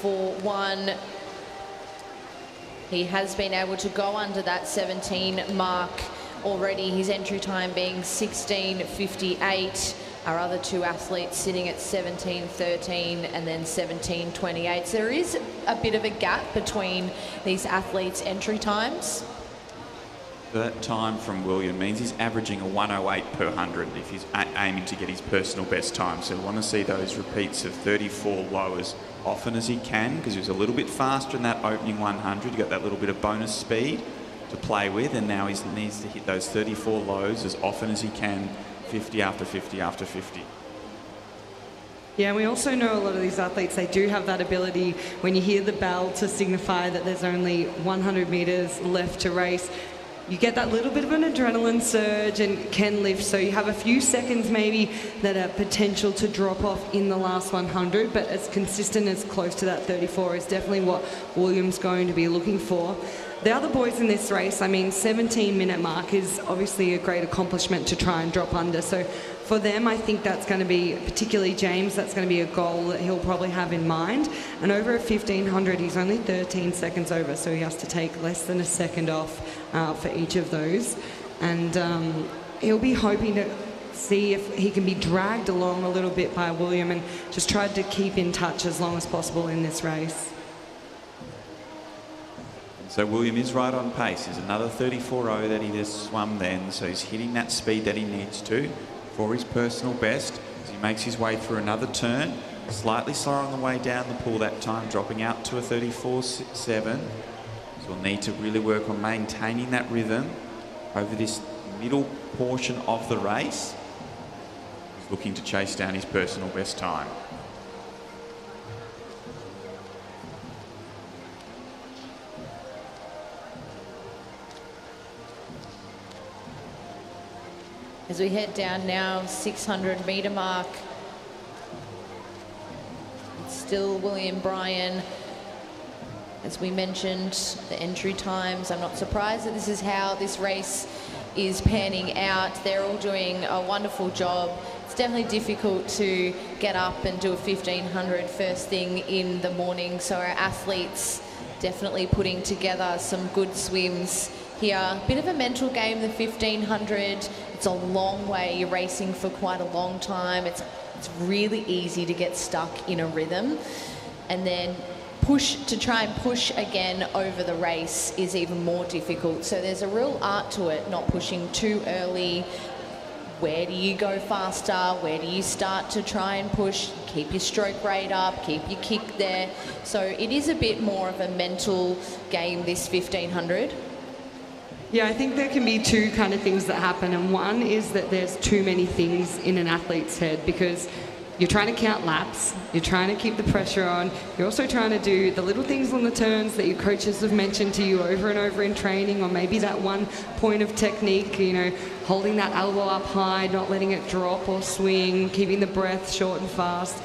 34.1. He has been able to go under that 17 mark already, his entry time being 16.58. Our other two athletes sitting at 17.13 and then 17.28. So there is a bit of a gap between these athletes' entry times. That time from William means he's averaging a 108 per 100 if he's aiming to get his personal best time. So we want to see those repeats of 34 low as often as he can, because he was a little bit faster in that opening 100. You got that little bit of bonus speed to play with, and now he needs to hit those 34 lows as often as he can, 50 after 50 after 50. Yeah, and we also know a lot of these athletes, they do have that ability when you hear the bell to signify that there's only 100 metres left to race. You get that little bit of an adrenaline surge and can lift, so you have a few seconds maybe that are potential to drop off in the last 100, but as consistent as close to that 34 is definitely what William's going to be looking for. The other boys in this race, I mean, 17-minute mark is obviously a great accomplishment to try and drop under. So for them, I think that's going to be, particularly James, that's going to be a goal that he'll probably have in mind. And over at 1500, he's only 13 seconds over, so he has to take less than a second off for each of those. And he'll be hoping to see if he can be dragged along a little bit by William and just try to keep in touch as long as possible in this race. So William is right on pace. There's another 34.0 that he just swum then, so he's hitting that speed that he needs to for his personal best as he makes his way through another turn. Slightly slower on the way down the pool that time, dropping out to a 34.7. So we'll need to really work on maintaining that rhythm over this middle portion of the race. He's looking to chase down his personal best time. As we head down now, 600 metre mark. It's still William Bryan. As we mentioned, the entry times, I'm not surprised that this is how this race is panning out. They're all doing a wonderful job. It's definitely difficult to get up and do a 1500 first thing in the morning. So our athletes definitely putting together some good swims here. Bit of a mental game, the 1500. It's a long way. You're racing for quite a long time. It's really easy to get stuck in a rhythm. And then to try and push again over the race is even more difficult. So there's a real art to it, not pushing too early. Where do you go faster? Where do you start to try and push? Keep your stroke rate up, keep your kick there. So it is a bit more of a mental game, this 1500. Yeah, I think there can be two kind of things that happen, and one is that there's too many things in an athlete's head because you're trying to count laps, you're trying to keep the pressure on, you're also trying to do the little things on the turns that your coaches have mentioned to you over and over in training, or maybe that one point of technique, you know, holding that elbow up high, not letting it drop or swing, keeping the breath short and fast.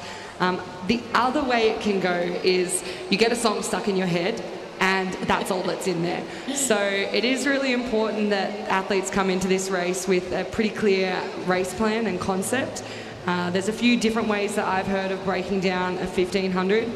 The other way it can go is you get a song stuck in your head and that's all that's in there. So it is really important that athletes come into this race with a pretty clear race plan and concept. There's a few different ways that I've heard of breaking down a 1500.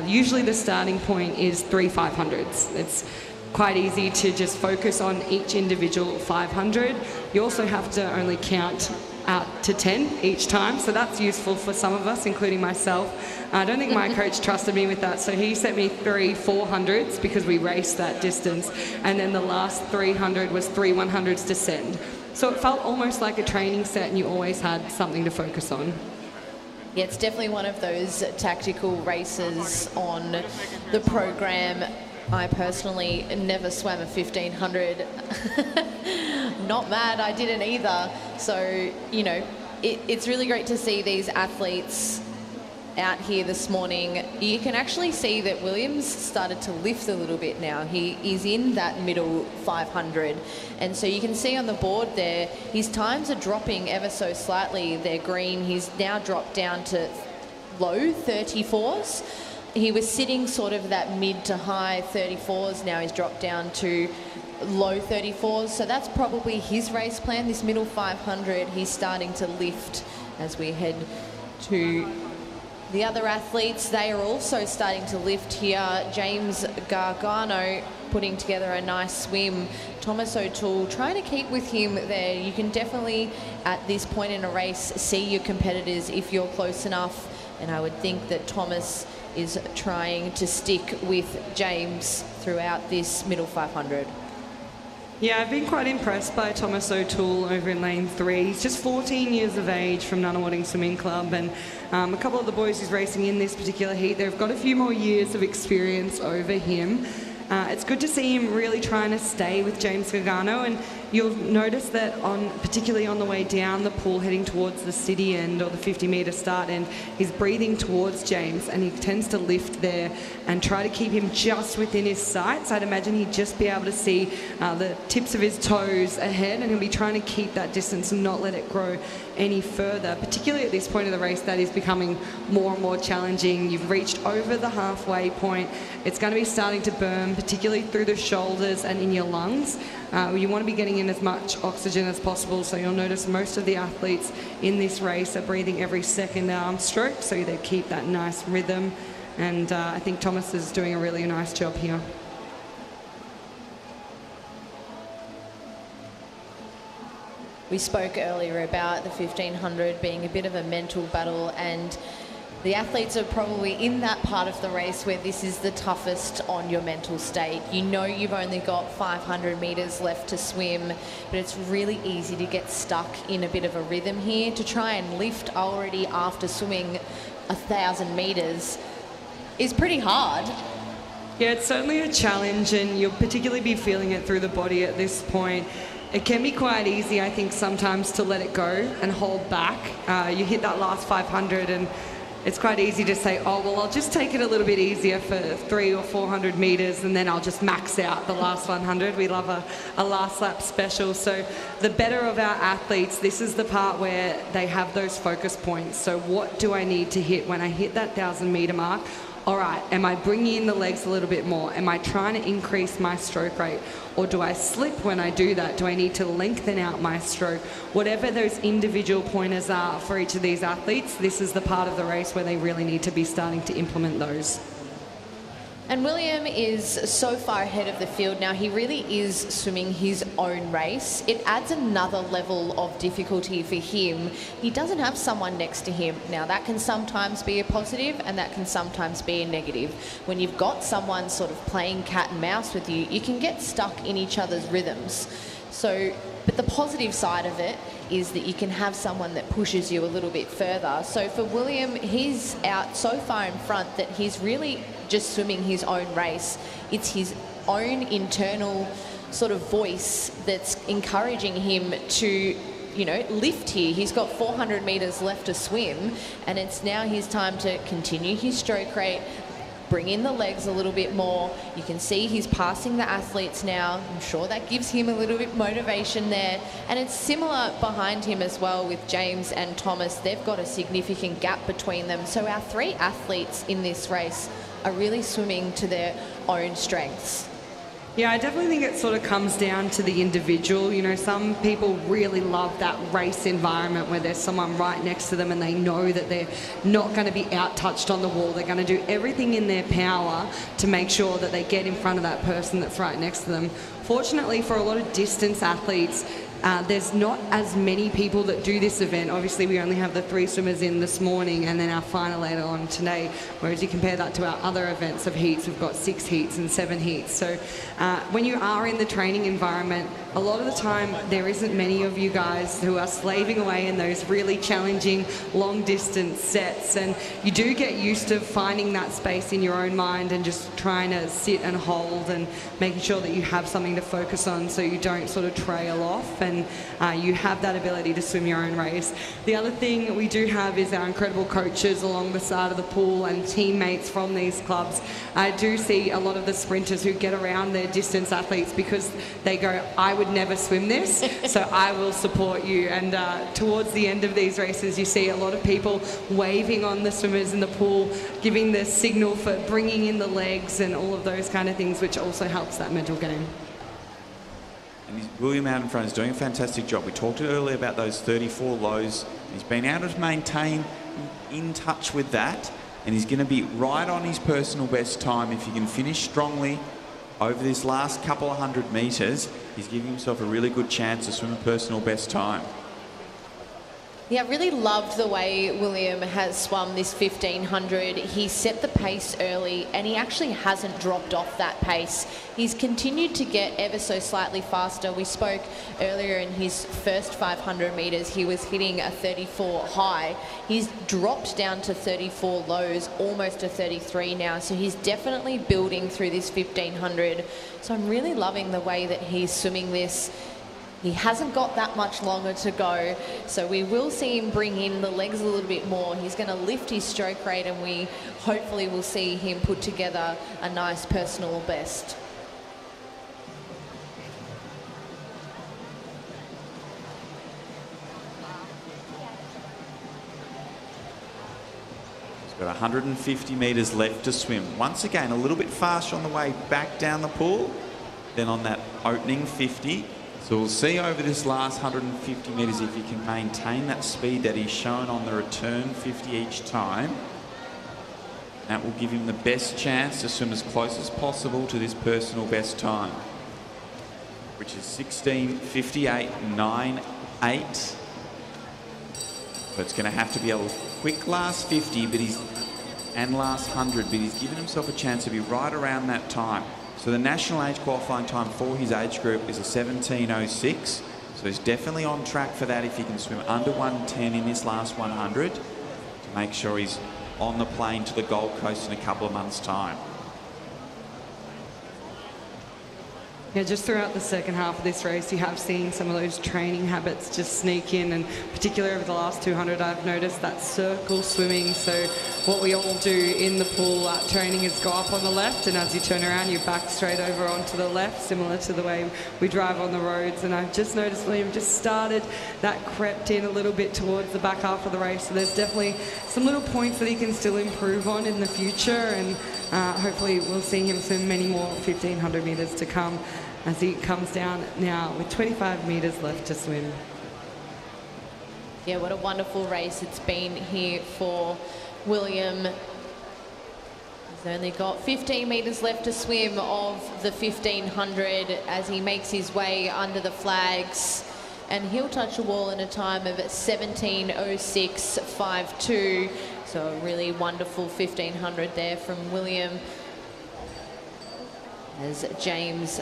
Usually the starting point is 3 500s. It's quite easy to just focus on each individual 500. You also have to only count out to 10 each time, so that's useful for some of us, including myself. I don't think my coach trusted me with that, so he set me 3 400s because we raced that distance, and then the last 300 was 3 100s to send. So it felt almost like a training set and you always had something to focus on. Yeah, it's definitely one of those tactical races on the program. I personally never swam a 1500. Not mad, I didn't either. So, you know, it's really great to see these athletes out here this morning. You can actually see that Williams started to lift a little bit now. He is in that middle 500. And so you can see on the board there, his times are dropping ever so slightly. They're green. He's now dropped down to low 34s. He was sitting sort of that mid to high 34s. Now he's dropped down to low 34s. So that's probably his race plan, this middle 500. He's starting to lift as we head to The other athletes, they are also starting to lift here. James Gargano putting together a nice swim. Thomas O'Toole trying to keep with him there. You can definitely, at this point in a race, see your competitors if you're close enough. And I would think that Thomas is trying to stick with James throughout this middle 500. Yeah, I've been quite impressed by Thomas O'Toole over in lane 3. He's just 14 years of age from Nunawading Swimming Club, and a couple of the boys who's racing in this particular heat, they've got a few more years of experience over him. It's good to see him really trying to stay with James Gargano, and you'll notice that particularly on the way down the pool heading towards the city end or the 50-metre start end, he's breathing towards James and he tends to lift there and try to keep him just within his sights. I'd imagine he'd just be able to see the tips of his toes ahead, and he'll be trying to keep that distance and not let it grow any further. Particularly at this point of the race, that is becoming more and more challenging. You've reached over the halfway point. It's going to be starting to burn, particularly through the shoulders and in your lungs. You want to be getting in as much oxygen as possible, so you'll notice most of the athletes in this race are breathing every second arm stroke, so they keep that nice rhythm, and I think Thomas is doing a really nice job here. We spoke earlier about the 1500 being a bit of a mental battle, and the athletes are probably in that part of the race where this is the toughest on your mental state. You know you've only got 500 metres left to swim, but it's really easy to get stuck in a bit of a rhythm here. To try and lift already after swimming 1,000 metres is pretty hard. Yeah, it's certainly a challenge, and you'll particularly be feeling it through the body at this point. It can be quite easy, I think, sometimes to let it go and hold back. You hit that last 500 and it's quite easy to say, oh, well, I'll just take it a little bit easier for 300 or 400 metres and then I'll just max out the last 100. We love a last lap special. So the better of our athletes, this is the part where they have those focus points. So what do I need to hit when I hit that 1,000-metre mark? All right, am I bringing in the legs a little bit more? Am I trying to increase my stroke rate? Or do I slip when I do that? Do I need to lengthen out my stroke? Whatever those individual pointers are for each of these athletes, this is the part of the race where they really need to be starting to implement those. And William is so far ahead of the field now. He really is swimming his own race. It adds another level of difficulty for him. He doesn't have someone next to him. Now, that can sometimes be a positive and that can sometimes be a negative. When you've got someone sort of playing cat and mouse with you, you can get stuck in each other's rhythms. But the positive side of it is that you can have someone that pushes you a little bit further. So for William, he's out so far in front that he's really just swimming his own race. It's his own internal sort of voice that's encouraging him to, lift here. He's got 400 metres left to swim, and it's now his time to continue his stroke rate, bring in the legs a little bit more. You can see he's passing the athletes now. I'm sure that gives him a little bit motivation there. And it's similar behind him as well with James and Thomas. They've got a significant gap between them. So our three athletes in this race are really swimming to their own strengths. Yeah, I definitely think it sort of comes down to the individual. Some people really love that race environment where there's someone right next to them and they know that they're not going to be out-touched on the wall. They're going to do everything in their power to make sure that they get in front of that person that's right next to them. Fortunately, for a lot of distance athletes, there's not as many people that do this event. Obviously, we only have the 3 swimmers in this morning and then our final later on today, whereas you compare that to our other events of heats, we've got 6 heats and 7 heats. So when you are in the training environment, a lot of the time there isn't many of you guys who are slaving away in those really challenging long distance sets, and you do get used to finding that space in your own mind and just trying to sit and hold and making sure that you have something to focus on so you don't sort of trail off and you have that ability to swim your own race. The other thing we do have is our incredible coaches along the side of the pool and teammates from these clubs. I do see a lot of the sprinters who get around their distance athletes because they go, I would never swim this, so I will support you. And towards the end of these races, you see a lot of people waving on the swimmers in the pool, giving the signal for bringing in the legs and all of those kind of things, which also helps that mental game. And William out in front is doing a fantastic job. We talked earlier about those 34 lows. He's been able to maintain in touch with that and he's going to be right on his personal best time. If he can finish strongly over this last couple of 100 metres, he's giving himself a really good chance to swim a personal best time. Yeah, I really loved the way William has swum this 1500. He set the pace early and he actually hasn't dropped off that pace. He's continued to get ever so slightly faster. We spoke earlier in his first 500 metres, he was hitting a 34 high. He's dropped down to 34 lows, almost a 33 now. So he's definitely building through this 1500. So I'm really loving the way that he's swimming this. He hasn't got that much longer to go, so we will see him bring in the legs a little bit more. He's going to lift his stroke rate and we hopefully will see him put together a nice personal best. He's got 150 metres left to swim. Once again, a little bit faster on the way back down the pool than on that opening 50. So we'll see over this last 150 metres if he can maintain that speed that he's shown on the return 50 each time. That will give him the best chance to swim as close as possible to this personal best time, which is 16:58.98. So it's going to have to be a quick last 50 and last 100, but he's given himself a chance to be right around that time. So the national age qualifying time for his age group is a 17:06. So he's definitely on track for that if he can swim under 110 in this last 100 to make sure he's on the plane to the Gold Coast in a couple of months' time. Yeah, just throughout the second half of this race, you have seen some of those training habits just sneak in, and particularly over the last 200, I've noticed that circle swimming. So what we all do in the pool at training is go up on the left, and as you turn around, you back straight over onto the left, similar to the way we drive on the roads. And I've just noticed William just started that crept in a little bit towards the back half of the race. So there's definitely some little points that he can still improve on in the future, and hopefully we'll see him swim many more 1500 metres to come as he comes down now with 25 metres left to swim. Yeah, what a wonderful race it's been here for William. He's only got 15 metres left to swim of the 1500 as he makes his way under the flags, and he'll touch a wall in a time of 17:06.52. So a really wonderful 1500 there from William, as James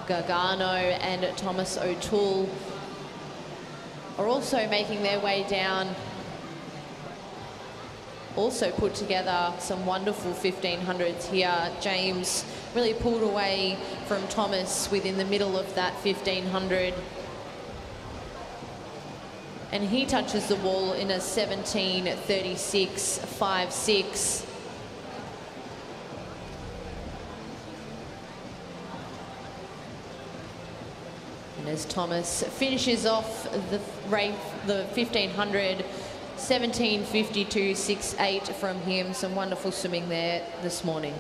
Gargano and Thomas O'Toole are also making their way down. Also put together some wonderful 1500s here. James really pulled away from Thomas within the middle of that 1500. And he touches the wall in a 17:36.56. And as Thomas finishes off the 1500, 17:52.68 from him. Some wonderful swimming there this morning.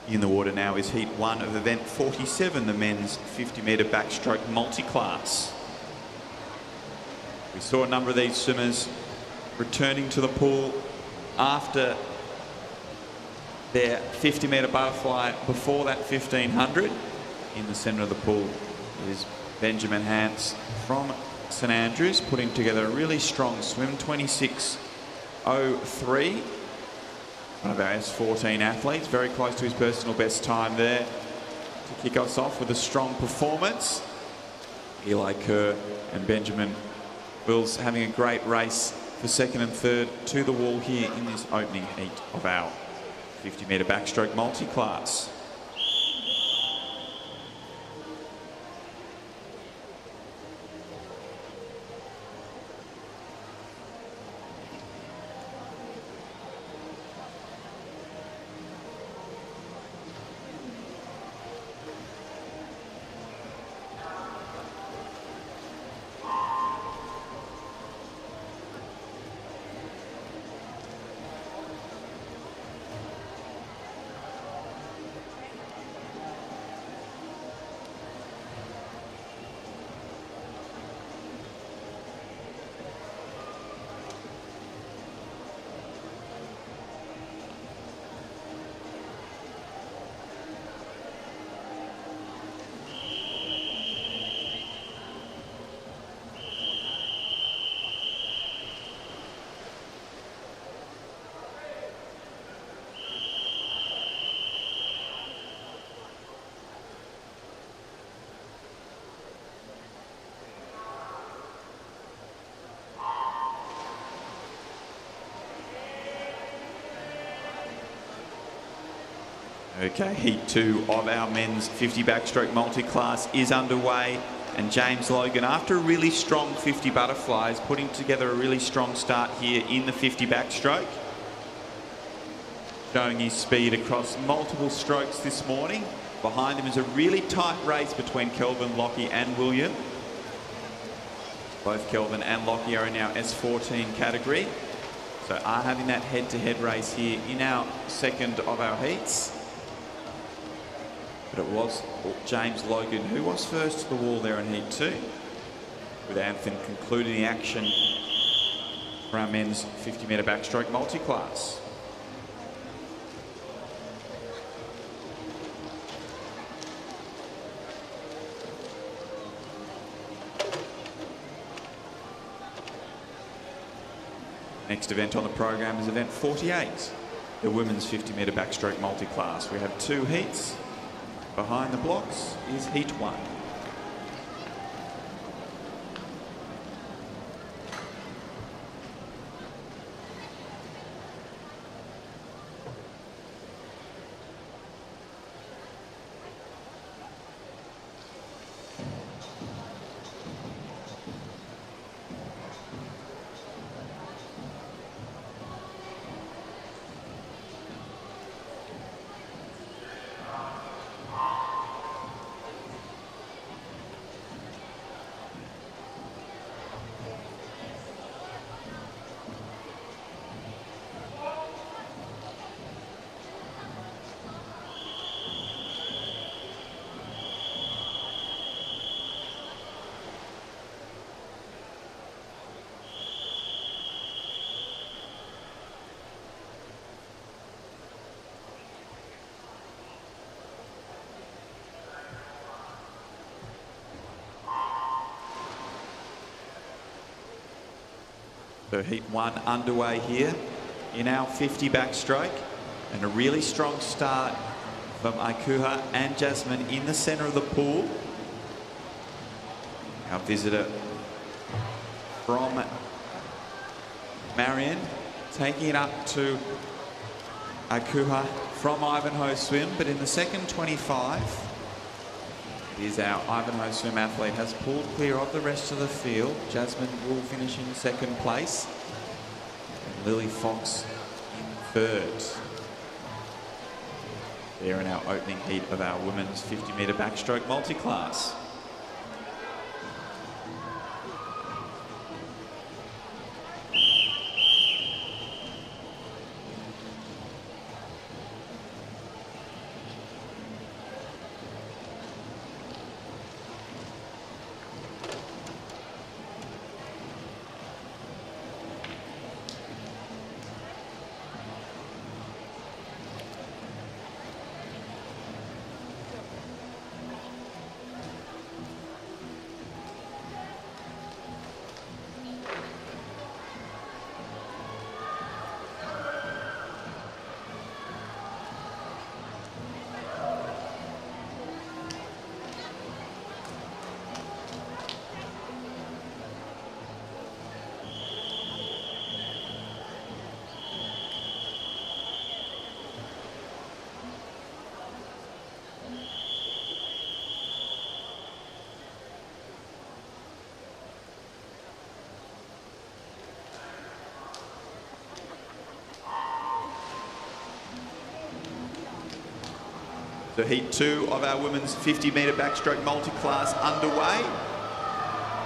In the water now is heat 1 of event 47, the men's 50-metre backstroke multiclass. We saw a number of these swimmers returning to the pool after their 50-metre butterfly before that 1500. In the centre of the pool is Benjamin Hance from St Andrews, putting together a really strong swim, 26.03. One of our S14 athletes, very close to his personal best time there to kick us off with a strong performance. Eli Kerr and Benjamin Wills having a great race for second and third to the wall here in this opening heat of our 50-metre backstroke multi-class. Okay, heat 2 of our men's 50 backstroke multi-class is underway, and James Logan, after a really strong 50 butterfly, is putting together a really strong start here in the 50 backstroke, showing his speed across multiple strokes this morning. Behind him is a really tight race between Kelvin, Lockie and William. Both Kelvin and Lockie are in our S14 category, so are having that head-to-head race here in our second of our heats. But it was James Logan who was first to the wall there in heat 2, with Anthony concluding the action for our men's 50-metre backstroke multi-class. Next event on the program is event 48, the women's 50-metre backstroke multi-class. We have 2 heats. Behind the blocks is heat 1. So heat 1 underway here in our 50 backstroke, and a really strong start from Aikuha and Jasmine in the centre of the pool. Our visitor from Marion taking it up to Aikuha from Ivanhoe Swim, but in the second 25, it is our Ivanhoe Swim athlete has pulled clear of the rest of the field. Jasmine will finish in second place, and Lily Fox in third. There in our opening heat of our women's 50-metre backstroke multi-class. So heat 2 of our women's 50-metre backstroke multi-class underway.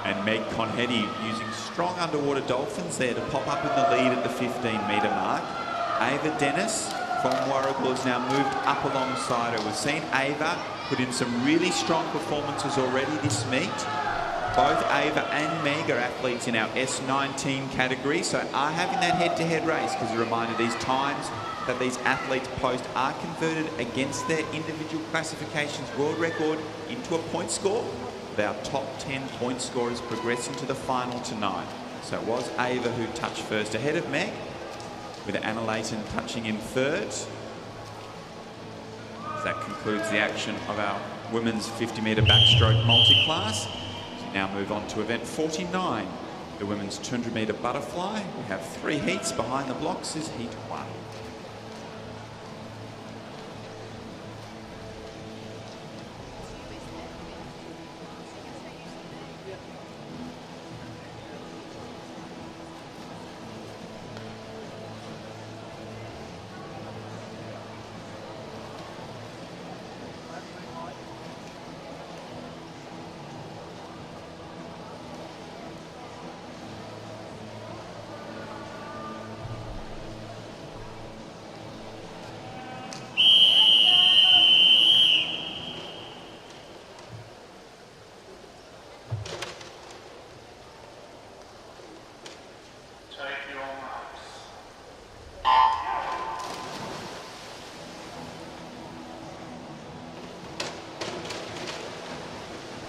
And Meg Conhetti using strong underwater dolphins there to pop up in the lead at the 15-metre mark. Ava Dennis from Warragul has now moved up alongside her. We've seen Ava put in some really strong performances already this meet. Both Ava and Meg are athletes in our S19 category, so are having that head-to-head race, because a reminder, these times that these athletes post are converted against their individual classifications world record into a point score, with our top 10 point scorers progressing to the final tonight. So it was Ava who touched first ahead of Meg, with Anna Layton touching in third. That concludes the action of our women's 50-metre backstroke multi-class. We now move on to event 49, the women's 200-metre butterfly. We have 3 heats. Behind the blocks is heat 1.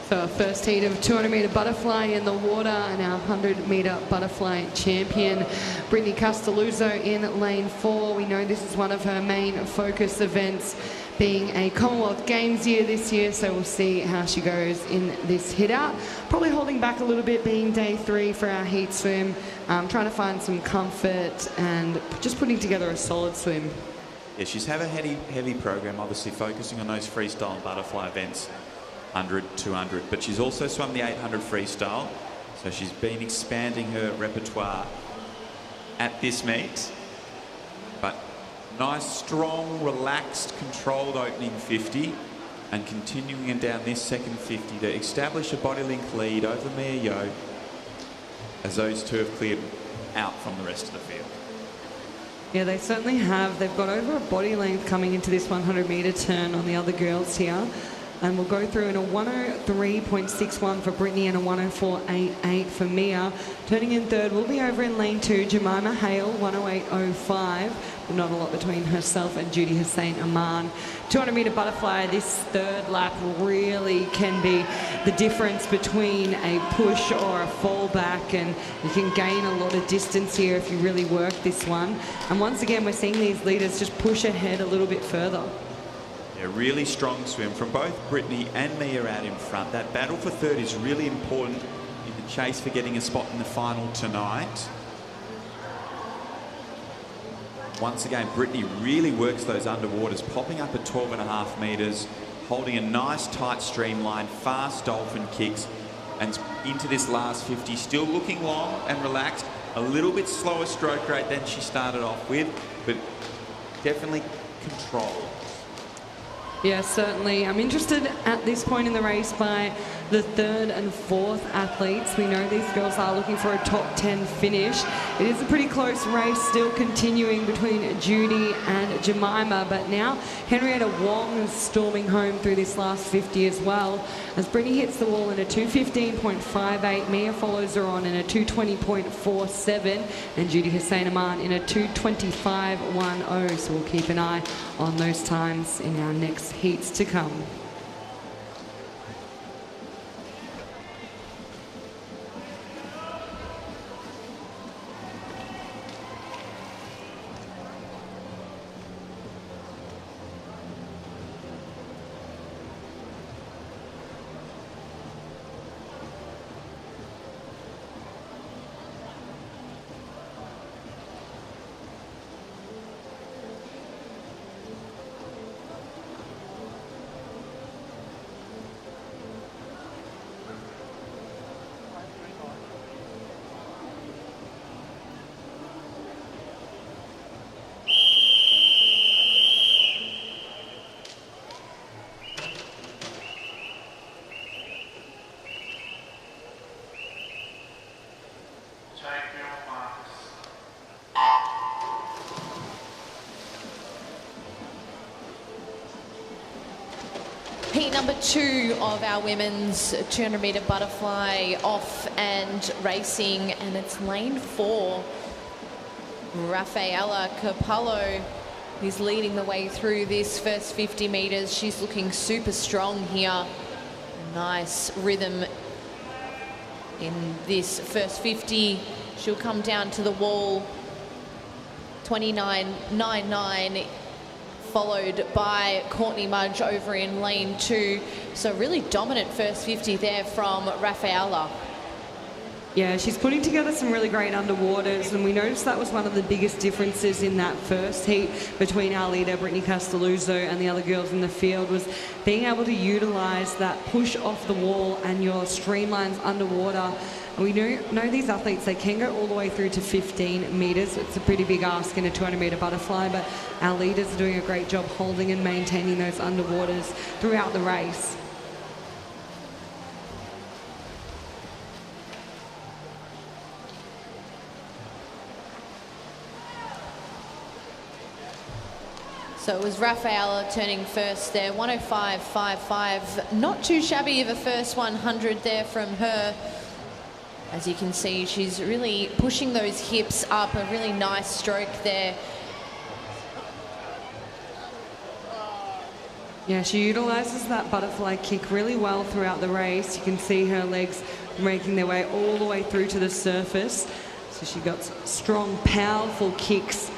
So our first heat of 200-metre butterfly in the water, and our 100-metre butterfly champion, Brittany Castelluzzo, in lane 4. We know this is one of her main focus events, being a Commonwealth Games year this year, so we'll see how she goes in this hit out. Probably holding back a little bit, being day 3 for our heat swim, trying to find some comfort and just putting together a solid swim. Yeah, she's had a heavy program, obviously focusing on those freestyle and butterfly events, 100, 200, but she's also swum the 800 freestyle, so she's been expanding her repertoire at this meet. But nice, strong, relaxed, controlled opening 50, and continuing down this second 50 to establish a body link lead over Mia Yo, as those two have cleared out from the rest of the field. Yeah, they certainly have. They've got over a body length coming into this 100-metre turn on the other girls here. And we'll go through in a 103.61 for Brittany and a 104.88 for Mia. Turning in third will be over in lane 2, Jemima Hale, 108.05. But not a lot between herself and Judy Hussain Aman. 200-metre butterfly, this third lap really can be the difference between a push or a fallback, and you can gain a lot of distance here if you really work this one. And once again, we're seeing these leaders just push ahead a little bit further. A really strong swim from both Brittany and Mia out in front. That battle for third is really important in the chase for getting a spot in the final tonight. Once again, Brittany really works those underwaters, popping up at 12.5 metres, holding a nice tight streamline, fast dolphin kicks, and into this last 50, still looking long and relaxed. A little bit slower stroke rate than she started off with, but definitely controlled. Yeah, certainly. I'm interested at this point in the race by the third and fourth athletes. We know these girls are looking for a top 10 finish. It is a pretty close race still continuing between Judy and Jemima, but now Henrietta Wong is storming home through this last 50 as well, as Brittany hits the wall in a 2:15.58. Mia follows her on in a 2:20.47, and Judy Hussain Aman in a 2:25.10. So we'll keep an eye on those times in our next heats to come. Heat number 2 of our women's 200-metre butterfly off and racing, and it's lane 4. Rafaela Capello is leading the way through this first 50 metres. She's looking super strong here. Nice rhythm in this first 50. She'll come down to the wall. 29.99, followed by Courtney Mudge over in lane 2. So really dominant first 50 there from Rafaela. Yeah, she's putting together some really great underwaters, and we noticed that was one of the biggest differences in that first heat between our leader, Brittany Castelluzzo, and the other girls in the field, was being able to utilise that push off the wall and your streamlines underwater. And we know these athletes, they can go all the way through to 15 metres. It's a pretty big ask in a 200-metre butterfly, but our leaders are doing a great job holding and maintaining those underwaters throughout the race. So it was Rafaela turning first there, 105.55. Not too shabby of a first 100 there from her. As you can see, she's really pushing those hips up, a really nice stroke there. Yeah, she utilises that butterfly kick really well throughout the race. You can see her legs making their way all the way through to the surface. So she got strong, powerful kicks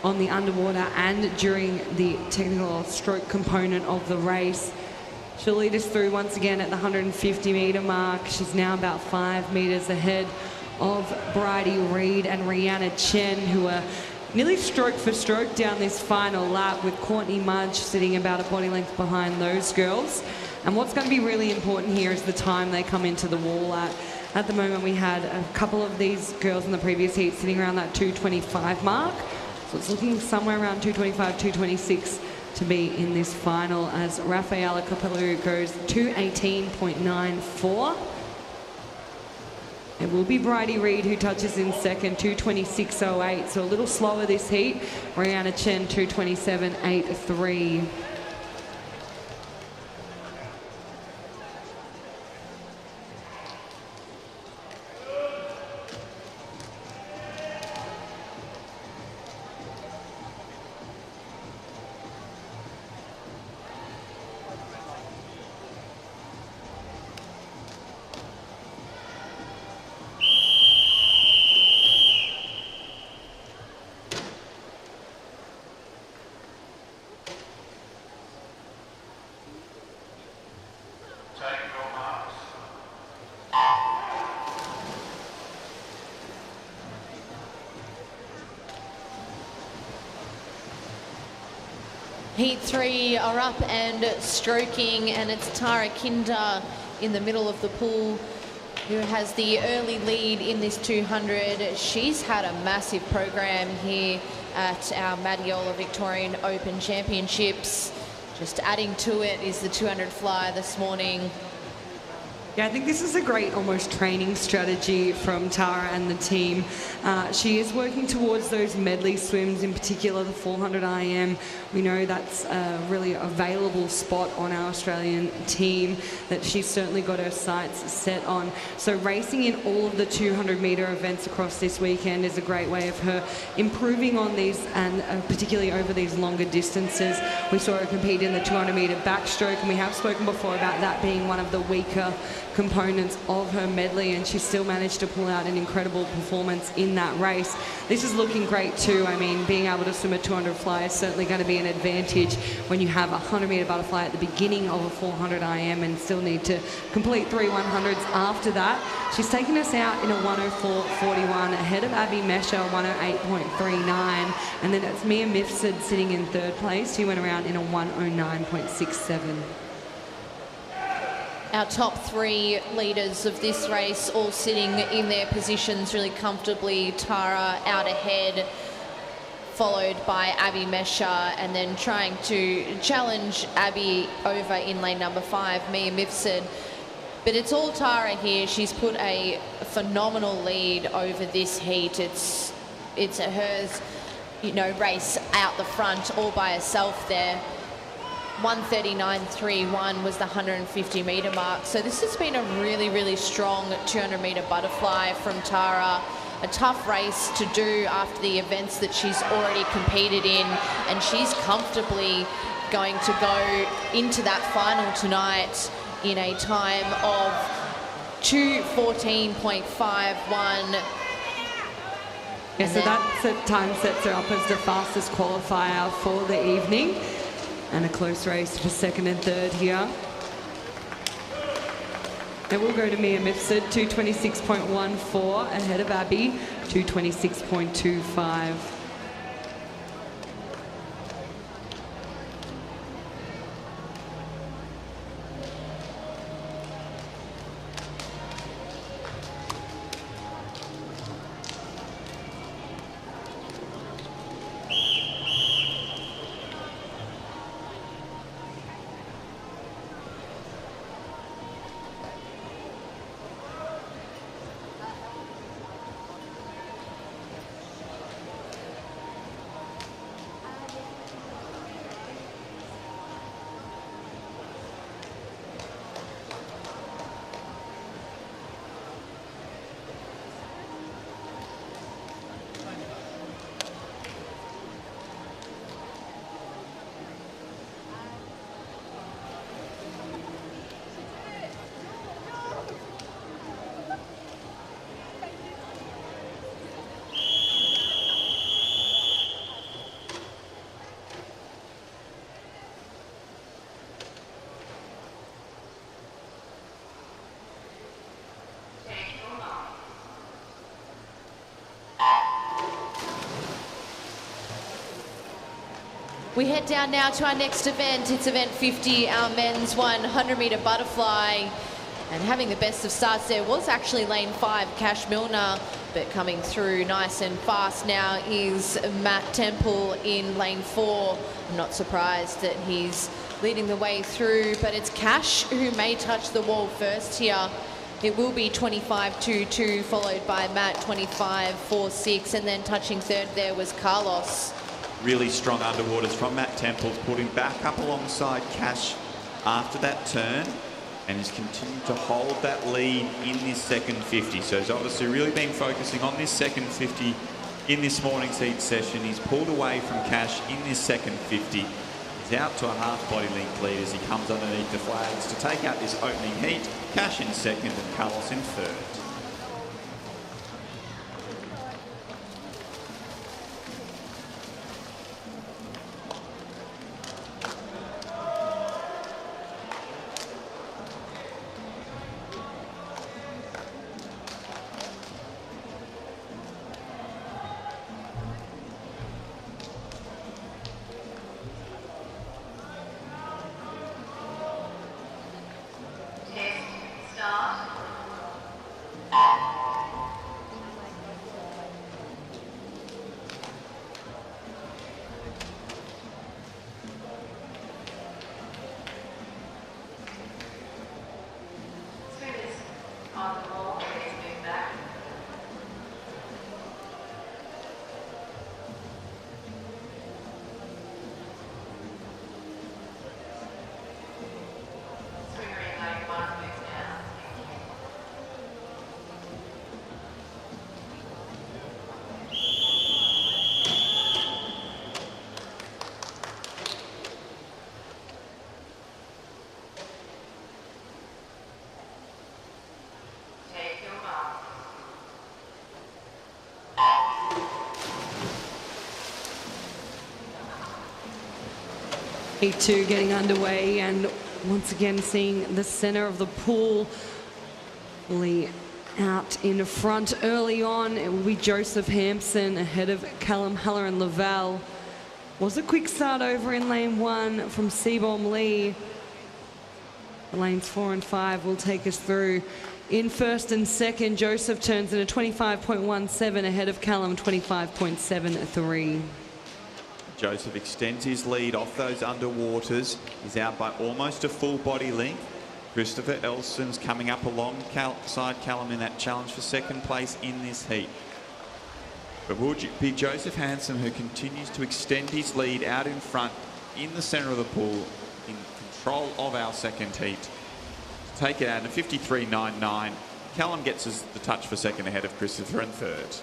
on the underwater and during the technical stroke component of the race. She'll lead us through once again at the 150-metre mark. She's now about 5 metres ahead of Bridie Reed and Rihanna Chen, who are nearly stroke for stroke down this final lap, with Courtney Mudge sitting about a body length behind those girls. And what's going to be really important here is the time they come into the wall at. At the moment, we had a couple of these girls in the previous heat sitting around that 2:25 mark. So it's looking somewhere around 2:25, 2:26 to be in this final, as Rafaela Capello goes 2:18.94. It will be Bridie Reed who touches in second, 2:26.08. So a little slower this heat. Rihanna Chen, 2:27.83. Heat 3 are up and stroking, and it's Tara Kinder in the middle of the pool who has the early lead in this 200. She's had a massive program here at our Madiola Victorian Open Championships. Just adding to it is the 200 fly this morning. Yeah, I think this is a great almost training strategy from Tara and the team. She is working towards those medley swims, in particular the 400 IM. We know that's a really available spot on our Australian team that she's certainly got her sights set on. So racing in all of the 200-metre events across this weekend is a great way of her improving on these, and particularly over these longer distances. We saw her compete in the 200-metre backstroke, and we have spoken before about that being one of the weaker components of her medley, and she still managed to pull out an incredible performance in that race. This is looking great too. I mean, being able to swim a 200 fly is certainly going to be an advantage when you have a 100-metre butterfly at the beginning of a 400 IM and still need to complete 3 100s after that. She's taken us out in a 104.41 ahead of Abby Mesher, 108.39, and then it's Mia Mifsud sitting in third place. She went around in a 109.67. Our top 3 leaders of this race all sitting in their positions really comfortably. Tara out ahead, followed by Abby Mesher, and then trying to challenge Abby over in lane number 5, Mia Mifsud. But it's all Tara here. She's put a phenomenal lead over this heat. It's hers, you know, race out the front all by herself there. 1:39.31 was the 150 metre mark. So this has been a really, really strong 200 metre butterfly from Tara. A tough race to do after the events that she's already competed in, and she's comfortably going to go into that final tonight in a time of 2:14.51. Yeah, so that time sets her up as the fastest qualifier for the evening, and a close race for second and third here. It will go to Mia Mifsud, 2:26.14 ahead of Abby, 2:26.25. We head down now to our next event. It's event 50, our men's 100 metre butterfly. And having the best of starts there was actually lane 5, Cash Milner, but coming through nice and fast now is Matt Temple in lane 4. I'm not surprised that he's leading the way through, but it's Cash who may touch the wall first here. It will be 25.22, followed by Matt 25.46, and then touching third there was Carlos. Really strong underwaters from Matt Temple's, put him back up alongside Cash after that turn, and he's continued to hold that lead in this second 50. So he's obviously really been focusing on this second 50 in this morning's heat session. He's pulled away from Cash in this second 50. He's out to a half body length lead as he comes underneath the flags to take out this opening heat. Cash in second and Carlos in third. Heat 2 getting underway, and once again seeing the center of the pool fully out in front early on. It will be Joseph Hampson ahead of Callum Haller and Lavelle. Was a quick start over in lane 1 from Seaborn Lee. Lanes 4 and 5 will take us through. In first and second, Joseph turns in a 25.17 ahead of Callum, 25.73. Joseph extends his lead off those underwaters. He's out by almost a full body length. Christopher Elson's coming up alongside Callum in that challenge for second place in this heat. But will be Joseph Hanson who continues to extend his lead out in front in the centre of the pool in control of our second heat. Take it out in 53.99. Callum gets us the touch for second ahead of Christopher in third.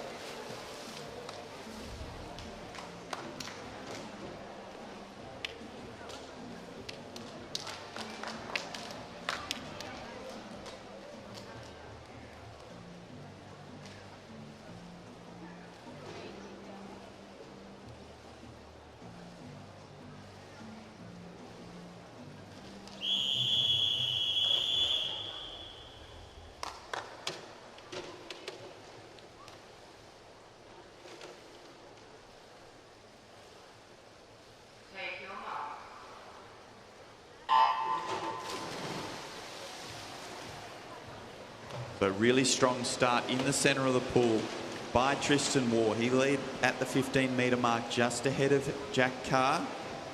So really strong start in the centre of the pool by Tristan Waugh. He led at the 15-metre mark just ahead of Jack Carr.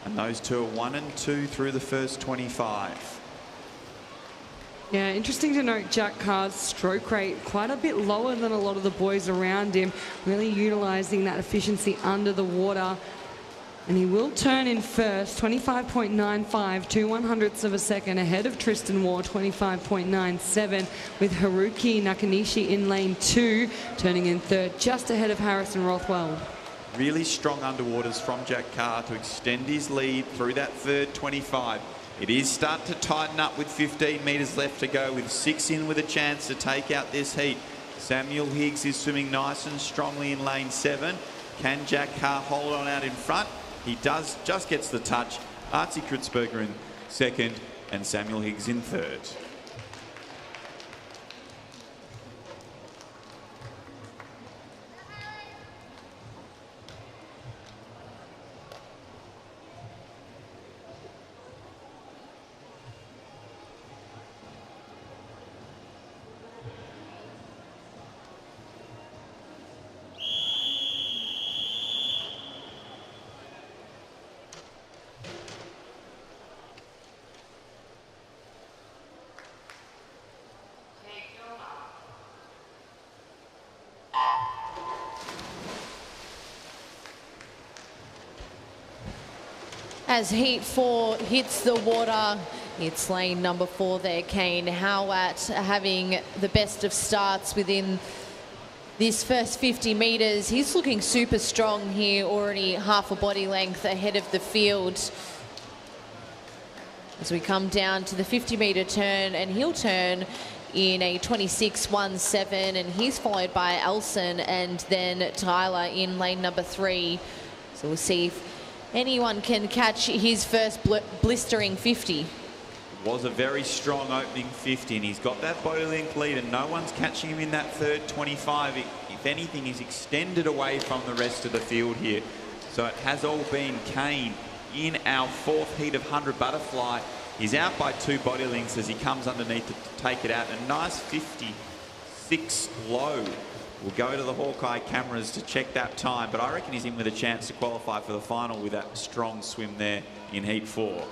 And those two are 1 and 2 through the first 25. Yeah, interesting to note Jack Carr's stroke rate quite a bit lower than a lot of the boys around him, really utilising that efficiency under the water. And he will turn in first, 25.95, 2/100ths of a second ahead of Tristan Waugh, 25.97, with Haruki Nakanishi in lane 2, turning in third, just ahead of Harrison Rothwell. Really strong underwaters from Jack Carr to extend his lead through that third 25. It is starting to tighten up with 15 metres left to go, with 6 in with a chance to take out this heat. Samuel Higgs is swimming nice and strongly in lane 7. Can Jack Carr hold on out in front? He does, just gets the touch. Artsy Kritzberger in second and Samuel Higgs in third. As heat 4 hits the water, it's lane number 4 there, Kane Howat, having the best of starts within this first 50 metres. He's looking super strong here, already half a body length ahead of the field. As we come down to the 50-metre turn, and he'll turn in a 26.17, and he's followed by Elson and then Tyler in lane number 3. So we'll see if anyone can catch his first blistering 50. It was a very strong opening 50, and he's got that body length lead, and no one's catching him in that third 25. If anything, he's extended away from the rest of the field here. So it has all been Kane in our 4th heat of 100 butterfly. He's out by 2 body lengths as he comes underneath to take it out. A nice 56 low. We'll go to the Hawkeye cameras to check that time, but I reckon he's in with a chance to qualify for the final with that strong swim there in heat 4.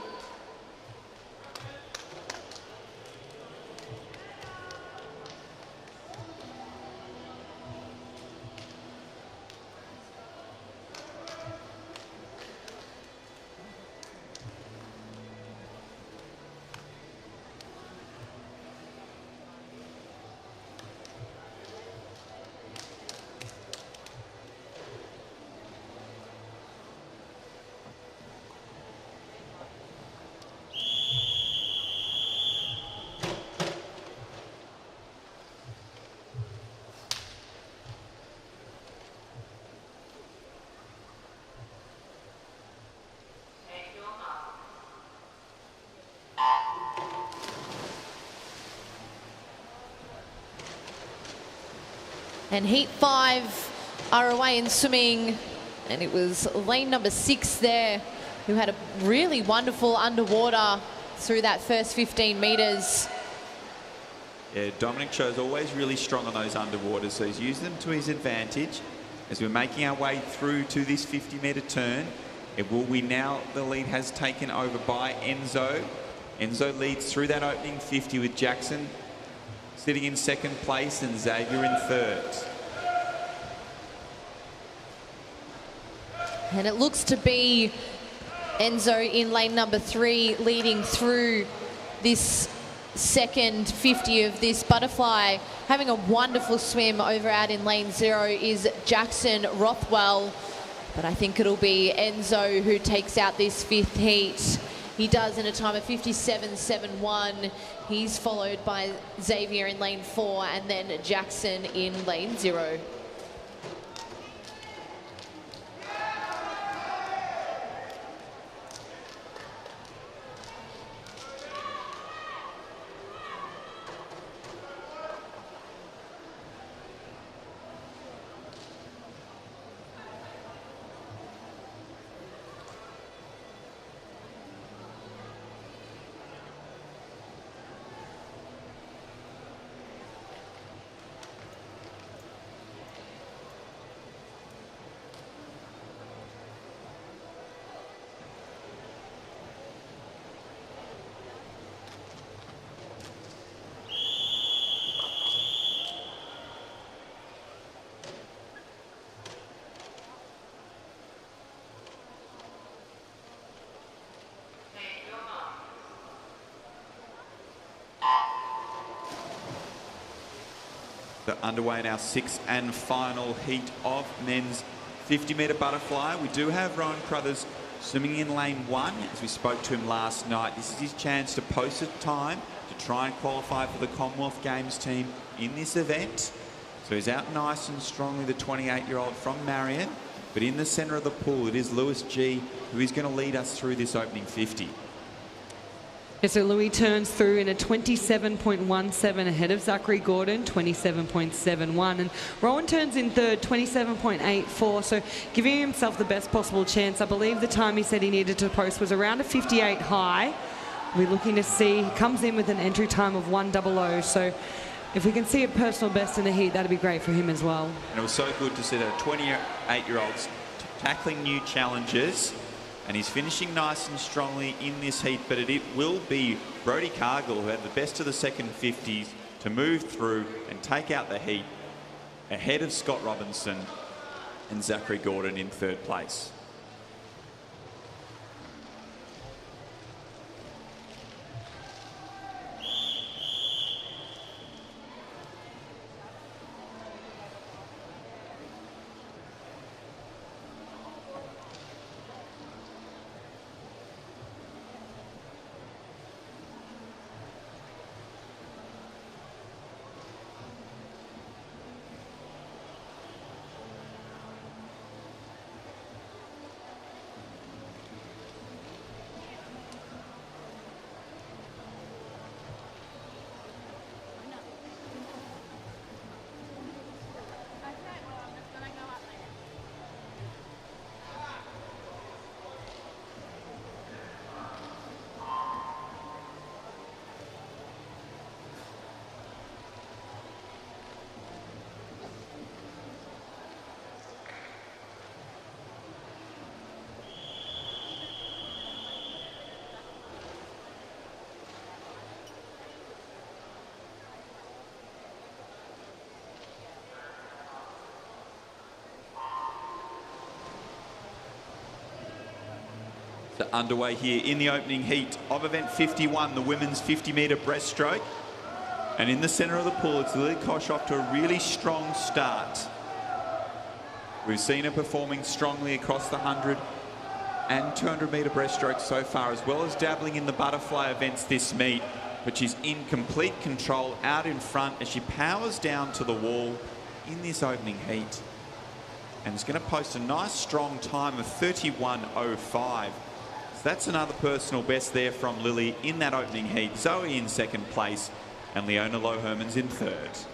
And heat 5 are away in swimming, and it was lane number 6 there who had a really wonderful underwater through that first 15 metres. Yeah, Dominic Cho's always really strong on those underwaters, so he's used them to his advantage. As we're making our way through to this 50-metre turn, it will be now the lead has taken over by Enzo. Enzo leads through that opening 50 with Jackson sitting in second place and Xavier in third. And it looks to be Enzo in lane number 3, leading through this second 50 of this butterfly. Having a wonderful swim over out in lane 0 is Jackson Rothwell. But I think it'll be Enzo who takes out this 5th heat. He does in a time of 57.71. He's followed by Xavier in lane 4 and then Jackson in lane 0. So underway in our 6th and final heat of men's 50-metre butterfly. We do have Rowan Crothers swimming in lane 1, as we spoke to him last night. This is his chance to post a time to try and qualify for the Commonwealth Games team in this event. So he's out nice and strongly, the 28-year-old from Marion. But in the centre of the pool, it is Lewis G, who is going to lead us through this opening 50. Yeah, so Louis turns through in a 27.17 ahead of Zachary Gordon, 27.71. And Rowan turns in third, 27.84. So giving himself the best possible chance. I believe the time he said he needed to post was around a 58 high. We're looking to see, he comes in with an entry time of 1:00. So if we can see a personal best in the heat, that'd be great for him as well. And it was so good to see that 28-year-olds tackling new challenges. And he's finishing nice and strongly in this heat, but it will be Brodie Cargill, who had the best of the second 50s, to move through and take out the heat ahead of Scott Robinson and Zachary Gordon in 3rd place. Underway here in the opening heat of event 51, the women's 50-metre breaststroke. And in the centre of the pool, it's Lily Kosh off to a really strong start. We've seen her performing strongly across the 100 and 200-metre breaststroke so far, as well as dabbling in the butterfly events this meet. But she's in complete control out in front as she powers down to the wall in this opening heat. And is going to post a nice strong time of 31.05. That's another personal best there from Lily in that opening heat. Zoe in 2nd place and Leona Low-Hermans in 3rd.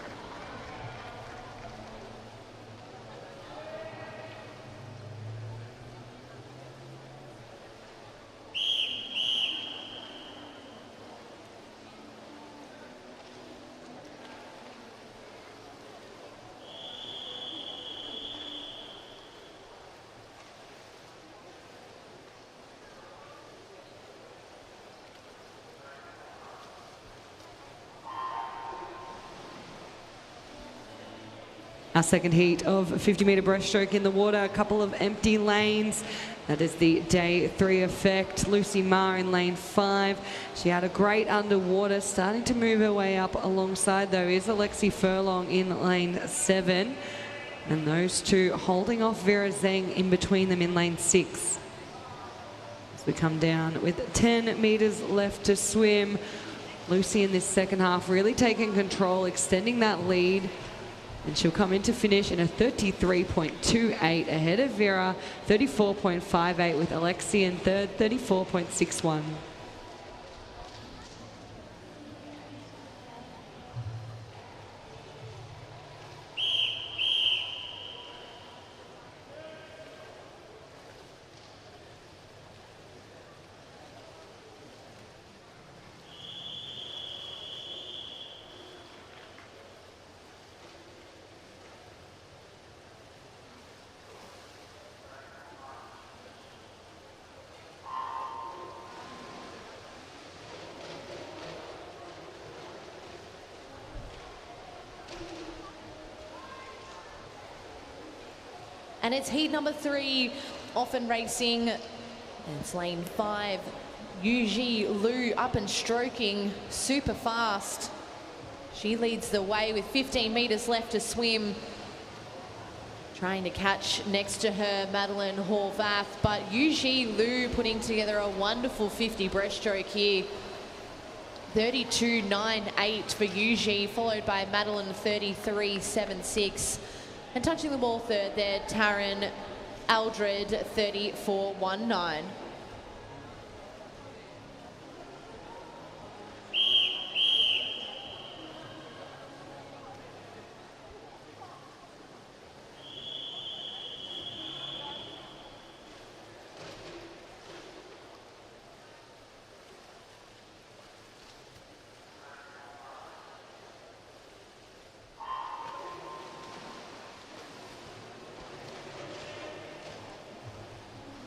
Our second heat of 50-metre breaststroke in the water, a couple of empty lanes. That is the day 3 effect. Lucy Ma in lane 5. She had a great underwater, starting to move her way up alongside, though, is Alexi Furlong in lane 7. And those two holding off Vera Zheng in between them in lane 6. As we come down with 10 metres left to swim. Lucy in this second half really taking control, extending that lead. And she'll come into finish in a 33.28 ahead of Vera, 34.58 with Alexi in third, 34.61. And it's heat number 3, often racing. And it's lane 5. Yuji Liu up and stroking super fast. She leads the way with 15 metres left to swim. Trying to catch next to her Madeline Horvath, but Yuji Liu putting together a wonderful 50 breaststroke here. 32.98 for Yuji, followed by Madeline 33.76. And touching the ball third there, Taryn Aldred 34.19.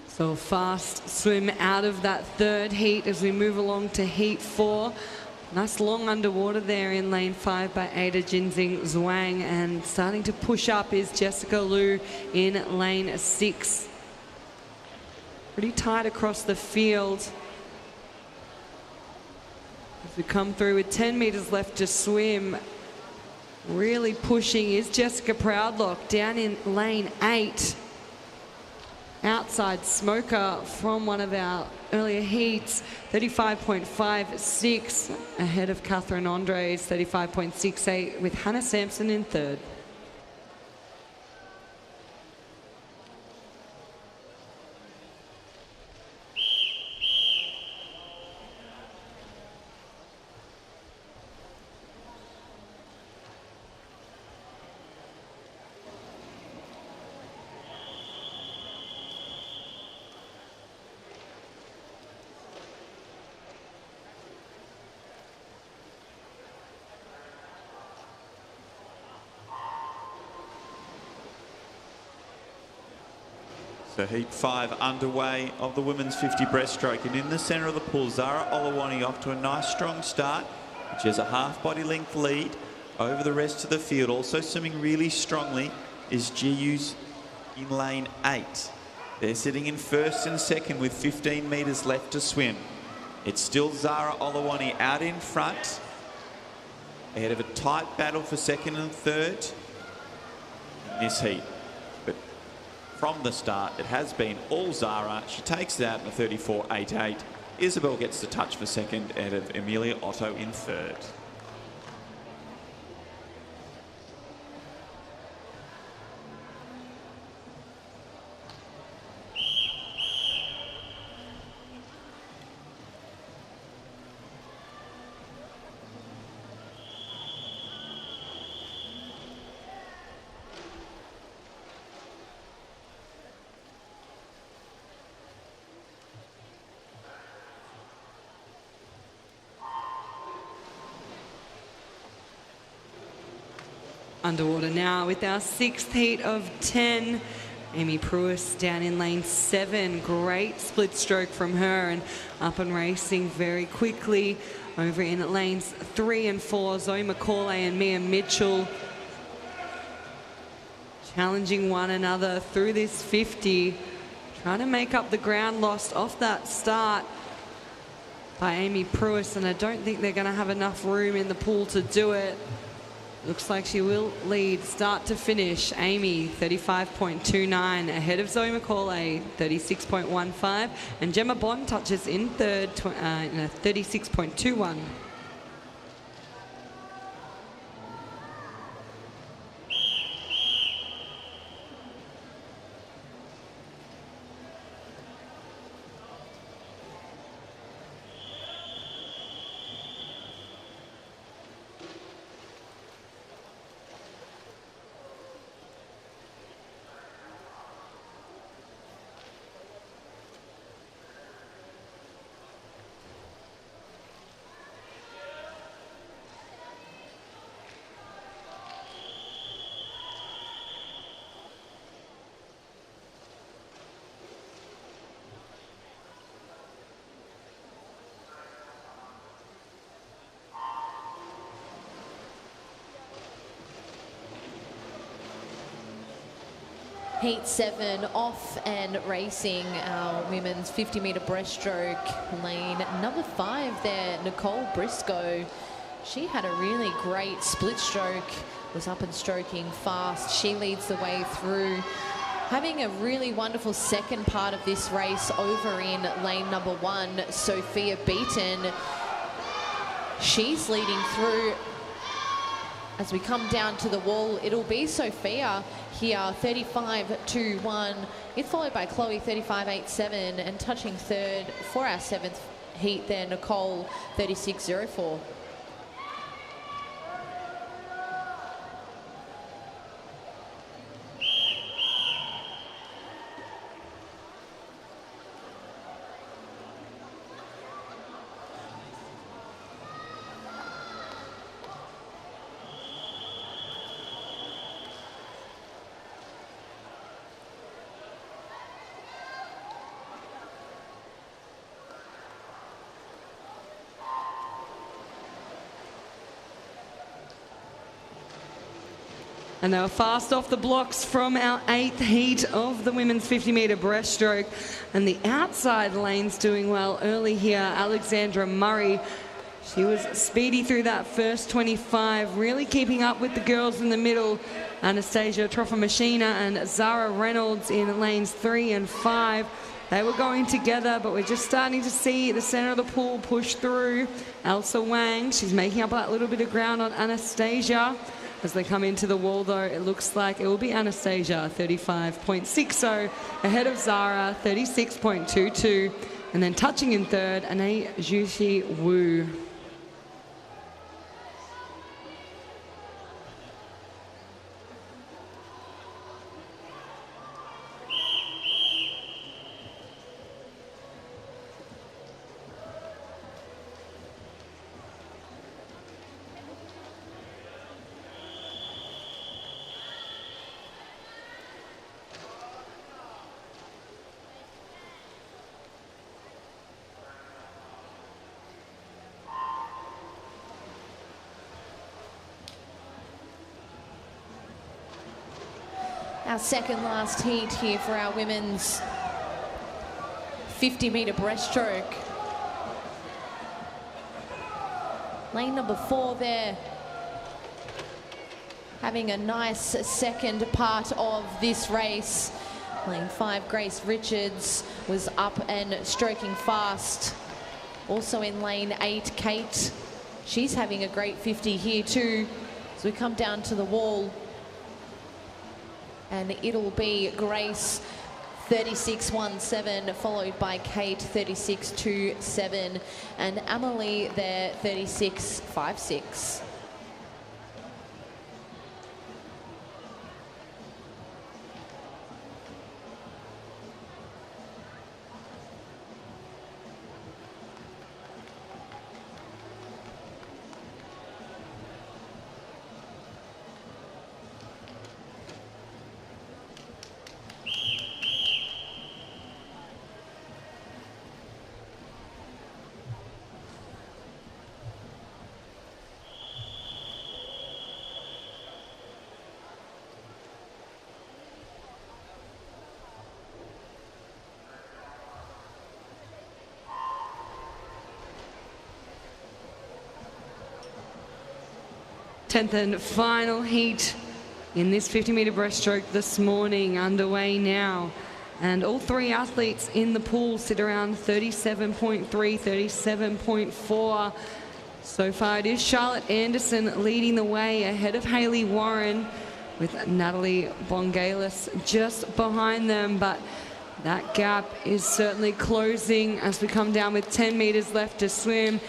So fast swim out of that third heat as we move along to heat 4. Nice long underwater there in lane 5 by Ada Jinxing Zhuang, and starting to push up is Jessica Liu in lane 6. Pretty tight across the field. As we come through with 10 metres left to swim, really pushing is Jessica Proudlock down in lane 8. Outside smoker from one of our earlier heats, 35.56 ahead of Catherine Andres, 35.68 with Hannah Sampson in third. So heat 5 underway of the women's 50 breaststroke, and in the centre of the pool, Zara Olawani off to a nice strong start. She has a half body length lead over the rest of the field. Also swimming really strongly is GU's in lane 8. They're sitting in first and second with 15 metres left to swim. It's still Zara Olawani out in front, ahead of a tight battle for second and third in this heat. But from the start, it has been all Zara. She takes it out in a 34.88. Isabel gets the touch for second, ahead of Amelia Otto in third. Underwater now with our 6th heat of 10. Amy Pruis down in lane 7. Great split stroke from her, and up and racing very quickly. Over in lanes 3 and 4, Zoe McCauley and Mia Mitchell. challenging one another through this 50, trying to make up the ground lost off that start by Amy Pruis, and I don't think they're going to have enough room in the pool to do it. Looks like she will lead start to finish. Amy, 35.29, ahead of Zoe McCauley, 36.15, and Gemma Bond touches in third, 36.21. Heat 7 off and racing our women's 50-metre breaststroke. Lane number 5 there, Nicole Briscoe. She had a really great split stroke, was up and stroking fast. She leads the way through, having a really wonderful second part of this race over in lane number 1, Sophia Beaton. She's leading through. As we come down to the wall, it'll be Sophia here, 35.21. It's followed by Chloe, 35.87, and touching third for our 7th heat there, Nicole, 36.04. And they were fast off the blocks from our 8th heat of the women's 50-metre breaststroke. And the outside lane's doing well early here. Alexandra Murray, she was speedy through that first 25, really keeping up with the girls in the middle. Anastasia Trofimashina and Zara Reynolds in lanes 3 and 5. They were going together, but we're just starting to see the centre of the pool push through. Elsa Wang, she's making up that little bit of ground on Anastasia. As they come into the wall, though, it looks like it will be Anastasia, 35.60, ahead of Zara, 36.22, and then touching in third, Anae Jushi Wu. Our second last heat here for our women's 50-metre breaststroke. Lane number 4 there, having a nice second part of this race. Lane 5, Grace Richards was up and stroking fast. Also in lane 8, Kate. She's having a great 50 here too. As we come down to the wall, and it'll be Grace, 36.17, followed by Kate, 36.27, and Amelie there, 36.56. 10th and final heat in this 50-meter breaststroke this morning, underway now. And all three athletes in the pool sit around 37.3, 37.4. So far it is Charlotte Anderson leading the way ahead of Hayley Warren, with Natalie Bongalis just behind them. But that gap is certainly closing as we come down with 10 meters left to swim.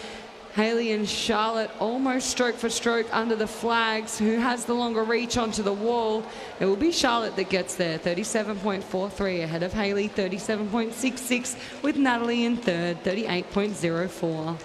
Hayley and Charlotte almost stroke for stroke under the flags. Who has the longer reach onto the wall? It will be Charlotte that gets there. 37.43 ahead of Hayley, 37.66 with Natalie in third, 38.04.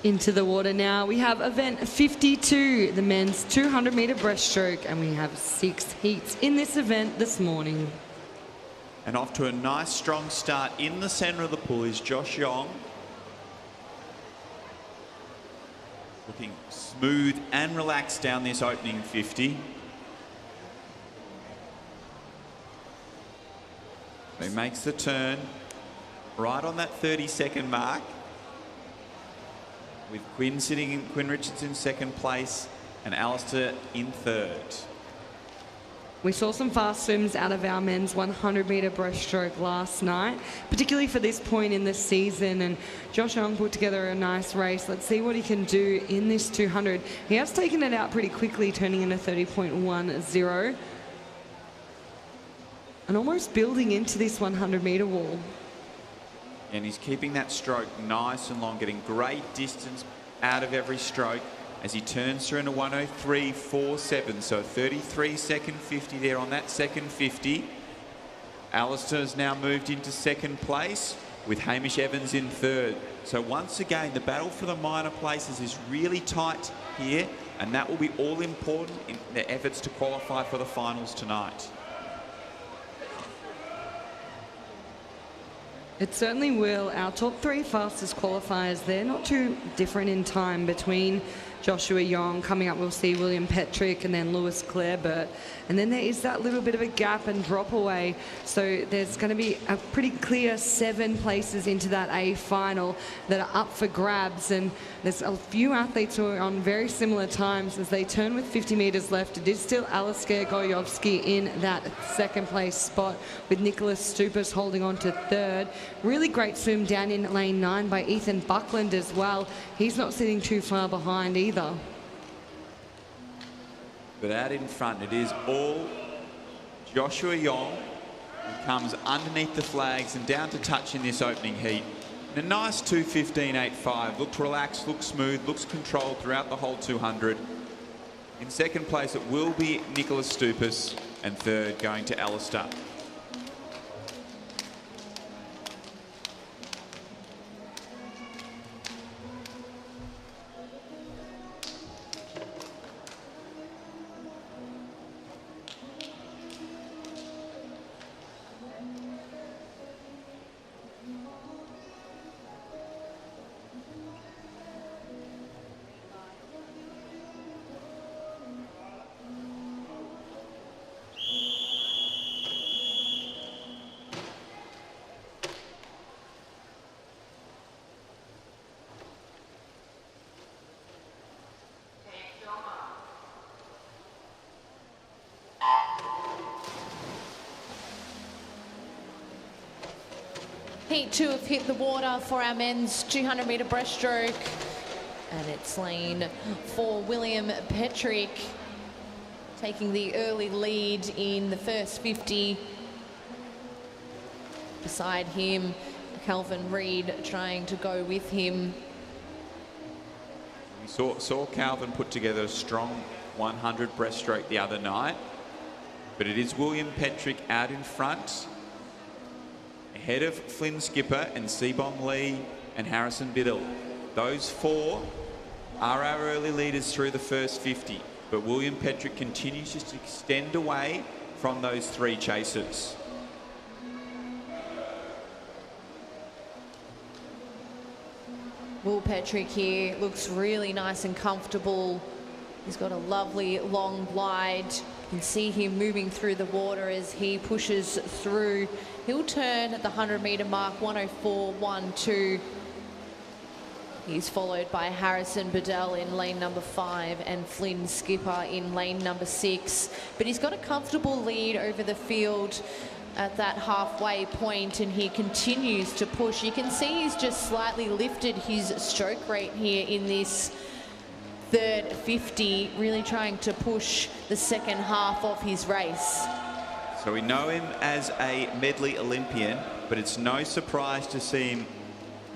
Into the water now. We have event 52, the men's 200-meter breaststroke, and we have 6 heats in this event this morning. And off to a nice strong start in the centre of the pool is Josh Yong. Looking smooth and relaxed down this opening 50. So he makes the turn right on that 30-second mark, with Quinn Richards in second place and Alistair in third. We saw some fast swims out of our men's 100-meter breaststroke last night, particularly for this point in the season, and Josh Young put together a nice race. Let's see what he can do in this 200. He has taken it out pretty quickly, turning in a 30.10 and almost building into this 100-meter wall. And he's keeping that stroke nice and long, getting great distance out of every stroke as he turns through into 103.47. So 33-second 50 there on that second 50. Alistair has now moved into second place with Hamish Evans in third. So once again, the battle for the minor places is really tight here, and that will be all important in their efforts to qualify for the finals tonight. It certainly will. Our top 3 fastest qualifiers, they're not too different in time between Joshua Yong. Coming up, we'll see William Petrick and then Lewis Clareburt. And then there is that little bit of a gap and drop away. So there's going to be a pretty clear 7 places into that A final that are up for grabs. And there's a few athletes who are on very similar times as they turn with 50 meters left. It is still Alistair Gojowski in that second place spot, with Nicholas Stupas holding on to third. Really great swim down in lane 9 by Ethan Buckland as well. He's not sitting too far behind either. But out in front, it is all Joshua Yong, who comes underneath the flags and down to touch in this opening heat. And a nice 2:15.85. Looks relaxed, looks smooth, looks controlled throughout the whole 200. In second place, it will be Nicholas Stupas, and third going to Alistair. Heat 2 have hit the water for our men's 200-meter breaststroke. And it's lane 4, William Petrick, taking the early lead in the first 50. beside him. Calvin Reid trying to go with him. We saw Calvin put together a strong 100 breaststroke the other night, but it is William Petrick out in front, ahead of Flynn Skipper and Seabom Lee and Harrison Biddle. Those four are our early leaders through the first 50, but William Petrick continues to extend away from those three chasers. Will Petrick here looks really nice and comfortable. He's got a lovely long glide. You can see him moving through the water as he pushes through. He'll turn at the 100-metre mark, 104.12. He's followed by Harrison Bedell in lane number 5 and Flynn Skipper in lane number 6. But he's got a comfortable lead over the field at that halfway point, and he continues to push. You can see he's just slightly lifted his stroke rate here in this third 50, really trying to push the second half of his race. So we know him as a medley Olympian, but it's no surprise to see him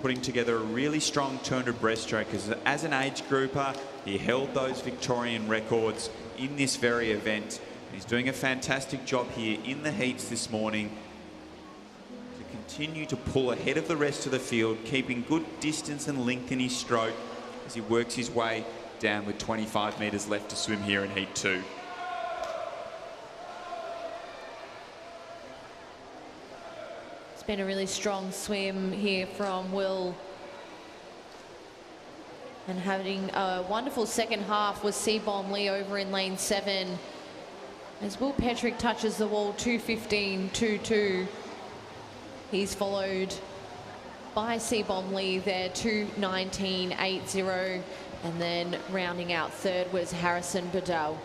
putting together a really strong 200 breaststroke, because as an age grouper, he held those Victorian records in this very event. He's doing a fantastic job here in the heats this morning to continue to pull ahead of the rest of the field, keeping good distance and length in his stroke as he works his way down with 25 metres left to swim here in heat 2. It's been a really strong swim here from Will. And having a wonderful second half was Seabom Lee over in lane 7. As Will Petrick touches the wall, 2:15.22. He's followed by Seabom Lee there, 2:19.80. And then rounding out third was Harrison Bedell.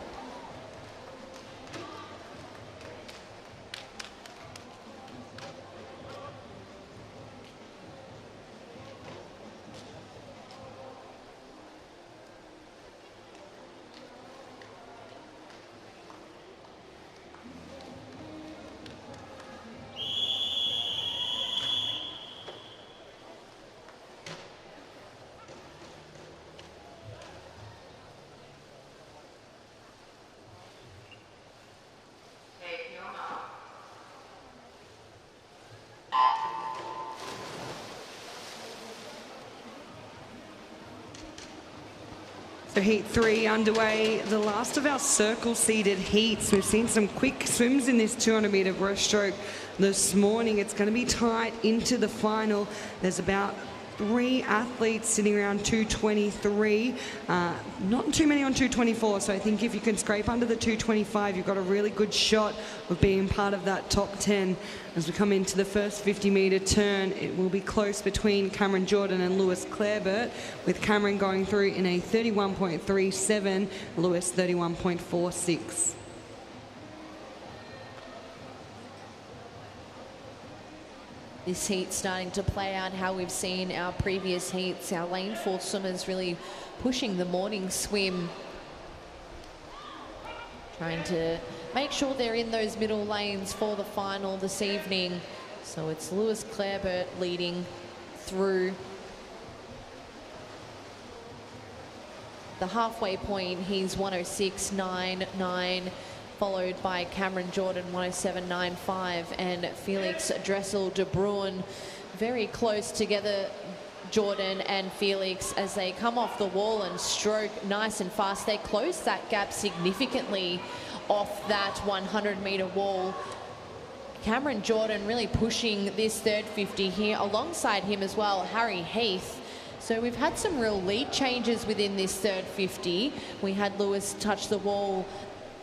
So heat 3 underway, the last of our circle-seeded heats. We've seen some quick swims in this 200-metre breaststroke this morning. It's going to be tight into the final. There's about 3 athletes sitting around 2:23. Not too many on 2:24, so I think if you can scrape under the 2:25, you've got a really good shot of being part of that top 10. As we come into the first 50-metre turn, it will be close between Cameron Jordan and Lewis Clareburt, with Cameron going through in a 31.37, Lewis 31.46. This heat starting to play out how we've seen our previous heats. Our lane 4 swimmers really pushing the morning swim, trying to make sure they're in those middle lanes for the final this evening. So it's Lewis Clareburt leading through the halfway point. He's 106.99. Followed by Cameron Jordan, 107.95, and Felix Dressel de Bruin. Very close together, Jordan and Felix, as they come off the wall and stroke nice and fast. They close that gap significantly off that 100-metre wall. Cameron Jordan really pushing this third 50 here. Alongside him as well, Harry Heath. So we've had some real lead changes within this third 50. We had Lewis touch the wall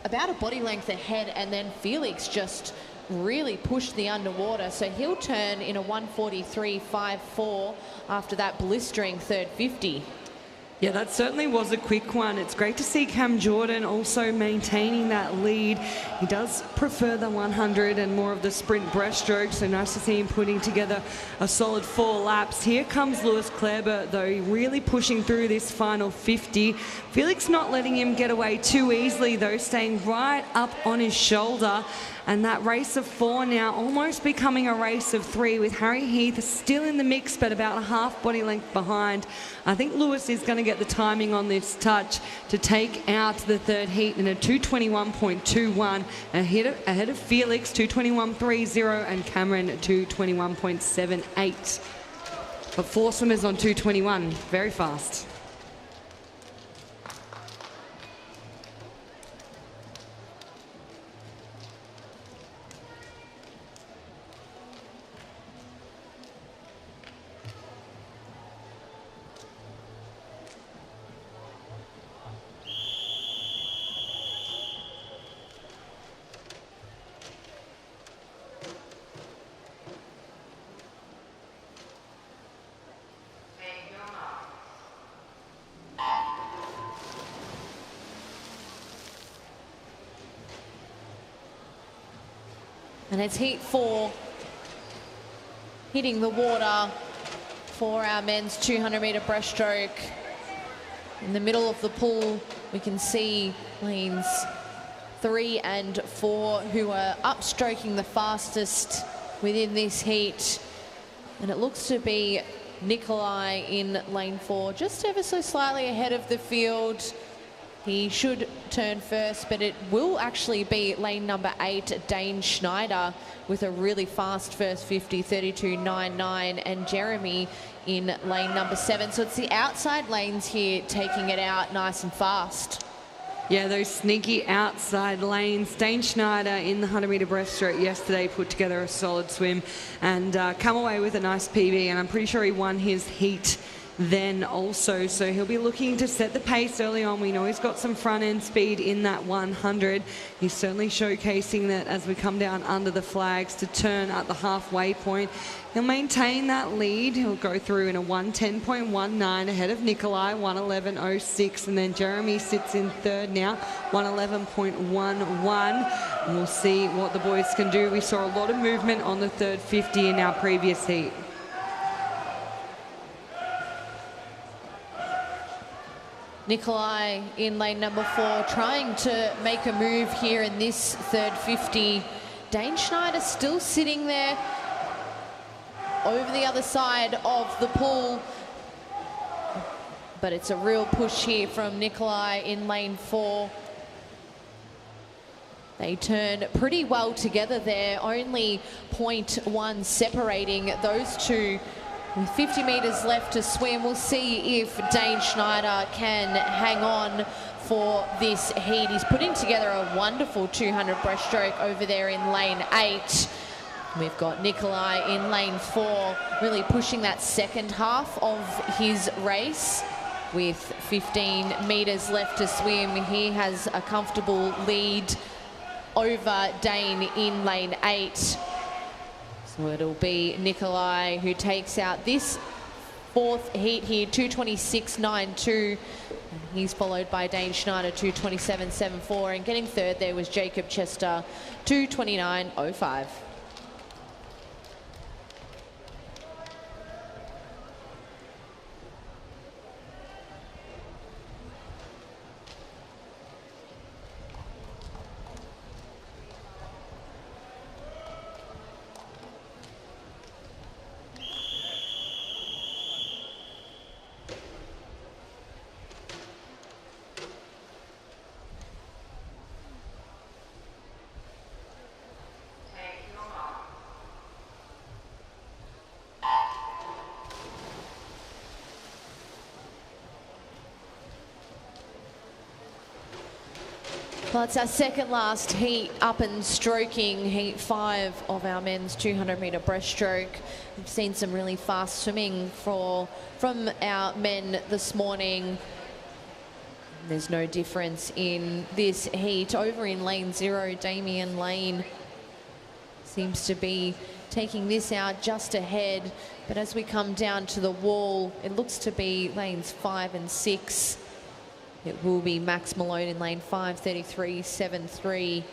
about a body length ahead, and then Felix just really pushed the underwater. So he'll turn in a 1:43.54 after that blistering third 50. Yeah, that certainly was a quick one. It's great to see Cam Jordan also maintaining that lead. He does prefer the 100 and more of the sprint breaststroke, so nice to see him putting together a solid 4 laps. Here comes Lewis Clareburt, though, really pushing through this final 50. Felix not letting him get away too easily, though, staying right up on his shoulder. And that race of 4 now almost becoming a race of 3, with Harry Heath still in the mix but about a half body length behind. I think Lewis is going to get the timing on this touch to take out the third heat in a 2:21.21, ahead of Felix 2:21.30 and Cameron 2:21.78. But 4 swimmers on 2:21, very fast. And it's heat 4, hitting the water for our men's 200-metre breaststroke. In the middle of the pool, we can see lanes 3 and 4 who are upstroking the fastest within this heat. And it looks to be Nikolai in lane 4, just ever so slightly ahead of the field. He should turn first, but it will actually be lane number 8, Dane Schneider, with a really fast first 50, 32.99, and Jeremy in lane number 7. So it's the outside lanes here taking it out nice and fast. Yeah, those sneaky outside lanes. Dane Schneider in the 100-metre breaststroke yesterday put together a solid swim and come away with a nice PB, and I'm pretty sure he won his heat then also, so he'll be looking to set the pace early on. We know he's got some front end speed in that 100. He's certainly showcasing that as we come down under the flags to turn at the halfway point. He'll maintain that lead. He'll go through in a 110.19 ahead of Nikolai, 111.06, and then Jeremy sits in third now, 111.11. And we'll see what the boys can do. We saw a lot of movement on the third 50 in our previous heat. Nikolai in lane number 4, trying to make a move here in this third 50. Dane Schneider still sitting there over the other side of the pool. But it's a real push here from Nikolai in lane 4. They turn pretty well together there, only 0.1 separating those two. With 50 metres left to swim, we'll see if Dane Schneider can hang on for this heat. He's putting together a wonderful 200 breaststroke over there in lane 8. We've got Nikolai in lane 4, really pushing that second half of his race. With 15 metres left to swim, he has a comfortable lead over Dane in lane 8. So it'll be Nikolai who takes out this fourth heat here, 2:26.92. And he's followed by Dane Schneider, 2:27.74. And getting third there was Jacob Chester, 2:29.05. Well, it's our second last heat up and stroking, heat 5 of our men's 200-metre breaststroke. We've seen some really fast swimming from our men this morning. There's no difference in this heat. Over in lane 0, Damian Lane seems to be taking this out just ahead. But as we come down to the wall, it looks to be lanes 5 and 6. It will be Max Malone in lane 5, 33.73,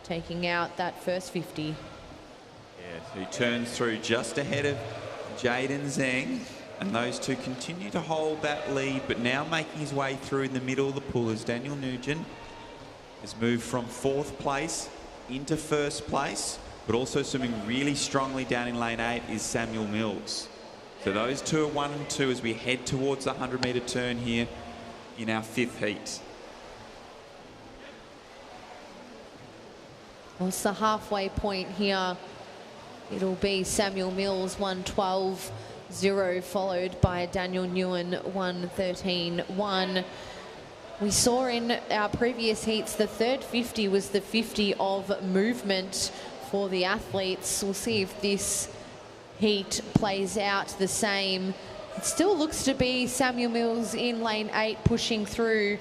taking out that first 50. Yeah, who turns through just ahead of Jaden Zhang. And those two continue to hold that lead, but now making his way through in the middle of the pool as Daniel Nugent has moved from 4th place into first place, but also swimming really strongly down in lane 8 is Samuel Mills. So those two are 1 and 2 as we head towards the 100-metre turn here in our 5th heat. Well, it's the halfway point here. It'll be Samuel Mills 1:12.0, followed by Daniel Nguyen 1:13.1. We saw in our previous heats the third 50 was the 50 of movement for the athletes. We'll see if this heat plays out the same. It still looks to be Samuel Mills in lane 8 pushing through,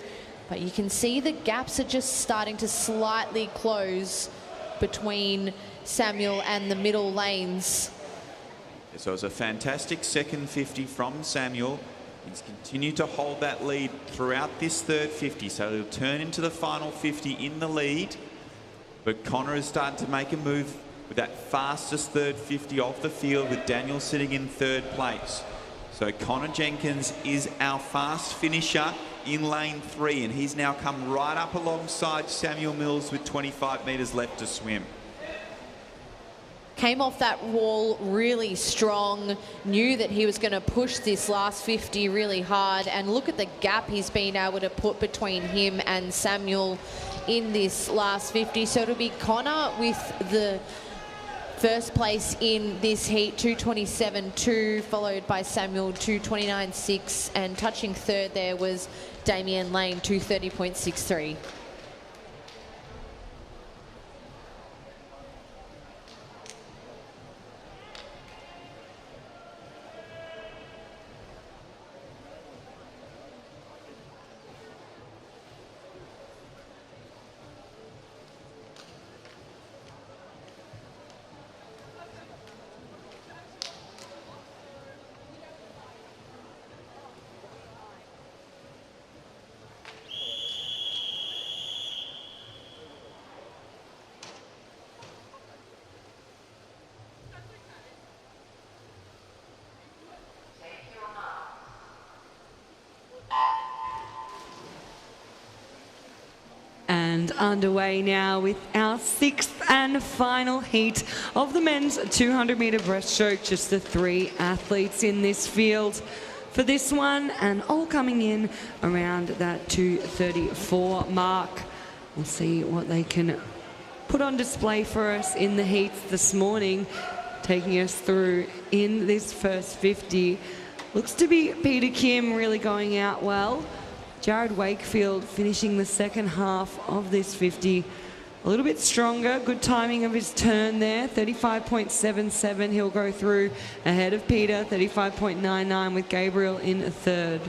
but you can see the gaps are just starting to slightly close between Samuel and the middle lanes. So it was a fantastic second 50 from Samuel. He's continued to hold that lead throughout this third 50, so he'll turn into the final 50 in the lead. But Connor is starting to make a move with that fastest third 50 of the field, with Daniel sitting in third place. So Connor Jenkins is our fast finisher in lane 3, and he's now come right up alongside Samuel Mills with 25 metres left to swim. Came off that wall really strong, knew that he was going to push this last 50 really hard, and look at the gap he's been able to put between him and Samuel in this last 50. So it'll be Connor with the first place in this heat, 2:27.2, followed by Samuel 2:29.6, and touching third there was Damien Lane 2:30.63. And underway now with our 6th and final heat of the men's 200-metre breaststroke. Just the 3 athletes in this field for this one, and all coming in around that 2:34 mark. We'll see what they can put on display for us in the heats this morning. Taking us through in this first 50. Looks to be Peter Kim really going out well. Jared Wakefield finishing the second half of this 50 a little bit stronger. Good timing of his turn there. 35.77 he'll go through ahead of Peter. 35.99 with Gabriel in third.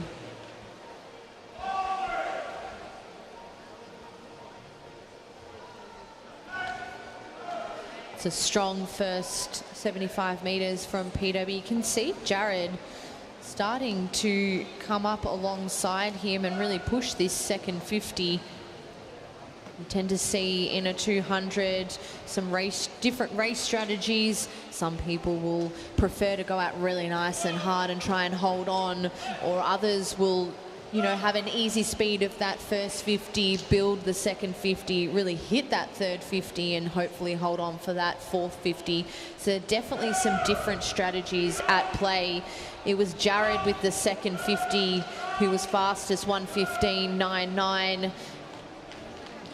It's a strong first 75 metres from Peter, but you can see Jared starting to come up alongside him and really push this second 50. We tend to see in a 200 some different race strategies. Some people will prefer to go out really nice and hard and try and hold on, or others will, you know, have an easy speed of that first 50, build the second 50, really hit that third 50 and hopefully hold on for that fourth 50. So definitely some different strategies at play. It was Jared with the second 50 who was fastest, 1:15.99.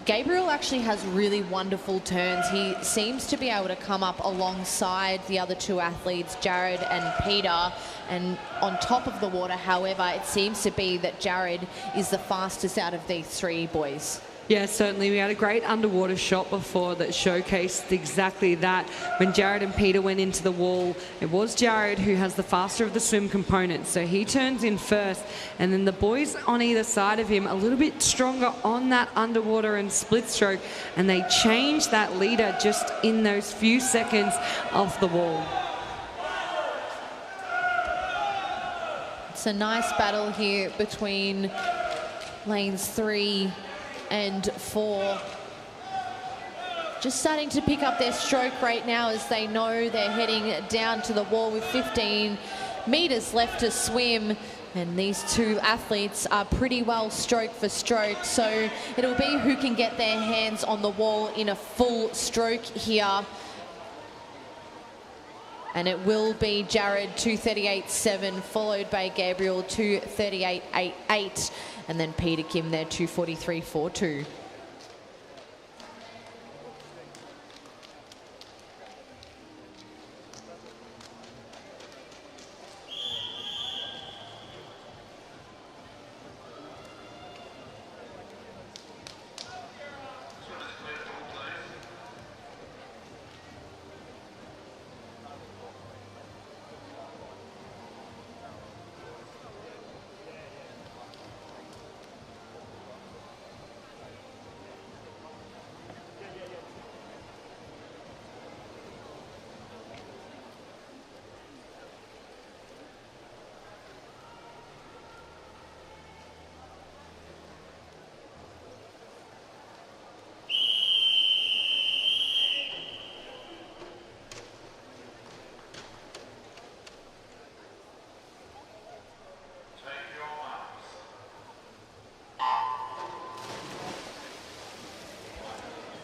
Gabriel actually has really wonderful turns. He seems to be able to come up alongside the other 2 athletes, Jared and Peter, and on top of the water. However, it seems to be that Jared is the fastest out of these 3 boys. Yeah, certainly. We had a great underwater shot before that showcased exactly that. When Jared and Peter went into the wall, it was Jared who has the faster of the swim component, so he turns in first, and then the boys on either side of him a little bit stronger on that underwater and split stroke, and they change that leader just in those few seconds off the wall. It's a nice battle here between lanes 3 and 4. Just starting to pick up their stroke right now as they know they're heading down to the wall with 15 metres left to swim. And these two athletes are pretty well stroke for stroke, so it'll be who can get their hands on the wall in a full stroke here. And it will be Jared 238.7, followed by Gabriel 238.88, and then Peter Kim there 243.42.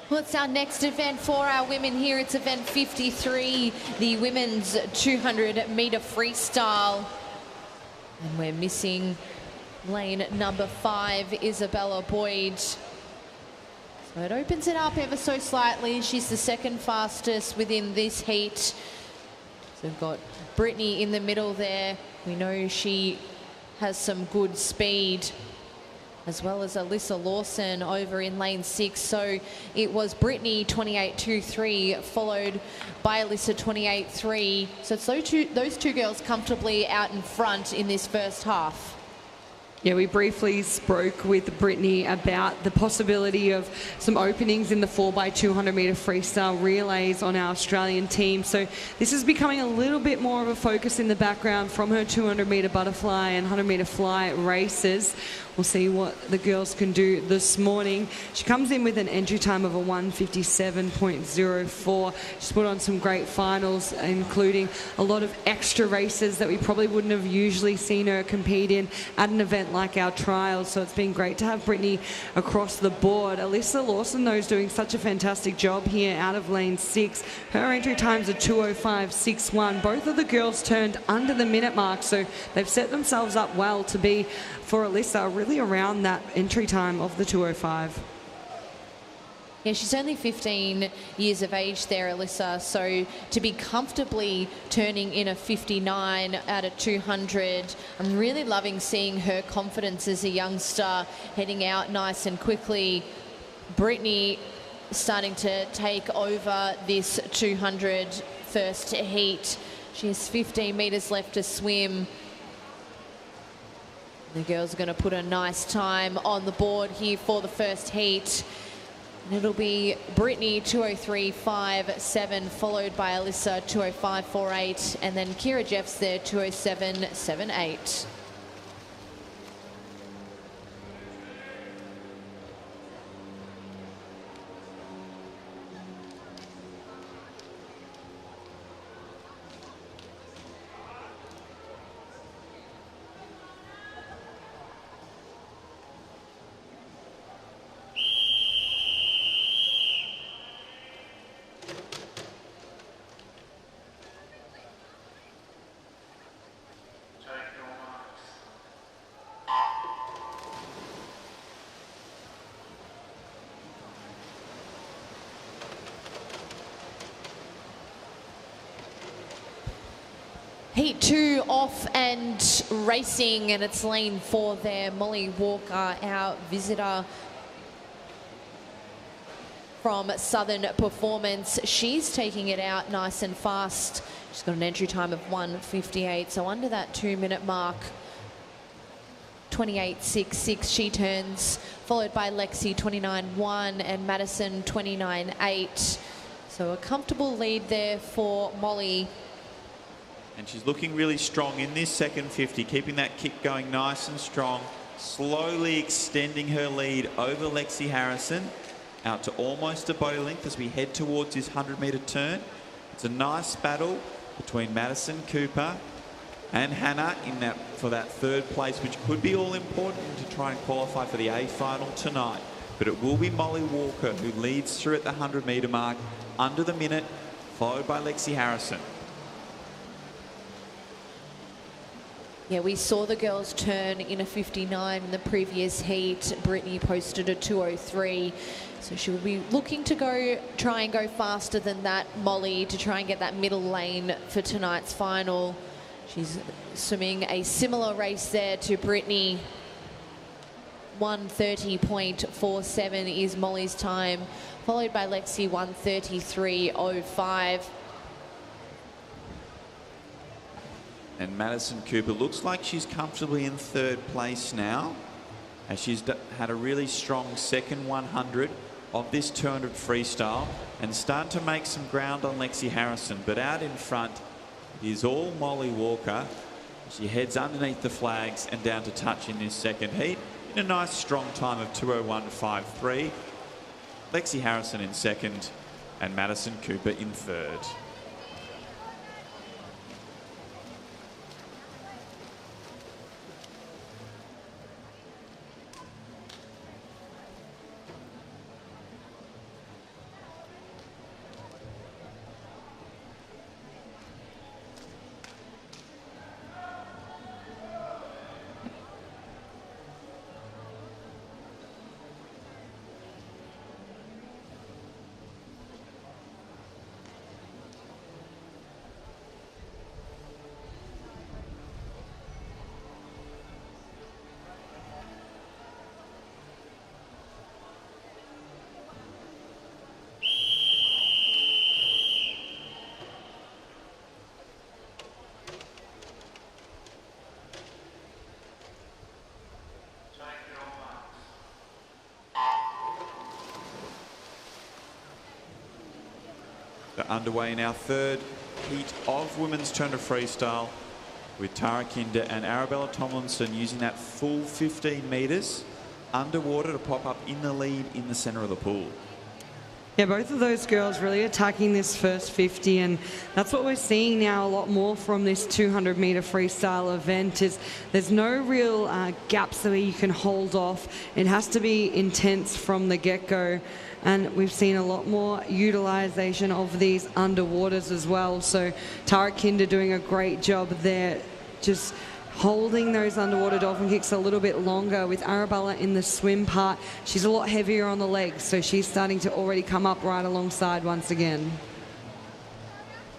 Well, it's our next event for our women here. It's event 53, the women's 200-metre freestyle. And we're missing lane number 5, Isabella Boyd. So it opens it up ever so slightly. She's the second fastest within this heat. So we've got Brittany in the middle there. We know she has some good speed, as well as Alyssa Lawson over in lane 6. So it was Brittany 28.23, followed by Alyssa 28.3. So it's those two girls comfortably out in front in this first half. Yeah, we briefly spoke with Brittany about the possibility of some openings in the 4x200 metre freestyle relays on our Australian team. So this is becoming a little bit more of a focus in the background from her 200 metre butterfly and 100 metre fly races. We'll see what the girls can do this morning. She comes in with an entry time of a 1:57.04. She's put on some great finals, including a lot of extra races that we probably wouldn't have usually seen her compete in at an event like our trials. So it's been great to have Brittany across the board. Alyssa Lawson, though, is doing such a fantastic job here out of lane 6. Her entry times are 2:05.61. Both of the girls turned under the minute mark, so they've set themselves up well to be, for Alyssa, really around that entry time of the 2:05. Yeah, she's only 15 years of age there, Alyssa, so to be comfortably turning in a 59 out of 200, I'm really loving seeing her confidence as a youngster heading out nice and quickly. Brittany starting to take over this 200 first heat. She has 15 metres left to swim. The girls are going to put a nice time on the board here for the first heat. And it'll be Brittany 2:03.57, followed by Alyssa 2:05.48, and then Kira Jeffs there 2:07.78. Heat 2 off and racing, and it's lane 4 there. Molly Walker, our visitor from Southern Performance. She's taking it out nice and fast. She's got an entry time of 1:58, so under that 2-minute mark. 28.66 she turns, followed by Lexi 29.1 and Madison 29.8. So a comfortable lead there for Molly. And she's looking really strong in this second 50, keeping that kick going nice and strong, slowly extending her lead over Lexi Harrison out to almost a body length as we head towards this 100-metre turn. It's a nice battle between Madison Cooper and Hannah in that for that third place, which could be all important to try and qualify for the A final tonight. But it will be Molly Walker who leads through at the 100-metre mark under the minute, followed by Lexi Harrison. Yeah, we saw the girls turn in a 59 in the previous heat. Brittany posted a 2:03. So she'll be looking to try and go faster than that, Molly, to try and get that middle lane for tonight's final. She's swimming a similar race there to Brittany. 1:30.47 is Molly's time, followed by Lexi 1:33.05. And Madison Cooper looks like she's comfortably in third place now, as she's had a really strong second 100 of this 200 freestyle and starting to make some ground on Lexi Harrison. But out in front is all Molly Walker. She heads underneath the flags and down to touch in this second heat in a nice strong time of 2:01.53. Lexi Harrison in second and Madison Cooper in third. They're underway in our third heat of women's 200 freestyle with Tara Kinder and Arabella Tomlinson using that full 15 metres underwater to pop up in the lead in the centre of the pool. Yeah, both of those girls really attacking this first 50, and that's what we're seeing now a lot more from this 200-metre freestyle event. Is there's no real gaps where you can hold off. It has to be intense from the get-go, and we've seen a lot more utilisation of these underwaters as well. So Tara Kinder doing a great job there, just holding those underwater dolphin kicks a little bit longer. With Arabella in the swim part, she's a lot heavier on the legs, so she's starting to already come up right alongside once again.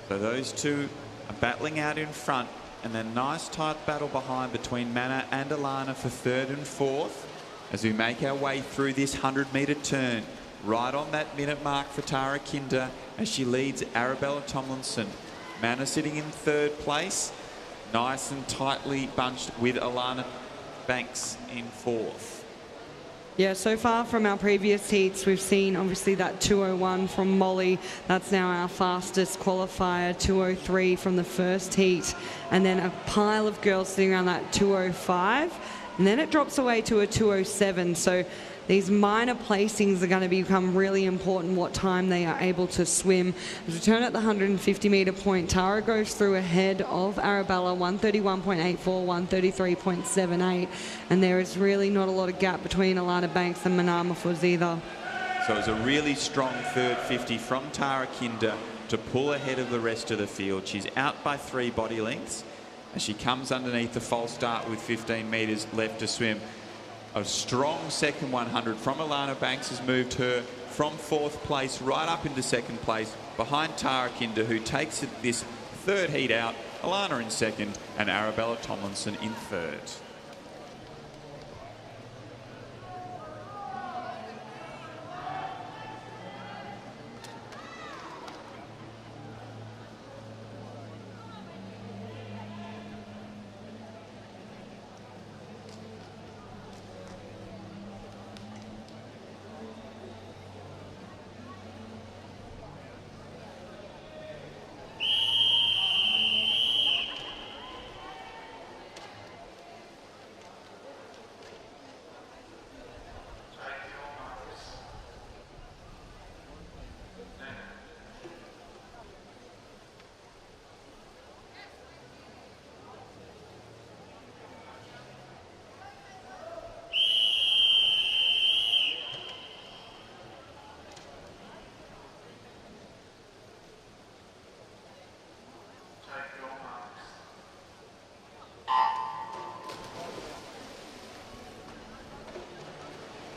So those two are battling out in front, and then nice tight battle behind between Mana and Alana for third and fourth as we make our way through this 100-metre turn. Right on that minute mark for Tara Kinder as she leads Arabella Tomlinson. Mana sitting in third place, nice and tightly bunched with Alana Banks in fourth. Yeah, so far from our previous heats, we've seen obviously that 2:01 from Molly. That's now our fastest qualifier, 2:03 from the first heat. And then a pile of girls sitting around that 2:05. And then it drops away to a 2:07. So these minor placings are going to become really important, what time they are able to swim. As we turn at the 150-metre point, Tara goes through ahead of Arabella, 131.84, 133.78. And there is really not a lot of gap between Alana Banks and Manama Fuz either. So it's a really strong third 50 from Tara Kinder to pull ahead of the rest of the field. She's out by 3 body lengths as she comes underneath the false start with 15 metres left to swim. A strong second 100 from Alana Banks has moved her from fourth place right up into second place behind Tara Kinder, who takes this third heat out. Alana in second and Arabella Tomlinson in third.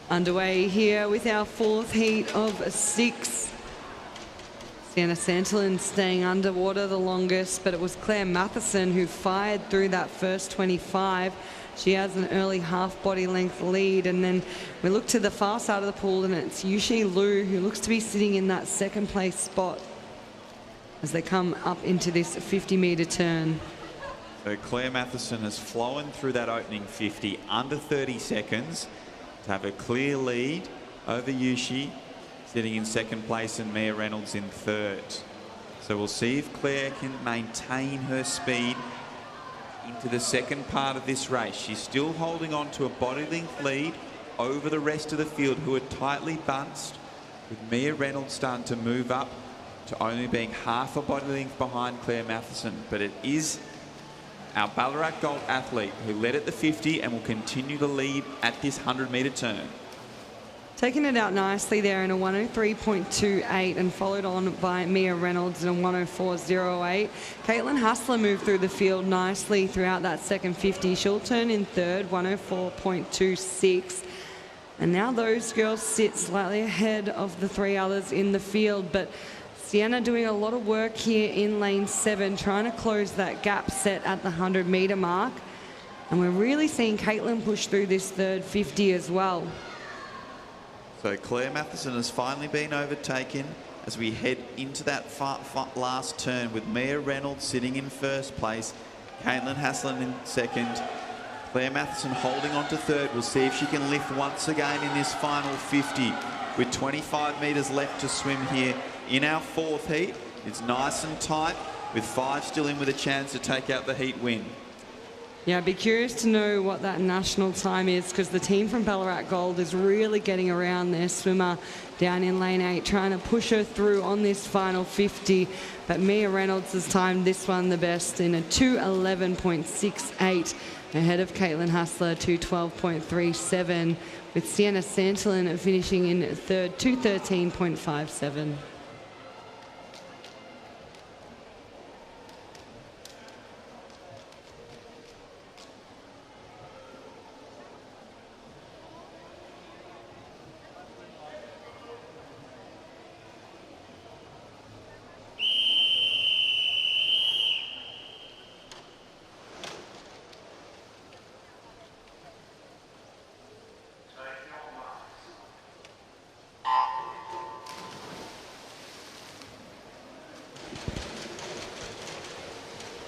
Underway here with our fourth heat of 6. Sienna Santalin staying underwater the longest, but it was Claire Matheson who fired through that first 25. She has an early half body length lead, and then we look to the far side of the pool and it's Yushi Liu who looks to be sitting in that second place spot as they come up into this 50-metre turn. So Claire Matheson has flown through that opening 50 under 30 seconds to have a clear lead over Yushi, sitting in second place, and Mia Reynolds in third. So we'll see if Claire can maintain her speed into the second part of this race. She's still holding on to a body length lead over the rest of the field, who are tightly bunched, with Mia Reynolds starting to move up to only being half a body length behind Claire Matheson. But it is our Ballarat Gold athlete who led at the 50 and will continue to lead at this 100-metre turn. Taking it out nicely there in a 103.28 and followed on by Mia Reynolds in a 104.08. Caitlin Hassler moved through the field nicely throughout that second 50. She'll turn in third, 104.26. And now those girls sit slightly ahead of the 3 others in the field, but Sienna doing a lot of work here in lane 7, trying to close that gap set at the 100-metre mark. And we're really seeing Caitlin push through this third 50 as well. So Claire Matheson has finally been overtaken as we head into that last turn, with Mia Reynolds sitting in first place, Caitlin Haslin in second, Claire Matheson holding on to third. We'll see if she can lift once again in this final 50 with 25 metres left to swim here in our fourth heat. It's nice and tight with 5 still in with a chance to take out the heat win. Yeah, I'd be curious to know what that national time is, because the team from Ballarat Gold is really getting around their swimmer down in lane 8, trying to push her through on this final 50. But Mia Reynolds has timed this one the best in a 2:11.68, ahead of Caitlin Hassler, 2:12.37, with Sienna Santalin finishing in third, 2:13.57.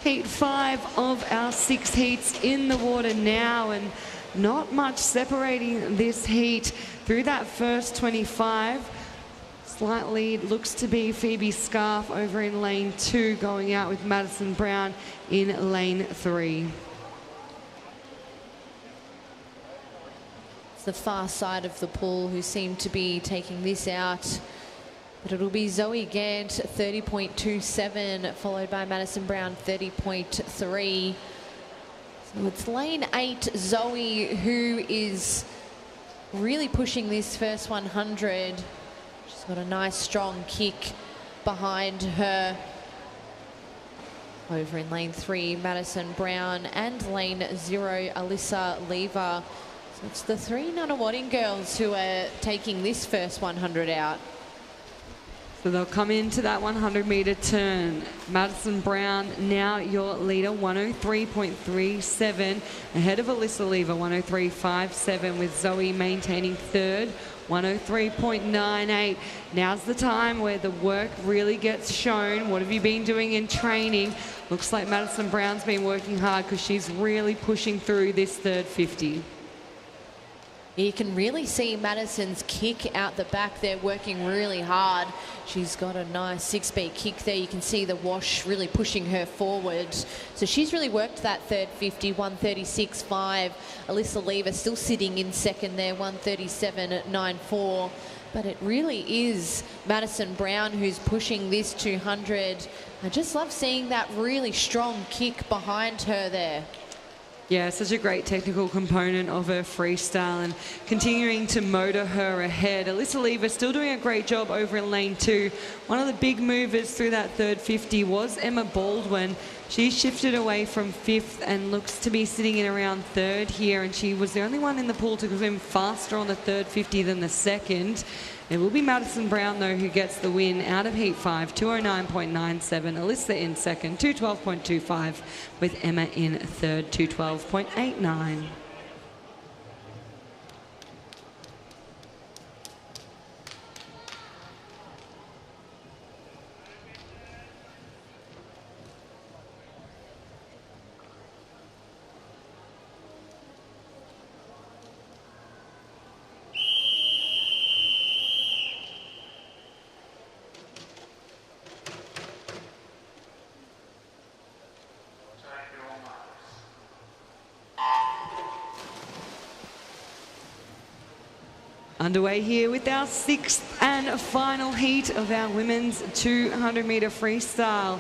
Heat 5 of our 6 heats in the water now, and not much separating this heat through that first 25. Slight lead looks to be Phoebe Scarf over in lane 2, going out with Madison Brown in lane 3. It's the far side of the pool who seem to be taking this out. But it'll be Zoe Gant, 30.27, followed by Madison Brown, 30.3. So it's lane 8, Zoe, who is really pushing this first 100. She's got a nice strong kick behind her. Over in lane 3, Madison Brown, and lane 0, Alyssa Lever. So it's the 3 Nunawading girls who are taking this first 100 out. So they'll come into that 100-metre turn. Madison Brown, now your leader, 103.37, ahead of Alyssa Lever, 103.57, with Zoe maintaining third, 103.98. Now's the time where the work really gets shown. What have you been doing in training? Looks like Madison Brown's been working hard, because she's really pushing through this third 50. You can really see Madison's kick out the back there, working really hard. She's got a nice 6-speed kick there. You can see the wash really pushing her forward. So she's really worked that third 50, 136.5. Alyssa Lever still sitting in second there, 137.94. But it really is Madison Brown who's pushing this 200. I just love seeing that really strong kick behind her there. Yeah, such a great technical component of her freestyle and continuing to motor her ahead. Alyssa Lever still doing a great job over in lane 2. One of the big movers through that third 50 was Emma Baldwin. She shifted away from 5th and looks to be sitting in around 3rd here, and she was the only one in the pool to go in faster on the third 50 than the second. It will be Madison Brown, though, who gets the win out of Heat 5, 209.97. Alyssa in second, 212.25, with Emma in third, 212.89. Underway here with our 6th and final heat of our women's 200-metre freestyle.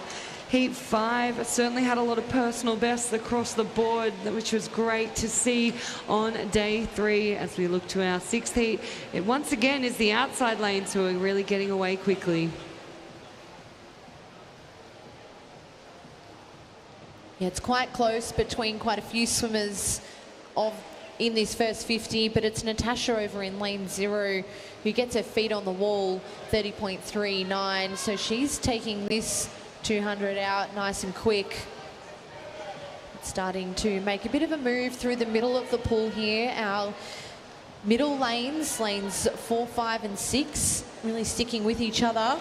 Heat 5 certainly had a lot of personal bests across the board, which was great to see on day 3 as we look to our 6th heat. It once again is the outside lanes who are really getting away quickly. Yeah, it's quite close between quite a few swimmers in this first 50, but it's Natasha over in lane 0 who gets her feet on the wall, 30.39. So she's taking this 200 out nice and quick. It's starting to make a bit of a move through the middle of the pool here. Our middle lanes 4, 5 and 6, really sticking with each other.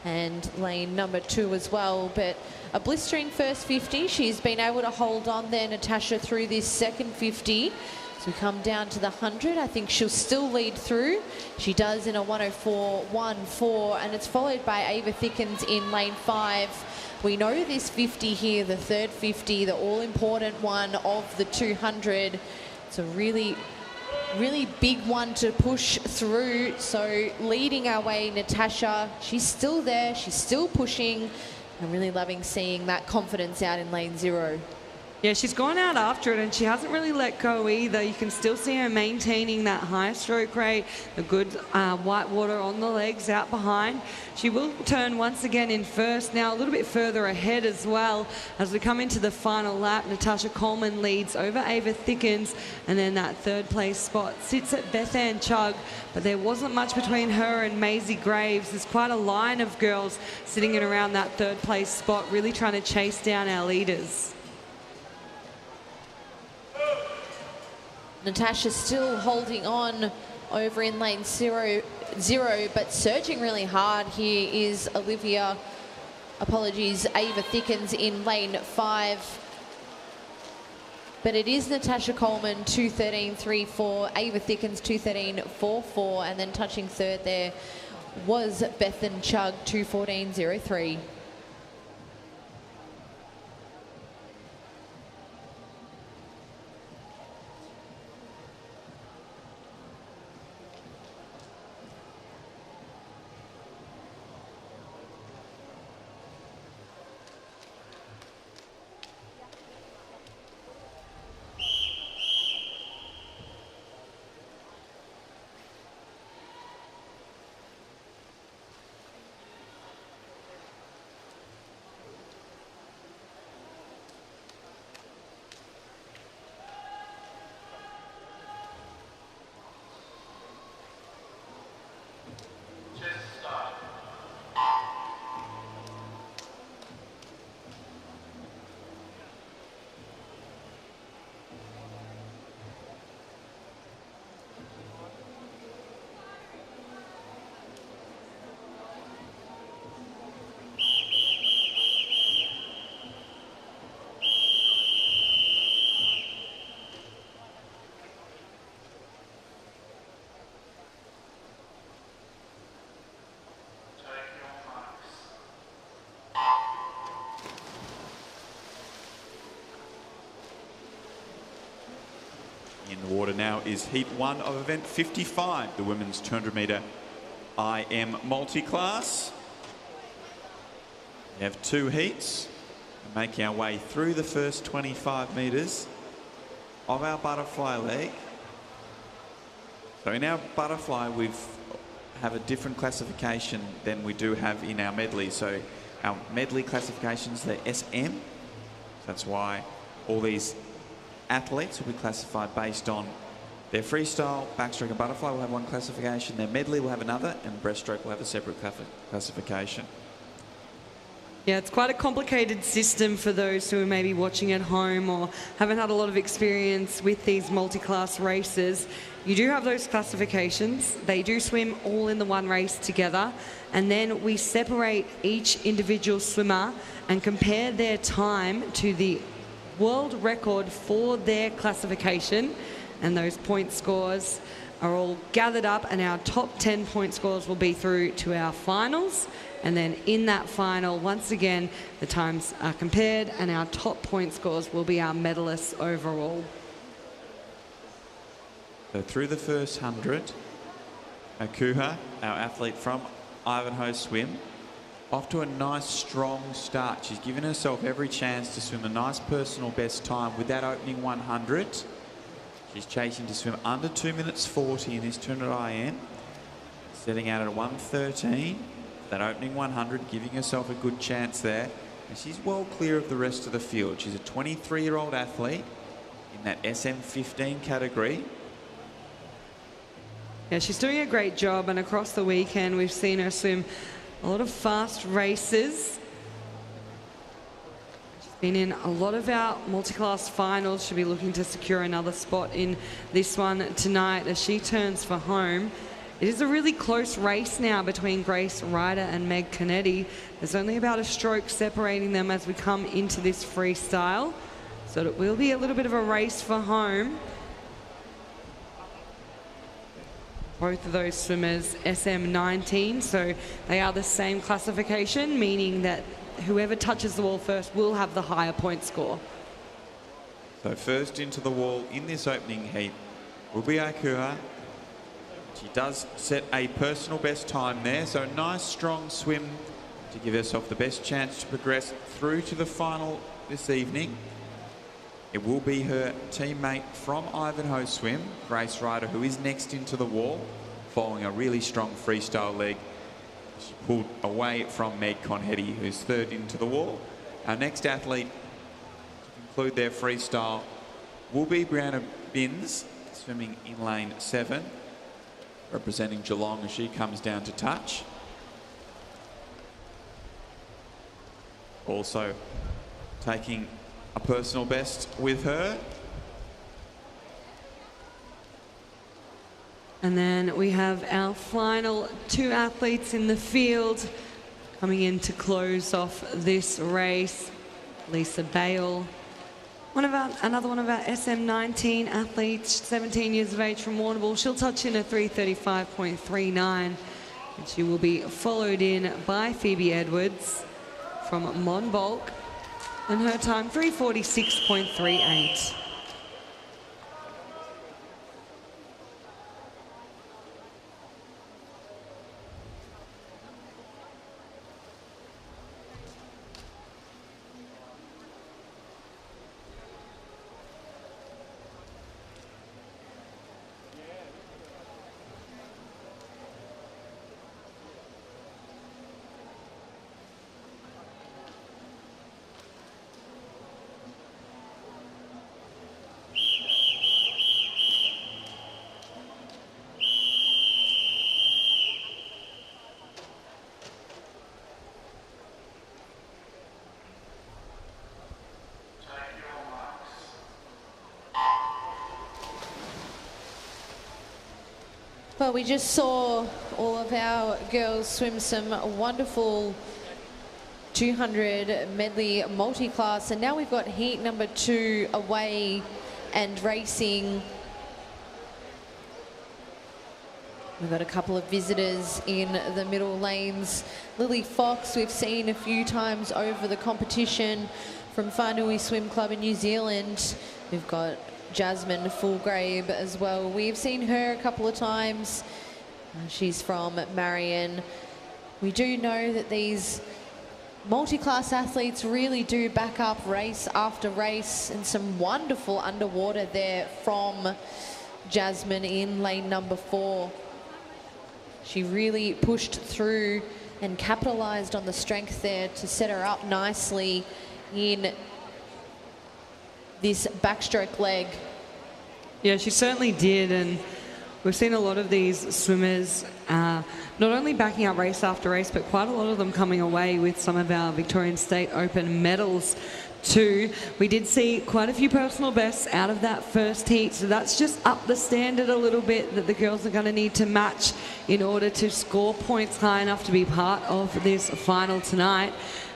And lane number 2 as well, but a blistering first 50. She's been able to hold on there, Natasha, through this second 50. So we come down to the 100. I think she'll still lead through. She does in a 104.14, and it's followed by Ava Thickens in lane 5. We know this 50 here, the third 50, the all-important one of the 200. It's a really big one to push through. So leading our way, Natasha, she's still there, she's still pushing. I'm really loving seeing that confidence out in lane 0. Yeah, she's gone out after it and she hasn't really let go either. You can still see her maintaining that high stroke rate, the good white water on the legs out behind. She will turn once again in first, now a little bit further ahead as well. As we come into the final lap, Natasha Coleman leads over Ava Thickens, and then that third place spot sits at Beth Ann Chugg, but there wasn't much between her and Maisie Graves. There's quite a line of girls sitting in around that third place spot, really trying to chase down our leaders. Natasha still holding on over in lane 0, but surging really hard here is Ava Thickens in lane 5. But it is Natasha Coleman, 2:13.34, Ava Thickens, 2:13.44, and then touching third there was Bethan Chugg, 2:14.03. In the water now is heat 1 of event 55, the women's 200 metre IM multiclass. We have 2 heats. We're making our way through the first 25 metres. of our butterfly leg. So in our butterfly, we have a different classification than we do have in our medley. So our medley classifications, they're SM. So that's why all these athletes will be classified based on their freestyle, backstroke and butterfly will have one classification, their medley will have another, and breaststroke will have a separate classification. Yeah, it's quite a complicated system for those who are maybe watching at home or haven't had a lot of experience with these multi-class races. You do have those classifications. They do swim all in the one race together, and then we separate each individual swimmer and compare their time to the world record for their classification, and those point scores are all gathered up, and our top 10 point scores will be through to our finals. And then in that final, once again, the times are compared, and our top point scores will be our medalists overall. So through the first 100, Akuha, our athlete from Ivanhoe Swim, off to a nice strong start. She's given herself every chance to swim a nice personal best time with that opening 100. She's chasing to swim under 2 minutes 40 in this turn at IM, setting out at 1:13. That opening 100, giving herself a good chance there. And she's well clear of the rest of the field. She's a 23-year-old athlete in that SM15 category. Yeah, she's doing a great job, and across the weekend we've seen her swim a lot of fast races. She's been in a lot of our multi-class finals. She'll be looking to secure another spot in this one tonight as she turns for home. It is a really close race now between Grace Ryder and Meg Canetti. There's only about a stroke separating them as we come into this freestyle. So it will be a little bit of a race for home. Both of those swimmers SM19, so they are the same classification, meaning that whoever touches the wall first will have the higher point score. So first into the wall in this opening heat will be Akuha. She does set a personal best time there, so a nice strong swim to give herself the best chance to progress through to the final this evening. It will be her teammate from Ivanhoe Swim, Grace Ryder, who is next into the wall, following a really strong freestyle leg. She pulled away from Meg Conhetty, who's third into the wall. Our next athlete to conclude their freestyle will be Brianna Binns, swimming in lane 7, representing Geelong as she comes down to touch. Also taking a personal best with her. And then we have our final two athletes in the field coming in to close off this race. Lisa Bale, another one of our SM19 athletes, 17 years of age from Warrnambool. She'll touch in a 3:35.39, and she will be followed in by Phoebe Edwards from Monbulk, and her time 3:46.38. Well, we just saw all of our girls swim some wonderful 200 medley multi-class, and now we've got heat number 2 away and racing. We've got a couple of visitors in the middle lanes. Lily Fox, we've seen a few times over the competition from Whanui Swim Club in New Zealand. We've got Jasmine Fulgrave as well. We've seen her a couple of times. She's from Marion. We do know that these multi-class athletes really do back up race after race, and some wonderful underwater there from Jasmine in lane number 4. She really pushed through and capitalized on the strength there to set her up nicely in this backstroke leg. Yeah, she certainly did, and we've seen a lot of these swimmers not only backing up race after race, but quite a lot of them coming away with some of our Victorian State Open medals too. We did see quite a few personal bests out of that first heat, so that's just up the standard a little bit that the girls are going to need to match in order to score points high enough to be part of this final tonight.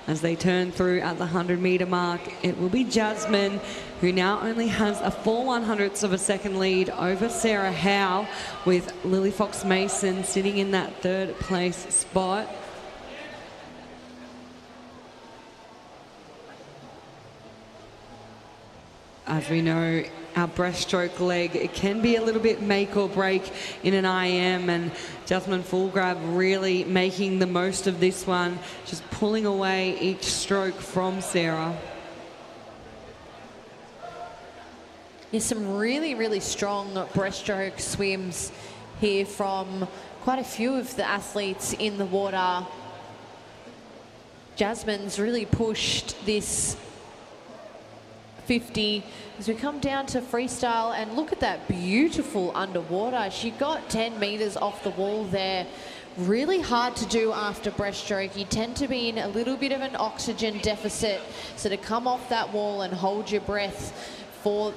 As they turn through at the 100-metre mark, it will be Jasmine, who now only has a 4/100ths of a second lead over Sarah Howe, with Lily Fox Mason sitting in that 3rd place spot. As we know, our breaststroke leg, it can be a little bit make or break in an IM, and Jasmine Fulgrab really making the most of this one, just pulling away each stroke from Sarah. There's some really, really strong breaststroke swims here from quite a few of the athletes in the water. Jasmine's really pushed this 50 as we come down to freestyle, and look at that beautiful underwater. She got 10 meters off the wall there. Really hard to do after breaststroke. You tend to be in a little bit of an oxygen deficit, so to come off that wall and hold your breath for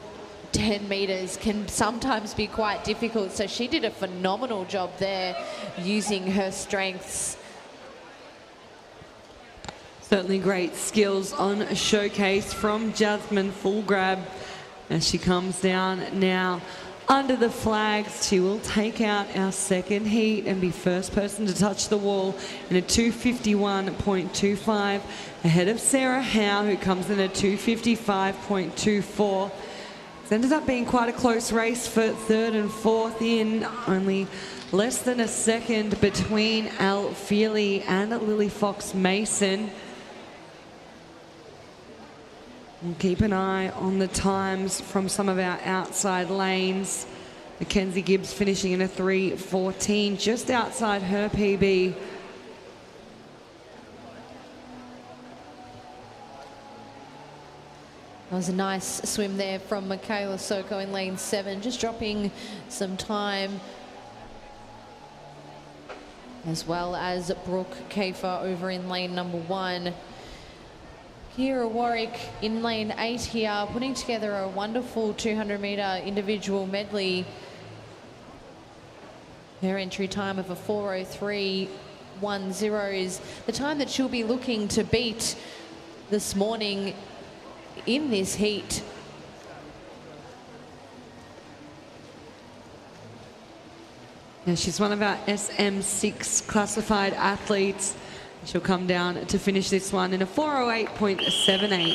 10 meters can sometimes be quite difficult. So she did a phenomenal job there using her strengths. Certainly great skills on showcase from Jasmine Fulgrab as she comes down now under the flags. She will take out our second heat and be first person to touch the wall in a 251.25, ahead of Sarah Howe, who comes in a 255.24. It's ended up being quite a close race for 3rd and 4th in, only less than a second between Elle Feely and Lily Fox Mason. We'll keep an eye on the times from some of our outside lanes. Mackenzie Gibbs finishing in a 3:14, just outside her PB. That was a nice swim there from Michaela Soko in lane 7, just dropping some time, as well as Brooke Kafer over in lane number 1. Kira Warwick in lane 8 here, putting together a wonderful 200-metre individual medley. Her entry time of a 4:03.10 is the time that she'll be looking to beat this morning in this heat. Yeah, she's one of our SM6 classified athletes. She'll come down to finish this one in a 4:08.78.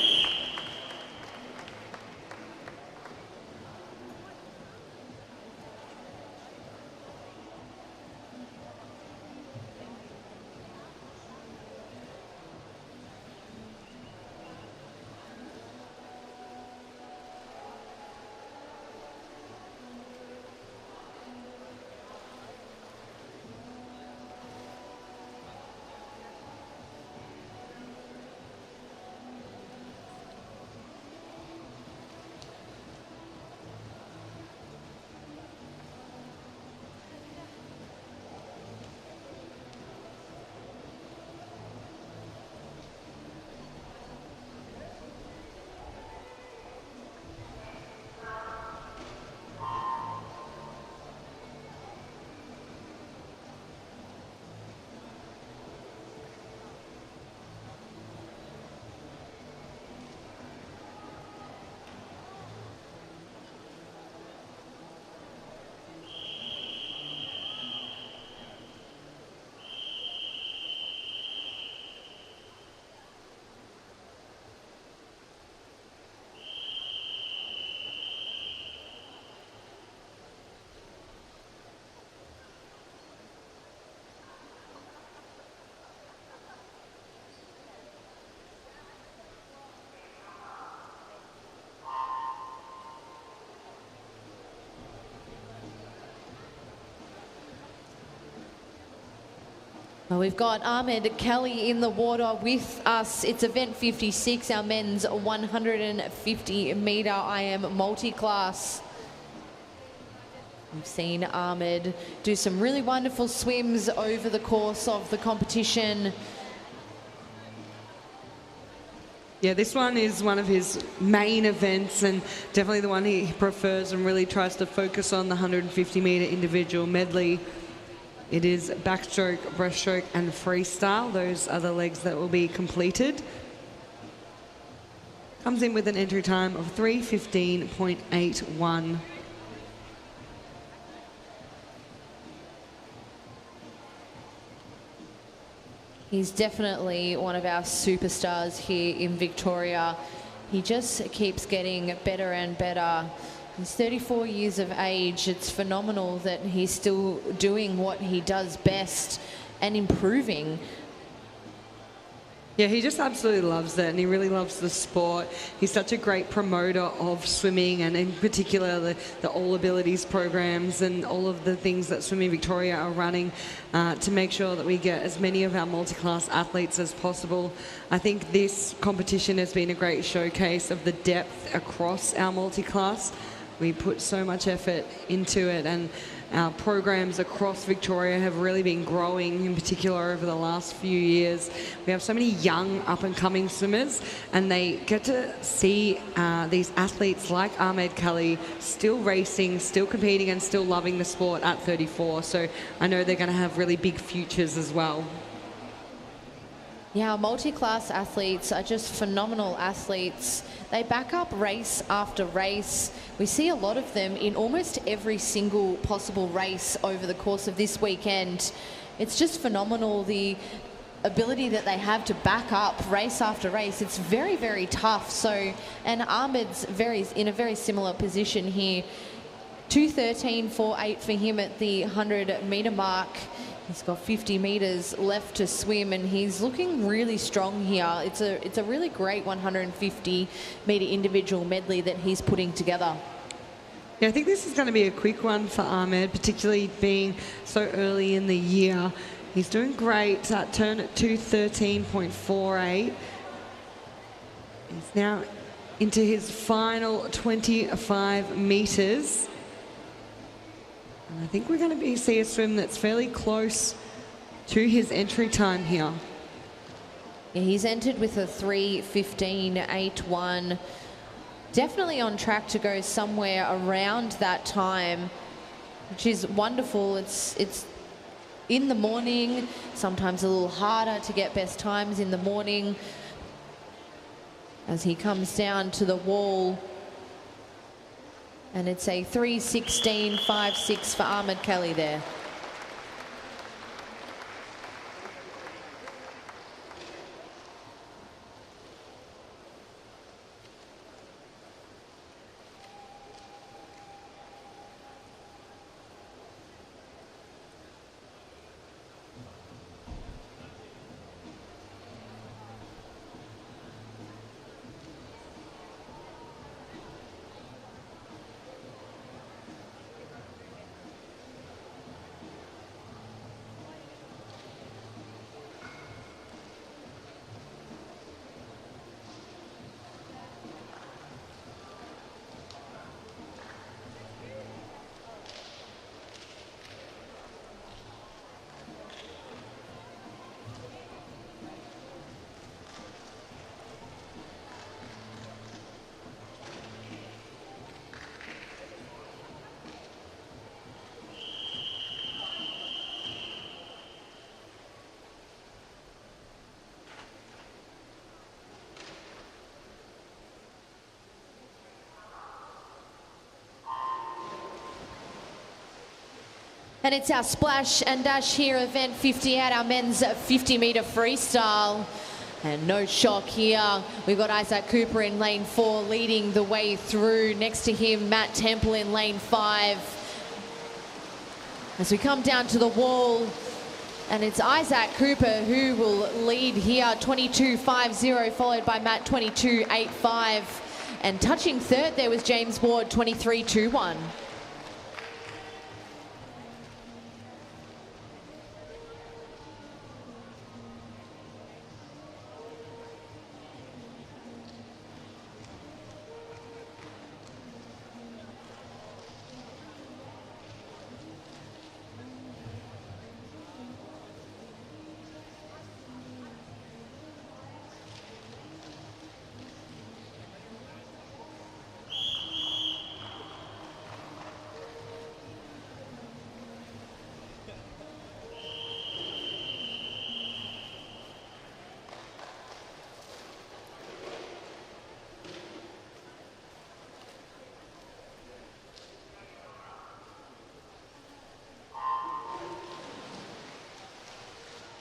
Well, we've got Ahmed Kelly in the water with us. It's event 56, our men's 150 metre IM multi-class. We've seen Ahmed do some really wonderful swims over the course of the competition. Yeah, this one is one of his main events and definitely the one he prefers and really tries to focus on, the 150 metre individual medley. It is backstroke, breaststroke and freestyle. Those are the legs that will be completed. Comes in with an entry time of 3:15.81. He's definitely one of our superstars here in Victoria. He just keeps getting better and better. He's 34 years of age. It's phenomenal that he's still doing what he does best and improving. Yeah, he just absolutely loves it and he really loves the sport. He's such a great promoter of swimming and in particular the All Abilities programs and all of the things that Swimming Victoria are running to make sure that we get as many of our multi-class athletes as possible. I think this competition has been a great showcase of the depth across our multi-class. We put so much effort into it and our programs across Victoria have really been growing, in particular over the last few years. We have so many young up-and-coming swimmers and they get to see these athletes like Ahmed Kelly still racing, still competing and still loving the sport at 34. So I know they're going to have really big futures as well. Yeah, our multi-class athletes are just phenomenal athletes. They back up race after race. We see a lot of them in almost every single possible race over the course of this weekend. It's just phenomenal, the ability that they have to back up race after race. It's very, very tough. So, and Ahmed's in a very similar position here. 2:13.48 for him at the 100 metre mark. He's got 50 metres left to swim and he's looking really strong here. It's a really great 150 metre individual medley that he's putting together. Yeah, I think this is going to be a quick one for Ahmed, particularly being so early in the year. He's doing great. Turn at 2:13.48. He's now into his final 25 metres. And I think we're going to see a swim that's fairly close to his entry time here. Yeah, he's entered with a 3:15.81. Definitely on track to go somewhere around that time, which is wonderful. It's in the morning, sometimes a little harder to get best times in the morning as he comes down to the wall. And it's a 3:16.56 for Ahmed Kelly there. And it's our splash and dash here, event 58, our men's 50 metre freestyle. And no shock here. We've got Isaac Cooper in lane 4 leading the way through. Next to him, Matt Temple in lane 5. As we come down to the wall, and it's Isaac Cooper who will lead here, 22.50, followed by Matt, 22.85. And touching third there was James Ward, 23.21.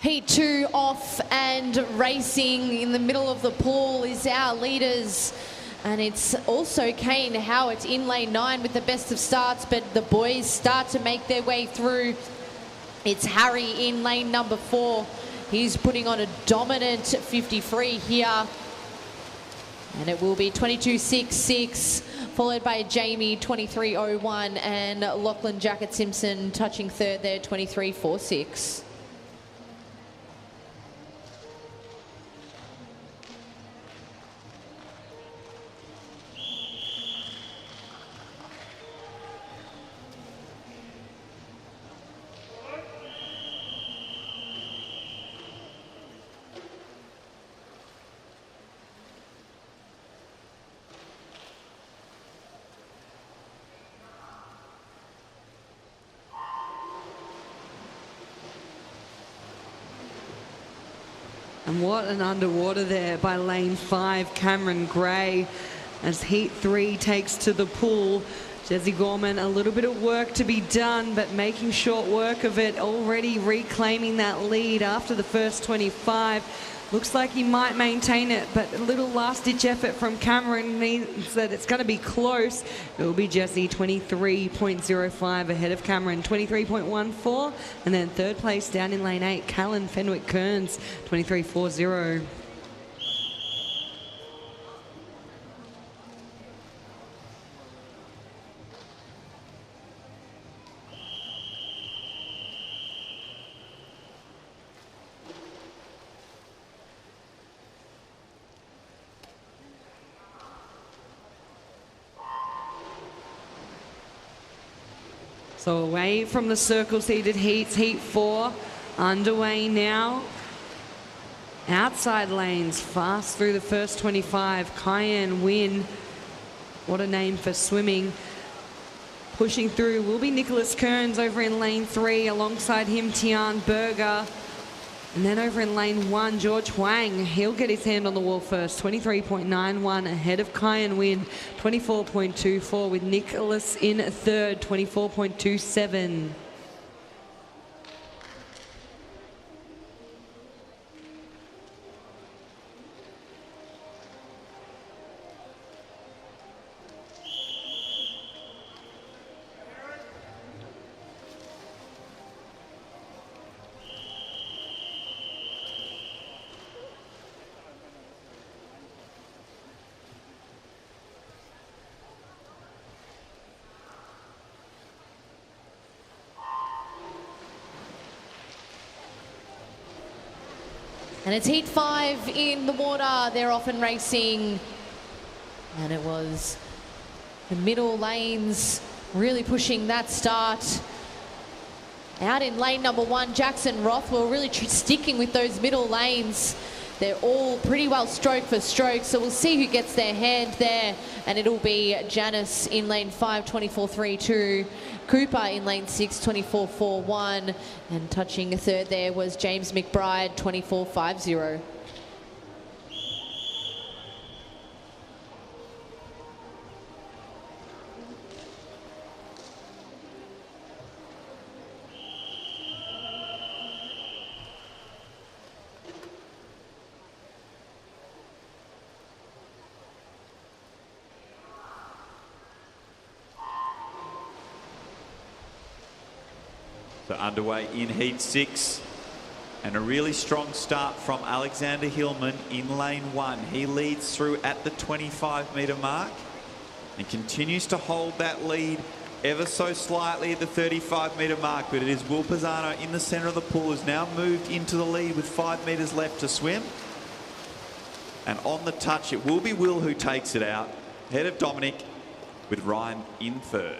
Heat 2 off and racing in the middle of the pool is our leaders. And it's also Kane Howard in lane 9 with the best of starts, but the boys start to make their way through. It's Harry in lane number 4. He's putting on a dominant 53 here. And it will be 22.66, followed by Jamie 23.01, and Lachlan Jacket Simpson touching third there, 23.46. And what an underwater there by lane 5, Cameron Gray, as Heat 3 takes to the pool. Jesse Gorman, a little bit of work to be done, but making short work of it, already reclaiming that lead after the first 25. Looks like he might maintain it, but a little last-ditch effort from Cameron means that it's going to be close. It will be Jesse 23.05 ahead of Cameron 23.14, and then third place down in lane 8, Callan Fenwick Kearns 23.40. So away from the circle-seated heats, Heat 4 underway now. Outside lanes, fast through the first 25. Cayenne Wynn, what a name for swimming. Pushing through will be Nicholas Kearns over in lane 3. Alongside him, Tian Berger. And then over in lane 1, George Huang. He'll get his hand on the wall first. 23.91 ahead of Cayenne Wynn. 24.24 with Nicholas in third. 24.27. And it's Heat 5 in the water. They're off and racing. And it was the middle lanes really pushing that start. Out in lane number 1, Jackson Rothwell really sticking with those middle lanes. They're all pretty well stroke for stroke, so we'll see who gets their hand there. And it'll be Janice in lane 5, 24.32. Cooper in lane 6, 24.41. And touching third there was James McBride, 24.50. So underway in Heat 6. And a really strong start from Alexander Hillman in lane 1. He leads through at the 25-metre mark and continues to hold that lead ever so slightly at the 35-metre mark. But it is Will Pisano in the centre of the pool, has now moved into the lead with 5 metres left to swim. And on the touch, it will be Will who takes it out, ahead of Dominic, with Ryan in third.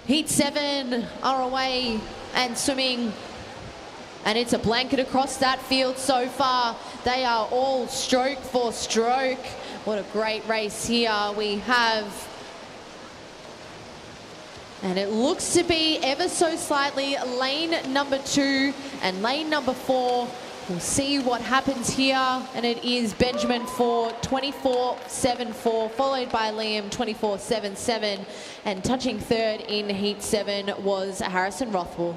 Heat 7 are away and swimming. And it's a blanket across that field so far. They are all stroke for stroke. What a great race here we have. And it looks to be ever so slightly lane number 2 and lane number 4. We'll see what happens here. And it is Benjamin for 24.74, followed by Liam 24.77. And touching third in Heat 7 was Harrison Rothwell.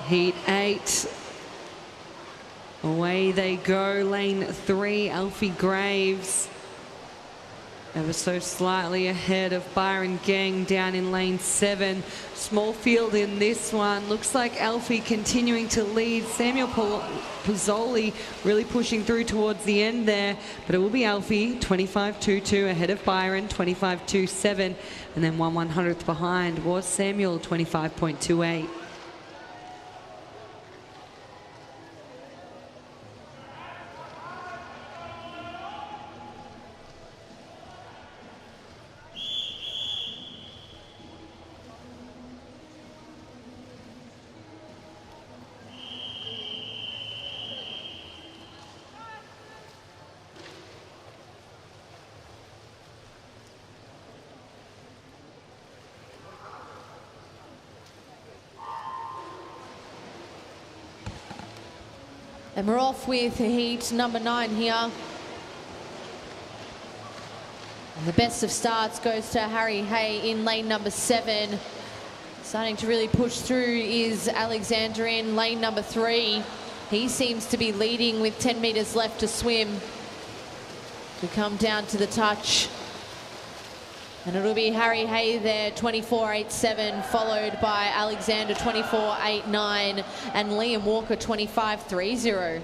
Heat 8. Away they go. Lane 3, Alfie Graves. Ever so slightly ahead of Byron Gang down in lane 7. Small field in this one. Looks like Alfie continuing to lead. Samuel Pozzoli really pushing through towards the end there. But it will be Alfie, 25.22 ahead of Byron, 25.27. And then 1/100th behind was Samuel, 25.28. And we're off with heat number 9 here. And the best of starts goes to Harry Hay in lane number 7. Starting to really push through is Alexander in lane number 3. He seems to be leading with 10 metres left to swim. We come down to the touch. And it'll be Harry Hay there, 24.87, followed by Alexander, 24.89, and Liam Walker, 25.30.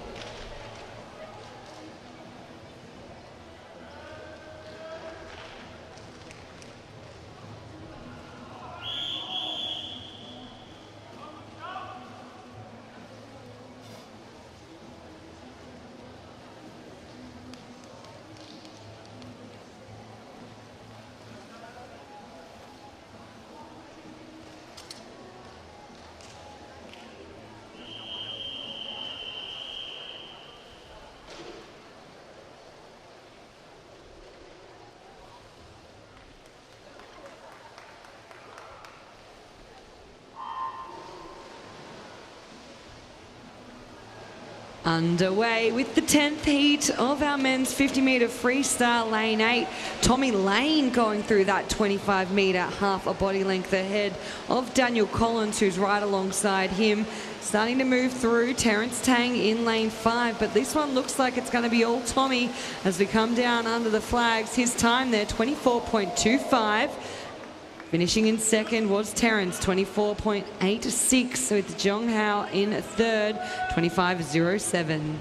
Underway with the 10th heat of our men's 50-metre freestyle, lane 8. Tommy Lane going through that 25-metre, half a body length ahead of Daniel Collins, who's right alongside him. Starting to move through, Terrence Tang in lane 5, but this one looks like it's going to be all Tommy as we come down under the flags. His time there, 24.25. Finishing in second was Terrence, 24.86, with Jong Hao in third, 25.07.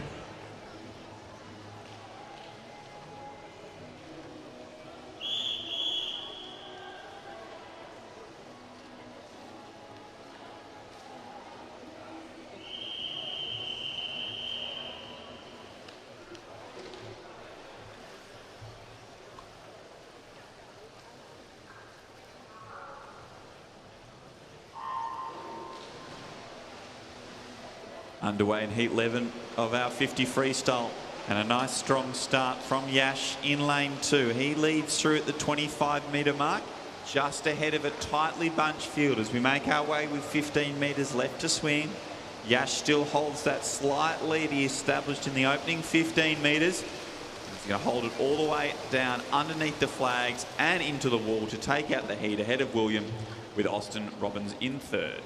Underway in heat 11 of our 50 freestyle, and a nice strong start from Yash in lane 2. He leads through at the 25-metre mark, just ahead of a tightly bunched field as we make our way with 15 metres left to swim. Yash still holds that slight lead he established in the opening 15 metres. He's going to hold it all the way down underneath the flags and into the wall to take out the heat ahead of William, with Austin Robbins in third.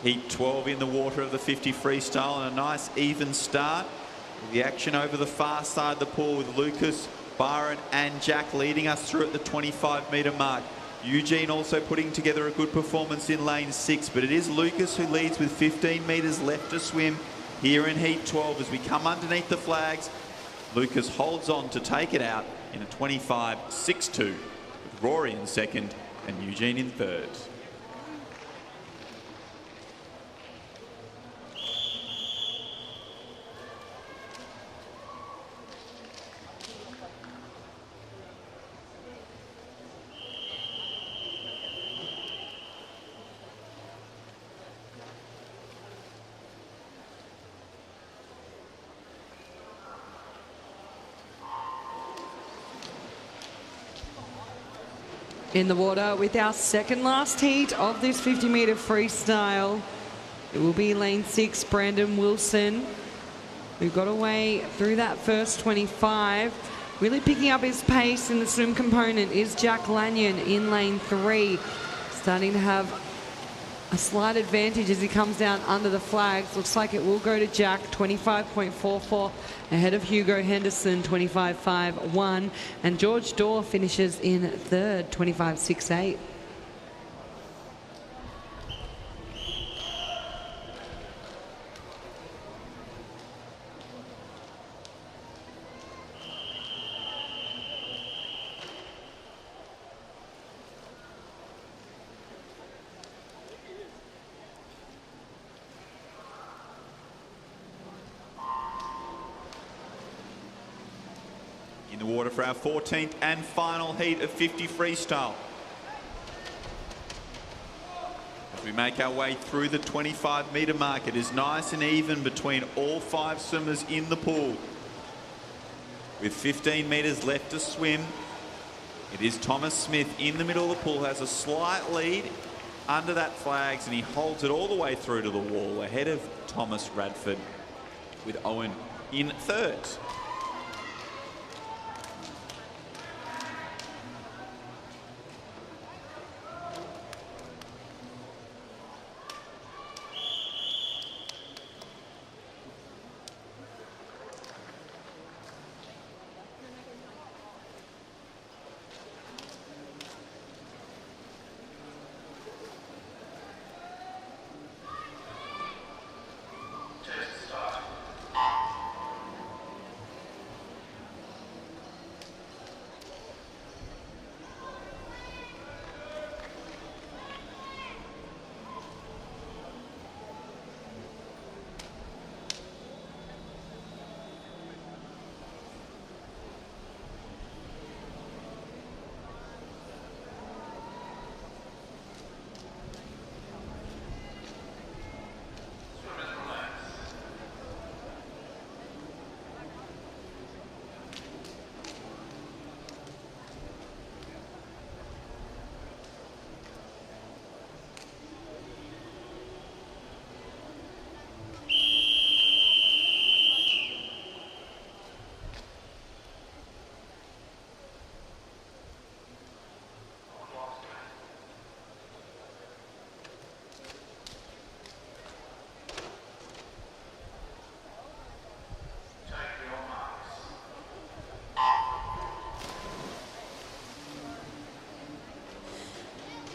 Heat 12 in the water of the 50 freestyle, and a nice even start. The action over the far side of the pool with Lucas, Byron and Jack leading us through at the 25-metre mark. Eugene also putting together a good performance in lane 6, but it is Lucas who leads with 15 metres left to swim here in Heat 12 as we come underneath the flags. Lucas holds on to take it out in a 25.62 with Rory in second and Eugene in third. In the water with our second last heat of this 50-metre freestyle. It will be lane 6, Brandon Wilson, who got away through that first 25. Really picking up his pace in the swim component is Jack Lanyon in lane 3. Starting to have a slight advantage as he comes down under the flags. Looks like it will go to Jack, 25.44, ahead of Hugo Henderson, 25.51. And George Dorr finishes in third, 25.68. In the water for our 14th and final heat of 50 freestyle. As we make our way through the 25-metre mark, it is nice and even between all 5 swimmers in the pool. With 15 metres left to swim, it is Thomas Smith in the middle of the pool, has a slight lead under that flags, and he holds it all the way through to the wall ahead of Thomas Radford, with Owen in third.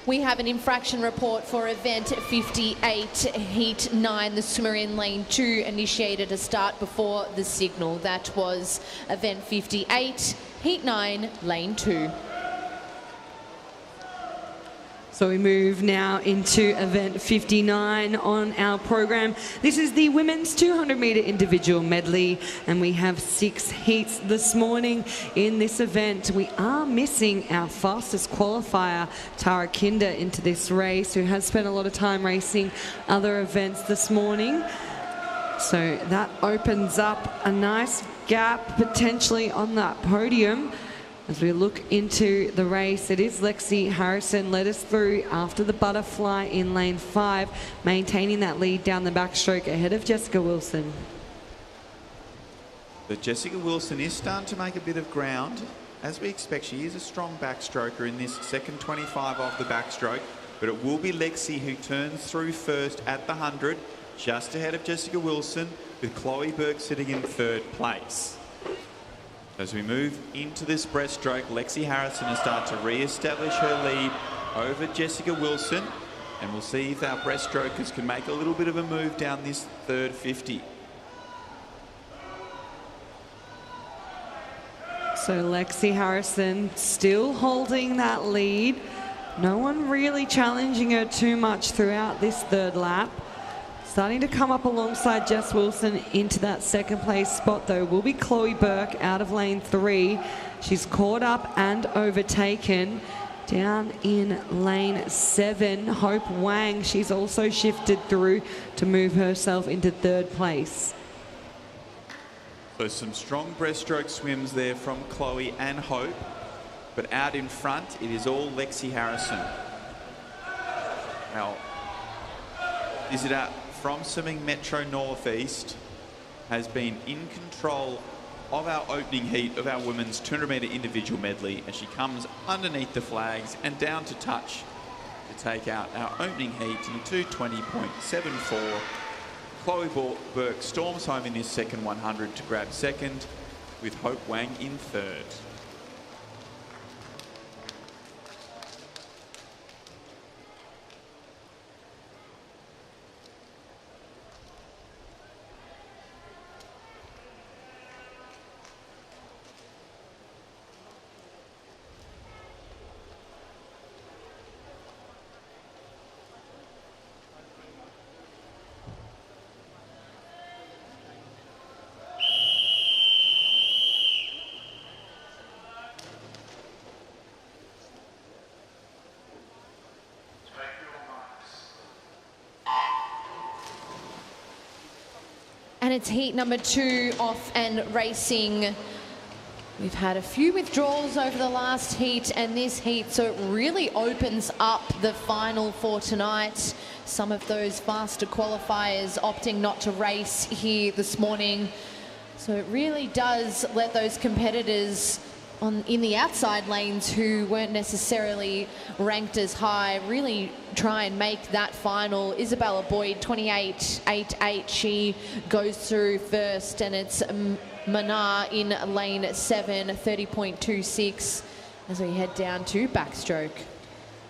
We have an infraction report for event 58, heat 9. The swimmer in lane 2 initiated a start before the signal. That was event 58, heat 9, lane 2. So we move now into event 59 on our program. This is the women's 200-metre individual medley, and we have 6 heats this morning in this event. We are missing our fastest qualifier, Tara Kinder, into this race, who has spent a lot of time racing other events this morning. So that opens up a nice gap potentially on that podium. As we look into the race, it is Lexi Harrison led us through after the butterfly in lane 5, maintaining that lead down the backstroke ahead of Jessica Wilson. But Jessica Wilson is starting to make a bit of ground. As we expect, she is a strong backstroker in this second 25 off the backstroke. but it will be Lexi who turns through first at the 100, just ahead of Jessica Wilson, with Chloe Burke sitting in third place. As we move into this breaststroke, Lexi Harrison has started to re-establish her lead over Jessica Wilson, and we'll see if our breaststrokers can make a little bit of a move down this third 50. So Lexi Harrison still holding that lead. No one really challenging her too much throughout this third lap. Starting to come up alongside Jess Wilson into that second place spot though will be Chloe Burke out of lane 3. She's caught up and overtaken. Down in lane 7, Hope Wang, she's also shifted through to move herself into third place. So some strong breaststroke swims there from Chloe and Hope, but out in front it is all Lexi Harrison. Now, visitor from Swimming Metro Northeast has been in control of our opening heat of our women's 200 metre individual medley as she comes underneath the flags and down to touch to take out our opening heat in a 2:20.74. Chloe Burke storms home in this second 100 to grab second, with Hope Wang in third. And it's heat number 2 off and racing. We've had a few withdrawals over the last heat and this heat, so it really opens up the final for tonight. Some of those faster qualifiers opting not to race here this morning. So it really does let those competitors in the outside lanes who weren't necessarily ranked as high really try and make that final. Isabella Boyd, 28.88, she goes through first, and it's Manar in lane 7, 30.26 as we head down to backstroke.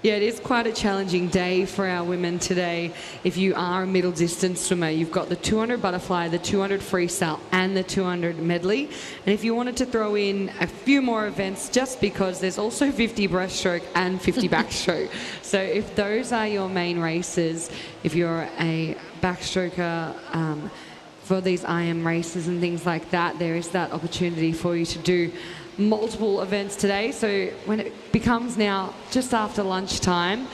Yeah, it is quite a challenging day for our women today. If you are a middle distance swimmer, you've got the 200 butterfly, the 200 freestyle, and the 200 medley. And if you wanted to throw in a few more events, just because there's also 50 breaststroke and 50 backstroke. So if those are your main races, if you're a backstroker, for these IM races and things like that, there is that opportunity for you to do multiple events today. So when it becomes now just after lunchtime,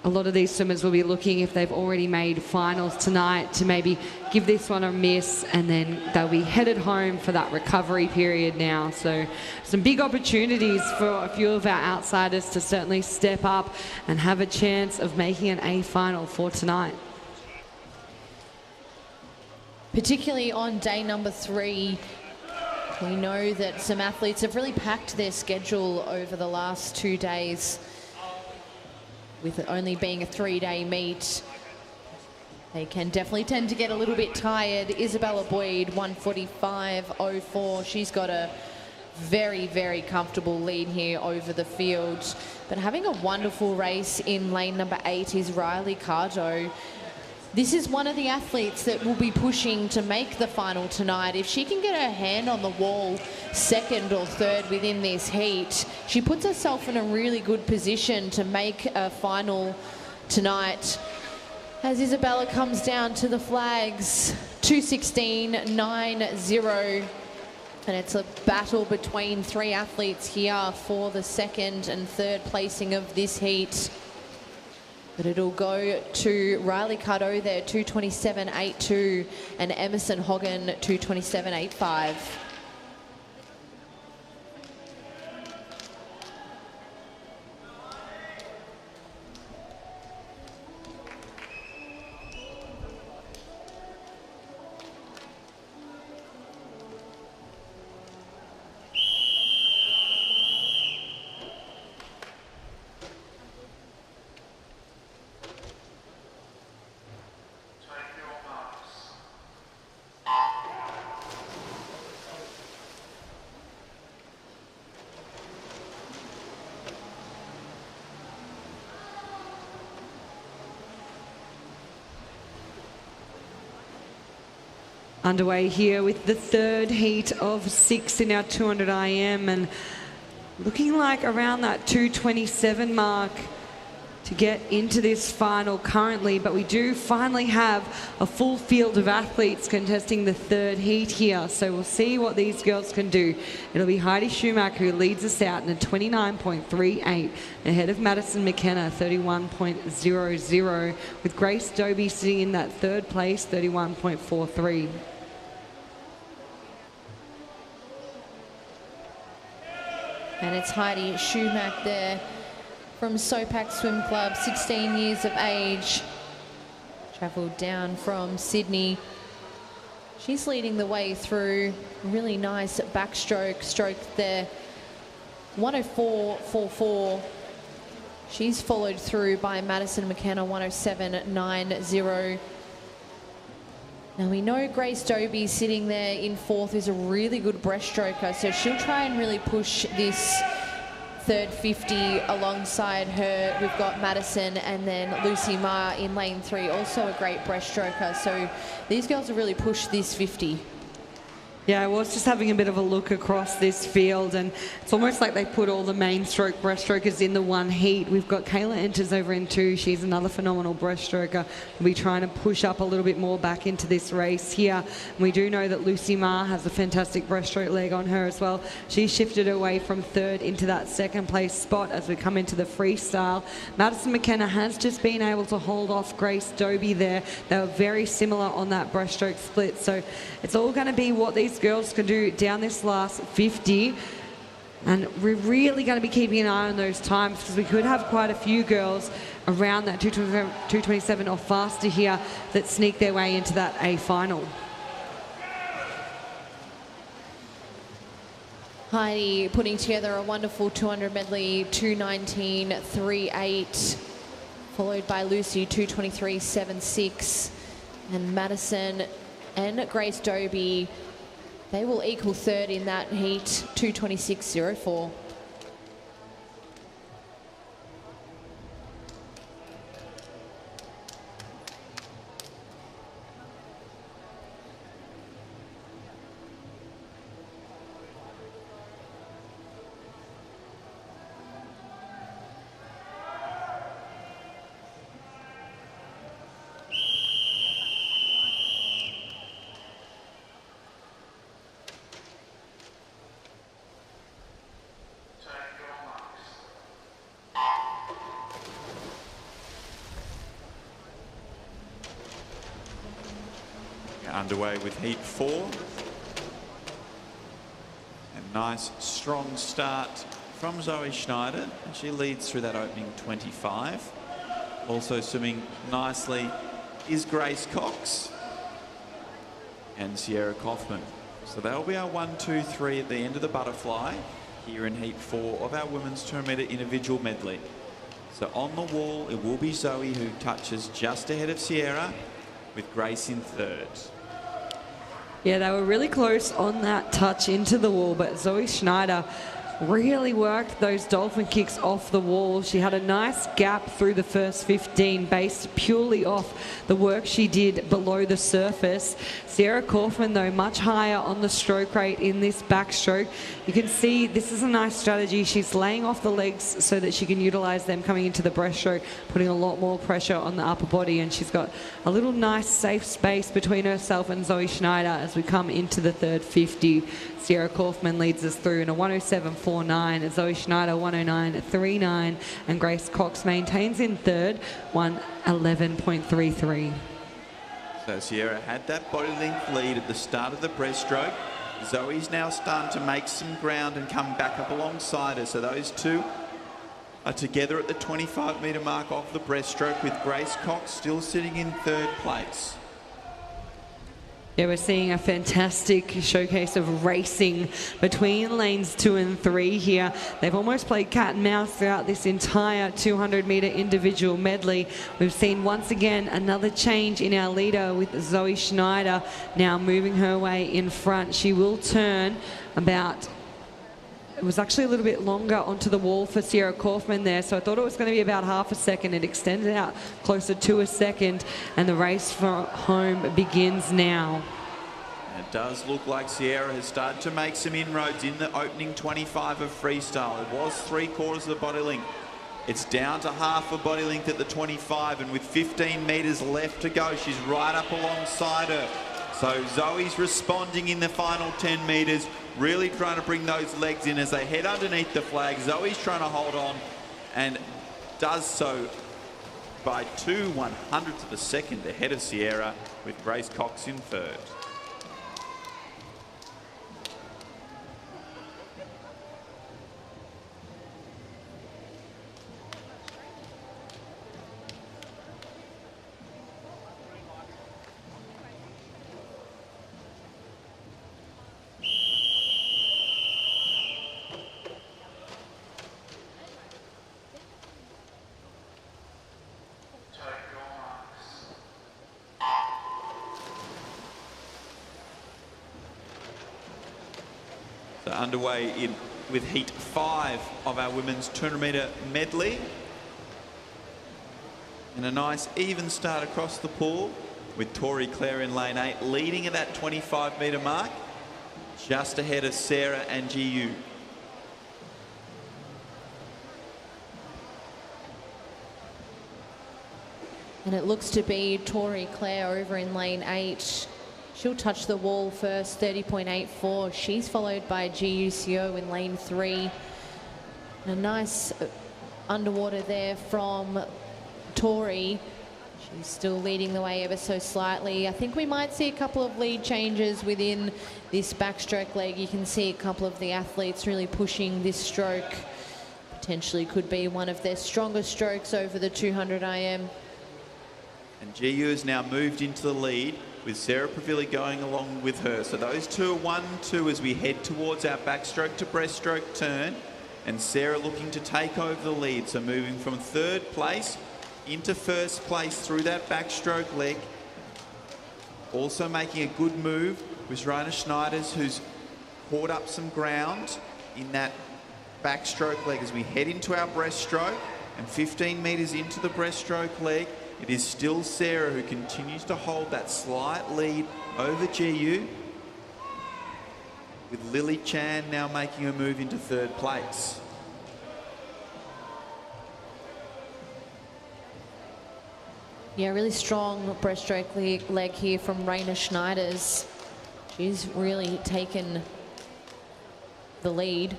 a lot of these swimmers will be looking, if they've already made finals tonight, to maybe give this one a miss, and then they'll be headed home for that recovery period now. So some big opportunities for a few of our outsiders to certainly step up and have a chance of making an A final for tonight. Particularly on day number 3, we know that some athletes have really packed their schedule over the last 2 days. With it only being a 3-day meet, they can definitely tend to get a little bit tired. Isabella Boyd, 1:45.04. She's got a very, very comfortable lead here over the field. But having a wonderful race in lane number 8 is Riley Cardo. This is one of the athletes that will be pushing to make the final tonight. If she can get her hand on the wall second or third within this heat, she puts herself in a really good position to make a final tonight. As Isabella comes down to the flags, 2:16.90. And it's a battle between 3 athletes here for the second and third placing of this heat. But it'll go to Riley Cardo there, 2:27.82, and Emerson Hoggan, 2:27.85. underway here with the third heat of 6 in our 200 IM, and looking like around that 2:27 mark to get into this final currently. But we do finally have a full field of athletes contesting the third heat here, so we'll see what these girls can do. It'll be Heidi Schumacher who leads us out in a 29.38 ahead of Madison McKenna 31.00, with Grace Doby sitting in that third place 31.43. And it's Heidi Schumacher there from Sopak Swim Club, 16 years of age. Travelled down from Sydney. She's leading the way through. Really nice backstroke, stroke there. 104.44. She's followed through by Madison McKenna, 107.90. Now we know Grace Doby sitting there in fourth is a really good breaststroker, so she'll try and really push this third 50 alongside her. We've got Madison and then Lucy Ma in lane 3, also a great breaststroker. So these girls have really pushed this 50. Yeah, I was just having a bit of a look across this field, and it's almost like they put all the main stroke breaststrokers in the one heat. We've got Kayla Enters over in 2. She's another phenomenal breaststroker. We'll be trying to push up a little bit more back into this race here. And we do know that Lucy Ma has a fantastic breaststroke leg on her as well. She shifted away from third into that second place spot as we come into the freestyle. Madison McKenna has just been able to hold off Grace Doby there. They were very similar on that breaststroke split, so it's all going to be what these girls can do down this last 50, and we're really going to be keeping an eye on those times, because we could have quite a few girls around that 2:27 or faster here that sneak their way into that A final. Heidi putting together a wonderful 200 medley, 2:19.38, followed by Lucy 2:23.76, and Madison and Grace Doby, they will equal third in that heat, 2:26.04. Underway with heat 4. A nice strong start from Zoe Schneider, and she leads through that opening 25. Also swimming nicely is Grace Cox and Sierra Kaufman. So that'll be our 1, 2, 3 at the end of the butterfly here in heat 4 of our women's 200 metre individual medley. So on the wall it will be Zoe who touches just ahead of Sierra, with Grace in third. Yeah, they were really close on that touch into the wall, but Zoe Schneider really worked those dolphin kicks off the wall. She had a nice gap through the first 15 based purely off the work she did below the surface. Sierra Kaufman, though, much higher on the stroke rate in this backstroke. You can see this is a nice strategy. She's laying off the legs so that she can utilize them coming into the breaststroke, putting a lot more pressure on the upper body, and she's got a little nice safe space between herself and Zoe Schneider as we come into the third 50. Sierra Kaufman leads us through in a 107.49, Zoe Schneider 109.39, and Grace Cox maintains in third, 111.33. So Sierra had that body length lead at the start of the breaststroke. Zoe's now starting to make some ground and come back up alongside her. So those two are together at the 25 metre mark off the breaststroke, with Grace Cox still sitting in third place. Yeah, we're seeing a fantastic showcase of racing between lanes 2 and 3 here. They've almost played cat and mouse throughout this entire 200 metre individual medley. We've seen once again another change in our leader, with Zoe Schneider now moving her way in front. She will turn about... It was actually a little bit longer onto the wall for Sierra Kaufman there, so I thought it was going to be about half a second. It extended out closer to a second, and the race for home begins now. It does look like Sierra has started to make some inroads in the opening 25 of freestyle. It was 3/4 of the body length. It's down to half a body length at the 25, and with 15 metres left to go, she's right up alongside her. So Zoe's responding in the final 10 metres, really trying to bring those legs in as they head underneath the flag. Zoe's trying to hold on and does so by 2/100ths of a second ahead of Sierra, with Grace Cox in third. Underway with heat 5 of our women's 200-metre medley. And a nice even start across the pool, with Tori Clare in lane 8 leading at that 25-metre mark, just ahead of Sarah and GU. And it looks to be Tori Clare over in lane 8. She'll touch the wall first, 30.84. She's followed by GUCO in lane 3. And a nice underwater there from Tori. She's still leading the way ever so slightly. I think we might see a couple of lead changes within this backstroke leg. You can see a couple of the athletes really pushing this stroke. Potentially could be one of their strongest strokes over the 200 IM. And GU has now moved into the lead, with Sarah Pravilli going along with her. So those two are 1-2 as we head towards our backstroke to breaststroke turn, and Sarah looking to take over the lead. So moving from third place into first place through that backstroke leg. Also making a good move was Raina Schneiders, who's caught up some ground in that backstroke leg as we head into our breaststroke, and 15 metres into the breaststroke leg. It is still Sarah who continues to hold that slight lead over GU, with Lily Chan now making a move into third place. Yeah, really strong breaststroke leg here from Raina Schneiders. She's really taken the lead.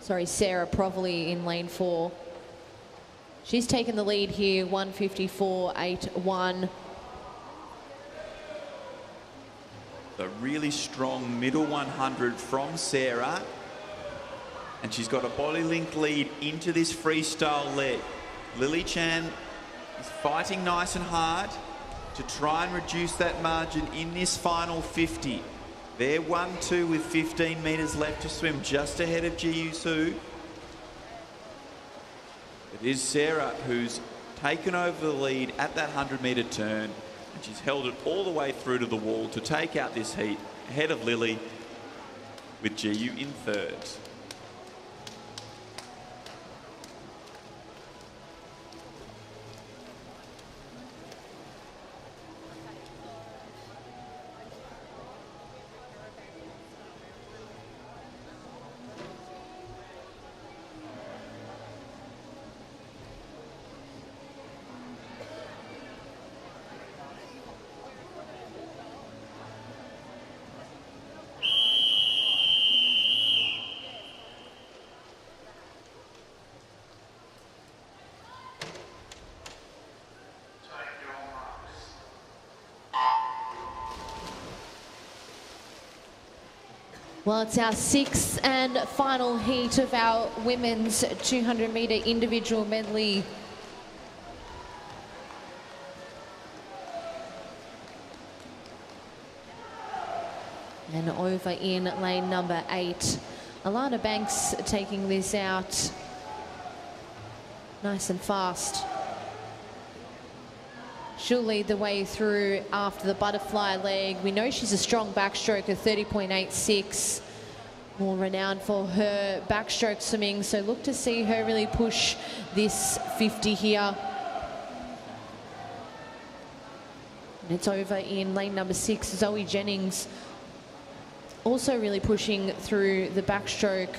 Sorry, Sarah Pravilli in lane 4. She's taken the lead here, 154.81. A really strong middle 100 from Sarah. And she's got a body length lead into this freestyle leg. Lily Chan is fighting nice and hard to try and reduce that margin in this final 50. They're 1-2 with 15 metres left to swim, just ahead of GU Su. It is Sarah who's taken over the lead at that 100-metre turn, and she's held it all the way through to the wall to take out this heat ahead of Lily, with GU in third. Well, it's our 6th and final heat of our women's 200-metre individual medley. And over in lane number 8, Alana Banks taking this out nice and fast. She'll lead the way through after the butterfly leg. We know she's a strong backstroker, 30.86. More renowned for her backstroke swimming, so look to see her really push this 50 here. It's over in lane number 6, Zoe Jennings, also really pushing through the backstroke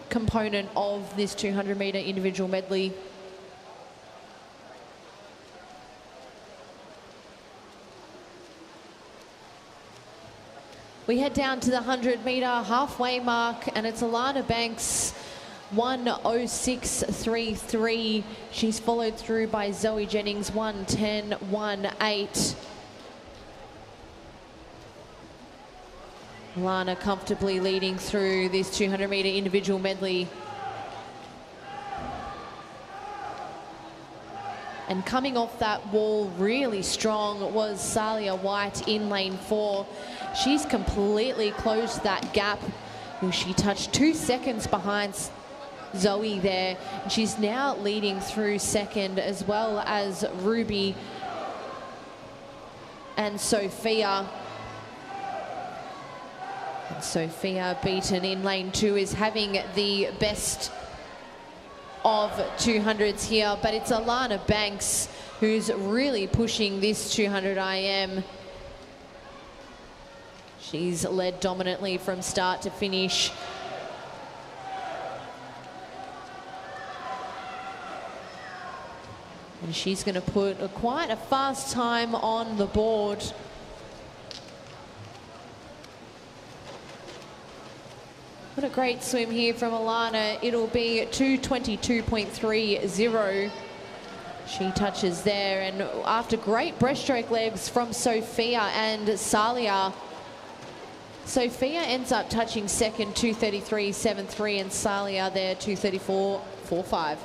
component of this 200-metre individual medley. We head down to the 100-metre halfway mark, and it's Alana Banks, 1:06.33. She's followed through by Zoe Jennings, 1:10.18. Alana comfortably leading through this 200-metre individual medley. And coming off that wall really strong was Salia White in lane 4. She's completely closed that gap. She touched 2 seconds behind Zoe there. She's now leading through second, as well as Ruby and Sophia. And Sophia, beaten in lane 2, is having the best of 200s here, but it's Alana Banks who's really pushing this 200 IM. She's led dominantly from start to finish. And she's going to put quite a fast time on the board. What a great swim here from Alana. It'll be 2:22.30. She touches there, and after great breaststroke legs from Sophia and Salia, Sophia ends up touching second, 2:33.73, and Salia there, 2:34.45.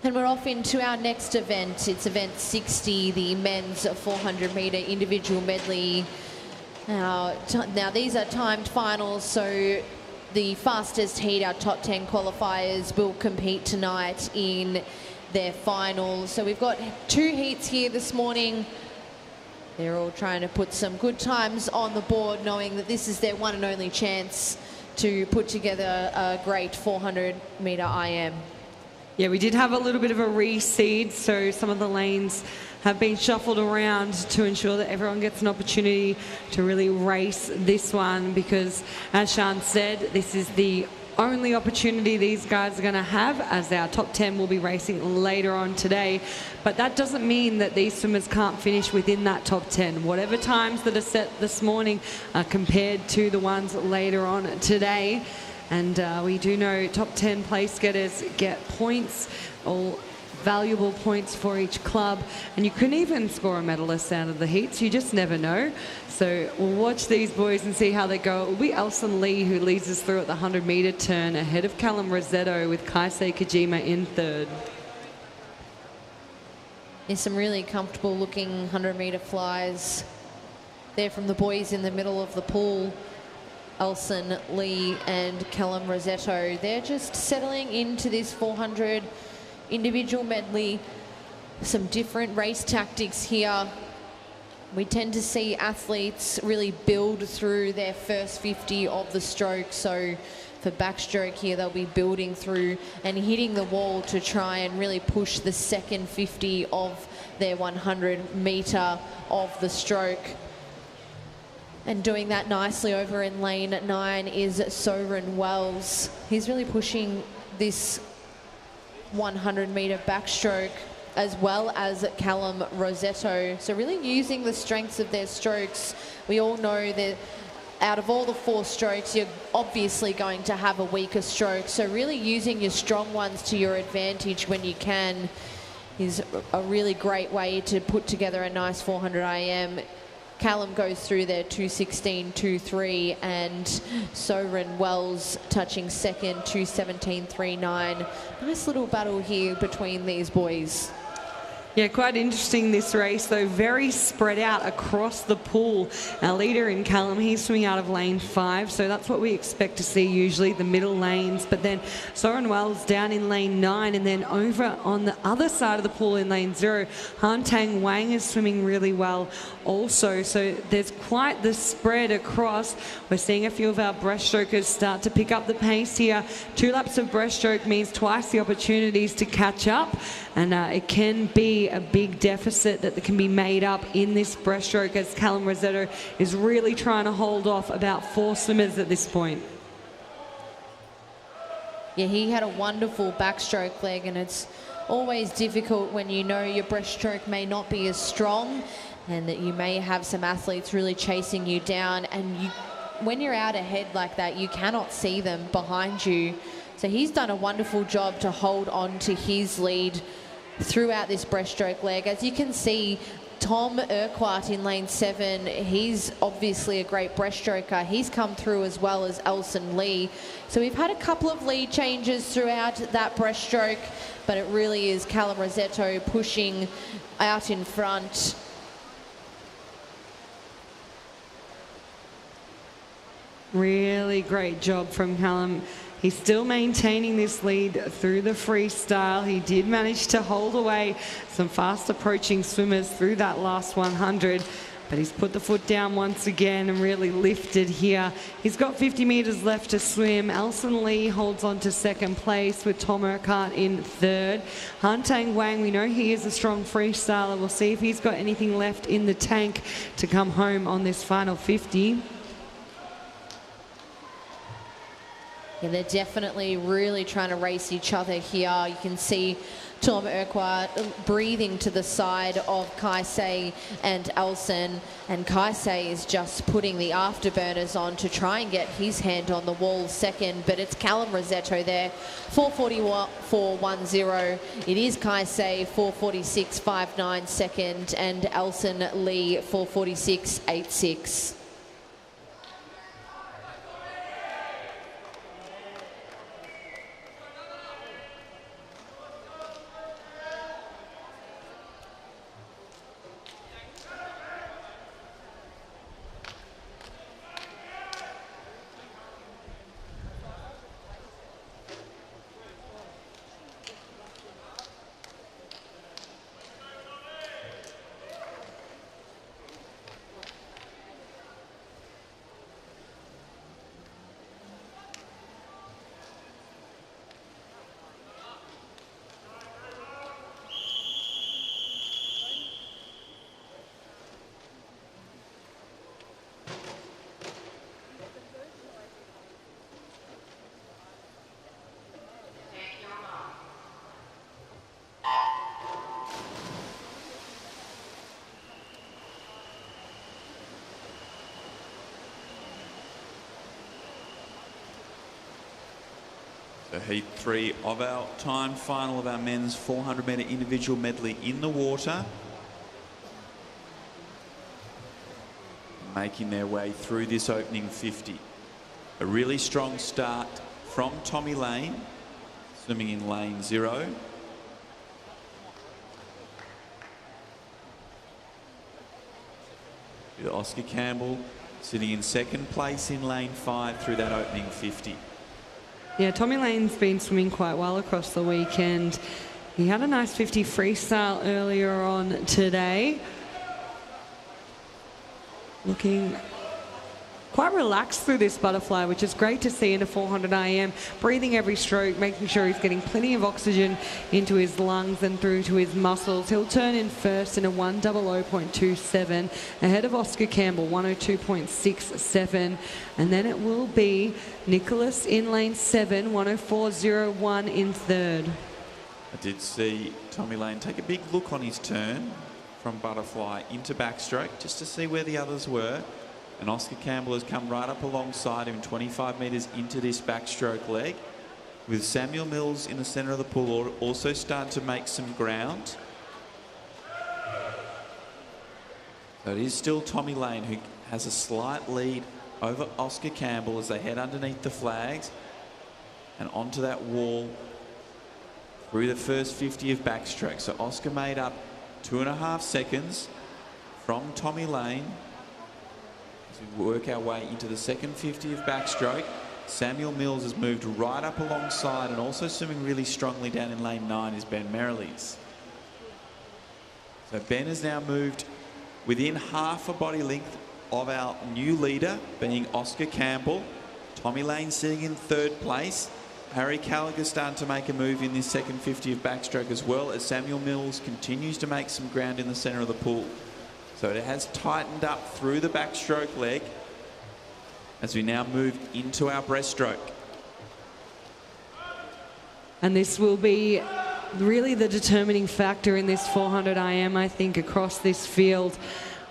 And we're off into our next event. It's event 60, the men's 400-metre individual medley. Now these are timed finals, so the fastest heat, our top 10 qualifiers, will compete tonight in their finals. So we've got 2 heats here this morning. They're all trying to put some good times on the board, knowing that this is their one and only chance to put together a great 400-metre IM. Yeah, we did have a little bit of a reseed, so some of the lanes have been shuffled around to ensure that everyone gets an opportunity to really race this one, because as Sean said, this is the only opportunity these guys are going to have, as our top 10 will be racing later on today. But that doesn't mean that these swimmers can't finish within that top 10. Whatever times that are set this morning are compared to the ones later on today. And we do know top 10 place getters get points, all valuable points for each club. And you can even score a medalist out of the heats. You just never know. So we'll watch these boys and see how they go. It will be Elson Lee who leads us through at the 100-metre turn, ahead of Callum Rosetto, with Kaisei Kojima in third. There's some really comfortable looking 100-metre flies there from the boys in the middle of the pool. Elson Lee and Callum Rosetto. They're just settling into this 400 individual medley. Some different race tactics here. We tend to see athletes really build through their first 50 of the stroke. So for backstroke here, they'll be building through and hitting the wall to try and really push the second 50 of their 100 metre of the stroke. And doing that nicely over in lane 9 is Soren Wells. He's really pushing this 100-metre backstroke, as well as Callum Rosetto. So really using the strengths of their strokes. We all know that out of all the 4 strokes, you're obviously going to have a weaker stroke. So really using your strong ones to your advantage when you can is a really great way to put together a nice 400 IM. Callum goes through there 2:16.23, and Soren Wells touching second 2:17.39. Nice little battle here between these boys. Yeah, quite interesting this race, though. Very spread out across the pool. Our leader in Callum, he's swimming out of lane 5, so that's what we expect to see usually, the middle lanes. But then Soren Wells down in lane 9, and then over on the other side of the pool in lane 0, Han Tang Wang is swimming really well also. So there's quite the spread across. We're seeing a few of our breaststrokers start to pick up the pace here. 2 laps of breaststroke means twice the opportunities to catch up, and it can be a big deficit that can be made up in this breaststroke, as Callum Rosetto is really trying to hold off about 4 swimmers at this point. Yeah, he had a wonderful backstroke leg, and it's always difficult when you know your breaststroke may not be as strong and that you may have some athletes really chasing you down, and when you're out ahead like that, you cannot see them behind you. So he's done a wonderful job to hold on to his lead throughout this breaststroke leg. As you can see, Tom Urquhart in lane 7, he's obviously a great breaststroker. He's come through, as well as Elson Lee. So we've had a couple of lead changes throughout that breaststroke, but it really is Callum Rosetto pushing out in front. Really great job from Callum. He's still maintaining this lead through the freestyle. He did manage to hold away some fast approaching swimmers through that last 100, but he's put the foot down once again and really lifted here. He's got 50 metres left to swim. Elson Lee holds on to second place with Tom Urquhart in third. Han Tang Wang, we know he is a strong freestyler. We'll see if he's got anything left in the tank to come home on this final 50. Yeah, they're definitely really trying to race each other here. You can see Tom Urquhart breathing to the side of Kaisei and Elson, and Kaisei is just putting the afterburners on to try and get his hand on the wall second, but it's Callum Rosetto there, 4:44.10. It is Kaisei, 4:46.59 second, and Elson Lee, 4:46.86. So heat 3 of our time final of our men's 400-metre individual medley in the water. Making their way through this opening 50. A really strong start from Tommy Lane, swimming in lane 0. With Oscar Campbell sitting in second place in lane 5 through that opening 50. Yeah, Tommy Lane's been swimming quite well across the weekend. He had a nice 50 freestyle earlier on today. Looking quite relaxed through this butterfly, which is great to see in a 400 IM, breathing every stroke, making sure he's getting plenty of oxygen into his lungs and through to his muscles. He'll turn in first in a 100.27, ahead of Oscar Campbell, 102.67, and then it will be Nicholas in lane 7, 104.01 in third. I did see Tommy Lane take a big look on his turn from butterfly into backstroke just to see where the others were. And Oscar Campbell has come right up alongside him 25 metres into this backstroke leg, with Samuel Mills in the centre of the pool also starting to make some ground. So it is still Tommy Lane who has a slight lead over Oscar Campbell as they head underneath the flags and onto that wall through the first 50 of backstroke. So Oscar made up 2.5 seconds from Tommy Lane. As we work our way into the second 50 of backstroke, Samuel Mills has moved right up alongside, and also swimming really strongly down in lane 9 is Ben Merrilees. So Ben has now moved within half a body length of our new leader, being Oscar Campbell. Tommy Lane sitting in third place. Harry Gallagher starting to make a move in this second 50 of backstroke as well, as Samuel Mills continues to make some ground in the centre of the pool. So it has tightened up through the backstroke leg as we now move into our breaststroke. And this will be really the determining factor in this 400 IM, I think, across this field.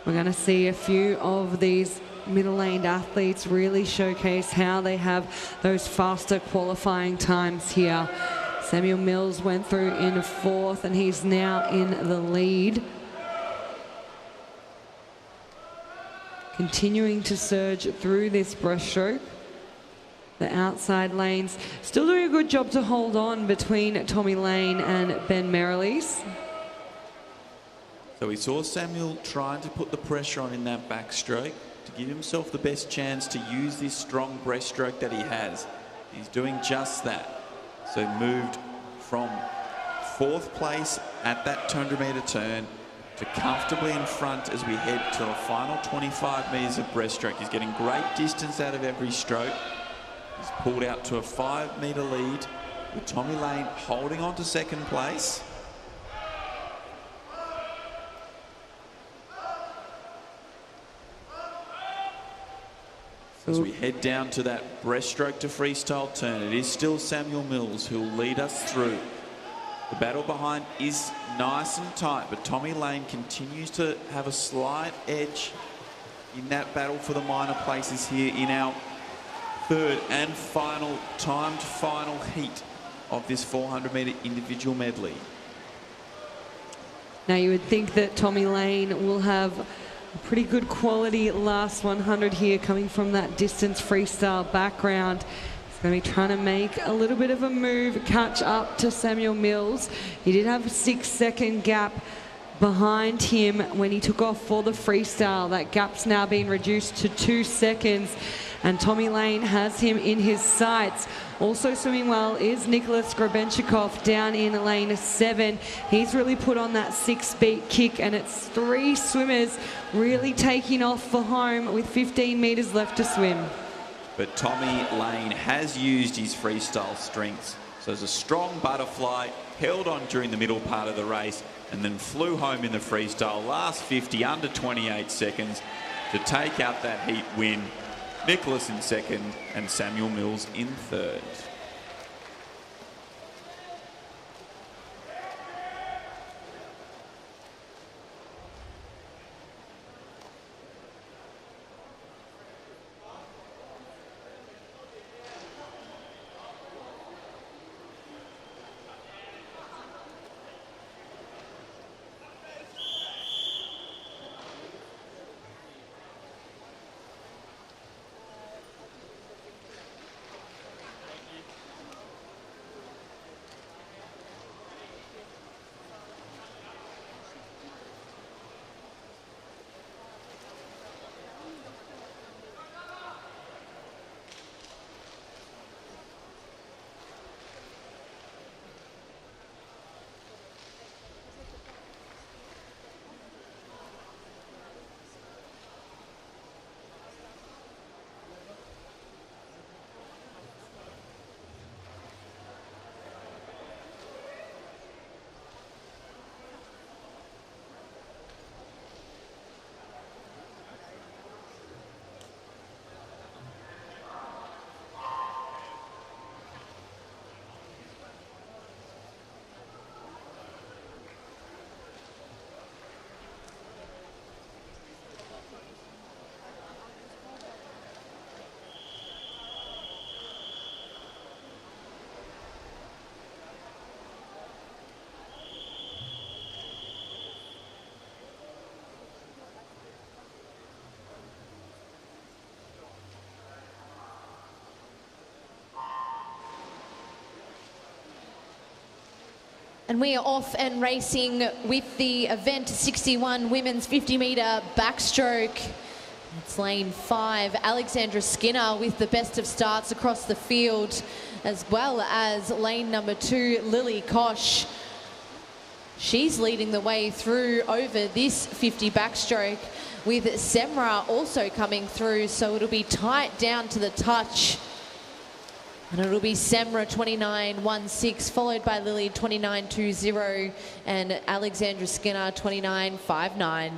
We're going to see a few of these middle-laned athletes really showcase how they have those faster qualifying times here. Samuel Mills went through in fourth, and he's now in the lead. Continuing to surge through this breaststroke. The outside lanes still doing a good job to hold on between Tommy Lane and Ben Merrilees. So we saw Samuel trying to put the pressure on in that backstroke to give himself the best chance to use this strong breaststroke that he has. He's doing just that. So moved from fourth place at that 200-metre turn to comfortably in front as we head to the final 25 metres of breaststroke. He's getting great distance out of every stroke. He's pulled out to a 5-metre lead with Tommy Lane holding on to second place. As we head down to that breaststroke to freestyle turn, it is still Samuel Mills who will lead us through. The battle behind is nice and tight, but Tommy Lane continues to have a slight edge in that battle for the minor places here in our third and final timed final heat of this 400-metre individual medley. Now you would think that Tommy Lane will have a pretty good quality last 100 here, coming from that distance freestyle background. He's going to be trying to make a little bit of a move, catch up to Samuel Mills. He did have a 6-second gap behind him when he took off for the freestyle. That gap's now been reduced to 2 seconds, and Tommy Lane has him in his sights. Also swimming well is Nicholas Grebenchikov down in lane 7. He's really put on that 6-beat kick, and it's 3 swimmers really taking off for home with 15 metres left to swim. But Tommy Lane has used his freestyle strengths. So there's a strong butterfly, held on during the middle part of the race, and then flew home in the freestyle. Last 50, under 28 seconds to take out that heat win. Nicholas in second and Samuel Mills in third. And we are off and racing with the event 61 women's 50 metre backstroke. It's lane 5. Alexandra Skinner with the best of starts across the field, as well as lane number 2, Lily Kosh. She's leading the way through over this 50 backstroke, with Semra also coming through, so it'll be tight down to the touch. And it'll be Semra 29.16, followed by Lily 29.20, and Alexandra Skinner 29.59.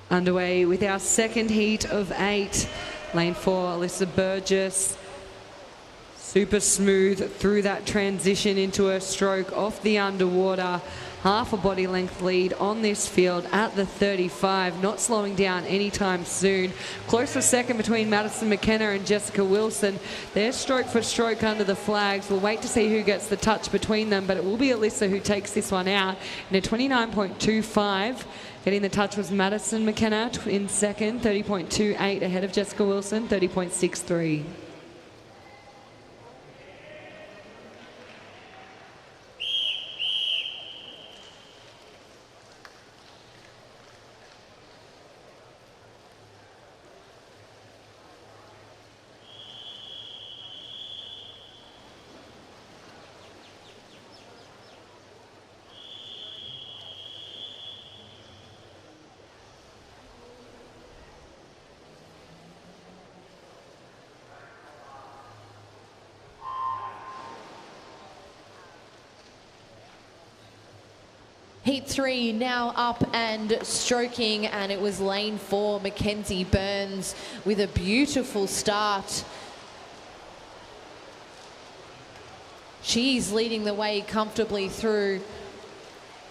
Underway with our second heat of 8. Lane 4, Alyssa Burgess. Super smooth through that transition into her stroke off the underwater. Half a body length lead on this field at the 35, not slowing down anytime soon. Close second between Madison McKenna and Jessica Wilson. They're stroke for stroke under the flags. We'll wait to see who gets the touch between them, but it will be Alyssa who takes this one out in a 29.25. Getting the touch was Madison McKenna in second, 30.28 ahead of Jessica Wilson, 30.63. Heat 3 now up and stroking, and it was lane 4, Mackenzie Burns, with a beautiful start. She's leading the way comfortably through.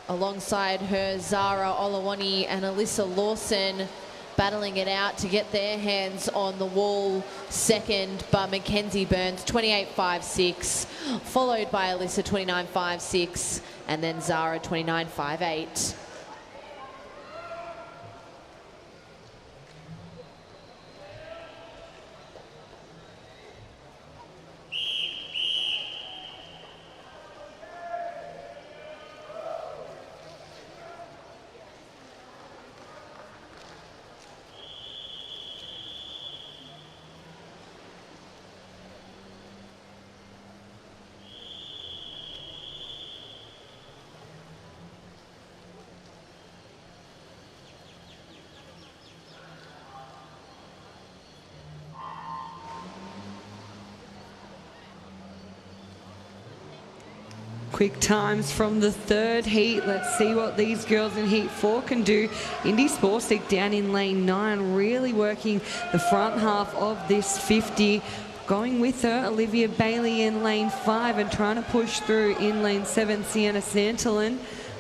Alongside her, Zara Olawani and Alyssa Lawson battling it out to get their hands on the wall second, but Mackenzie Burns 28.56, followed by Alyssa 29.56, and then Zara 29.58. Quick times from the third heat. Let's see what these girls in heat 4 can do. Indy Sporstick down in lane 9, really working the front half of this 50. Going with her, Olivia Bailey in lane 5 and trying to push through in lane 7, Sienna Santolin.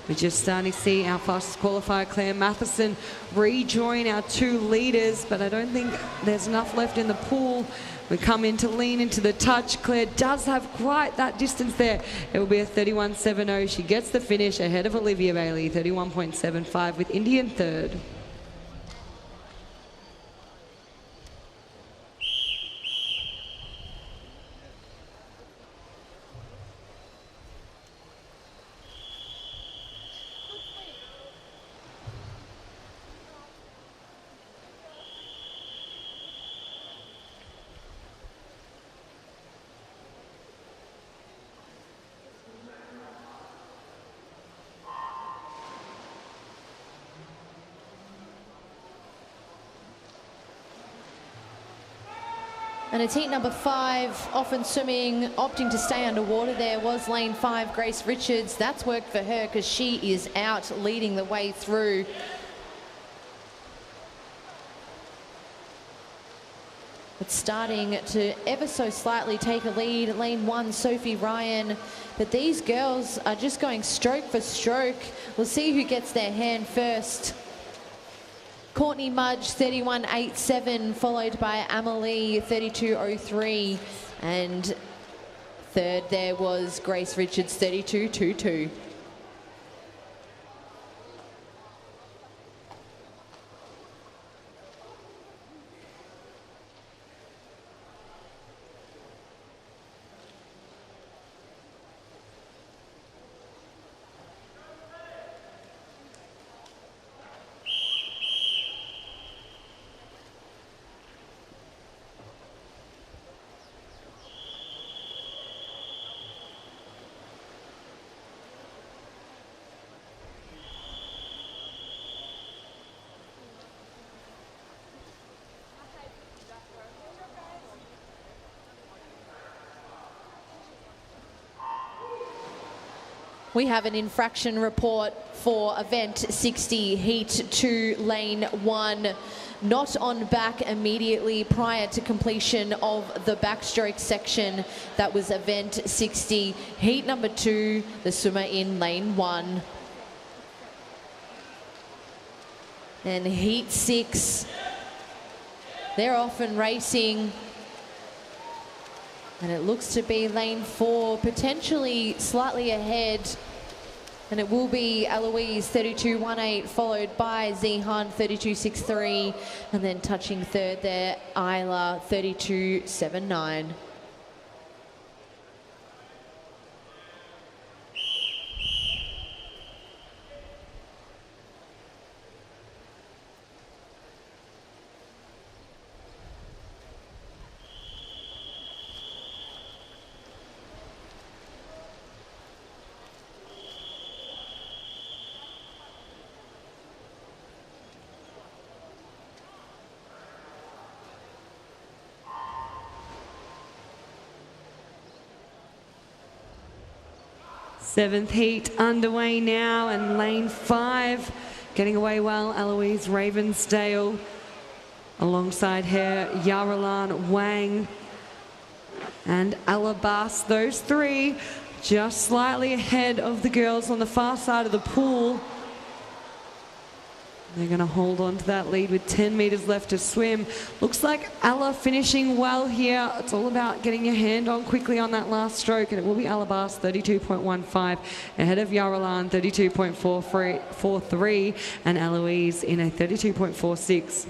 We're just starting to see our fastest qualifier, Claire Matheson, rejoin our 2 leaders, but I don't think there's enough left in the pool. We come in to lean into the touch. Claire does have quite that distance there. It will be a 31.70. She gets the finish ahead of Olivia Bailey, 31.75, with Indy in third. And it's heat number 5, often swimming, opting to stay underwater there was lane 5, Grace Richards. That's worked for her because she is out leading the way through. But starting to ever so slightly take a lead, lane 1, Sophie Ryan. But these girls are just going stroke for stroke. We'll see who gets their hand first. Courtney Mudge, 31.87, followed by Amelie, 32.03. And third there was Grace Richards, 32.22. We have an infraction report for event 60, heat 2, lane 1. Not on back immediately prior to completion of the backstroke section. That was event 60. Heat number 2, the swimmer in lane 1. And heat 6, they're off and racing. And it looks to be lane 4, potentially slightly ahead. And it will be Eloise, 32.18, followed by Zihan, 32.63. And then touching third there, Isla, 32.79. Seventh heat underway now, and lane 5 getting away well, Eloise Ravensdale. Alongside her, Yaralan Wang and Alabas. Those three just slightly ahead of the girls on the far side of the pool. They're going to hold on to that lead with 10 metres left to swim. Looks like Ella finishing well here. It's all about getting your hand on quickly on that last stroke, and it will be Alabas, 32.15, ahead of Yaralan, 32.43, and Eloise in a 32.46.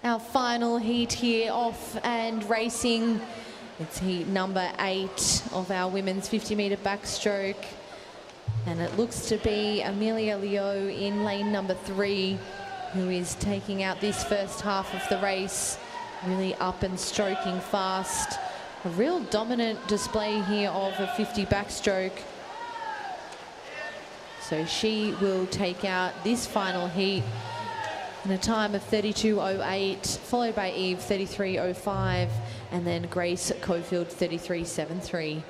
Our final heat here off and racing. It's heat number 8 of our women's 50-metre backstroke. And it looks to be Amelia Leo in lane number 3, who is taking out this first half of the race. Really up and stroking fast. A real dominant display here of a 50 backstroke. So she will take out this final heat in a time of 32.08, followed by Eve, 33.05, and then Grace Cofield, 33.73.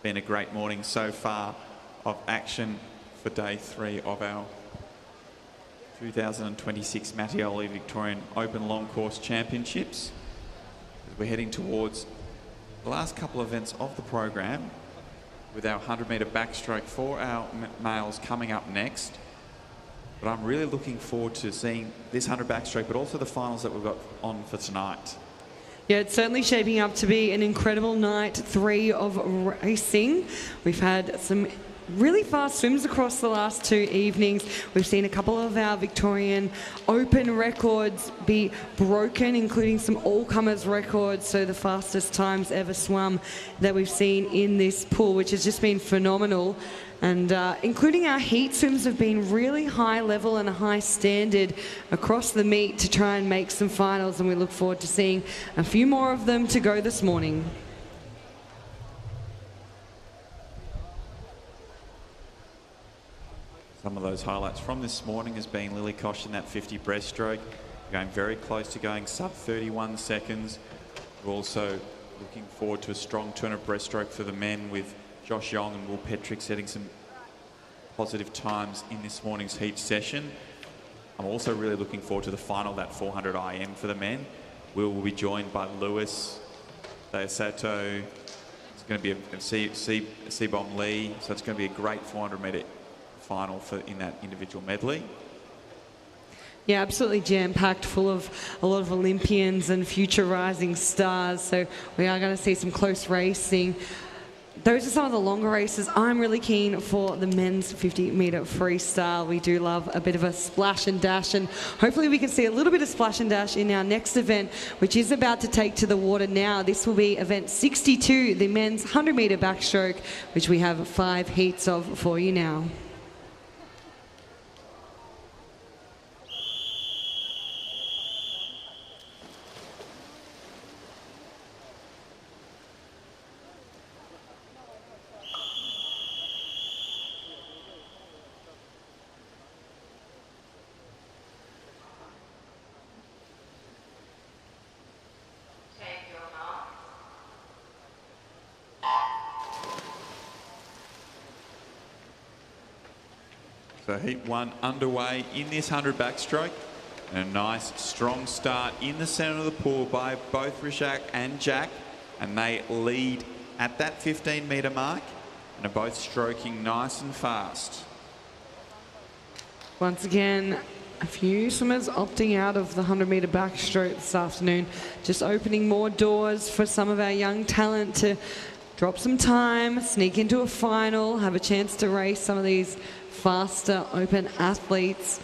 been a great morning so far of action for day 3 of our 2026 Mattioli Victorian Open Long Course Championships. As we're heading towards the last couple of events of the program, with our 100-metre backstroke for our males coming up next. But I'm really looking forward to seeing this 100 backstroke, but also the finals that we've got on for tonight. Yeah, it's certainly shaping up to be an incredible night 3 of racing. We've had some really fast swims across the last 2 evenings. We've seen a couple of our Victorian Open records be broken, including some all-comers records, so the fastest times ever swum that we've seen in this pool, which has just been phenomenal. And including our heat swims have been really high level and a high standard across the meet to try and make some finals, and we look forward to seeing a few more of them to go this morning. Some of those highlights from this morning has been Lily Kosh in that 50 breaststroke, going very close to going sub 31 seconds. We're also looking forward to a strong turn of breaststroke for the men, with Josh Yong and Will Petrick setting some positive times in this morning's heat session. I'm also really looking forward to the final, that 400 IM for the men. Will be joined by Lewis, Deosato. It's going to be a C-Bomb Lee, so it's going to be a great 400-metre final in that individual medley. Yeah, absolutely jam-packed, full of a lot of Olympians and future rising stars. So we are going to see some close racing. Those are some of the longer races. I'm really keen for the men's 50-metre freestyle. We do love a bit of a splash and dash, and hopefully we can see a little bit of splash and dash in our next event, which is about to take to the water now. This will be event 62, the men's 100-metre backstroke, which we have 5 heats of for you now. So heat 1 underway in this 100 backstroke. And a nice strong start in the centre of the pool by both Rishak and Jack. And they lead at that 15-metre mark and are both stroking nice and fast. Once again, a few swimmers opting out of the 100-metre backstroke this afternoon, just opening more doors for some of our young talent to drop some time, sneak into a final, have a chance to race some of these faster open athletes.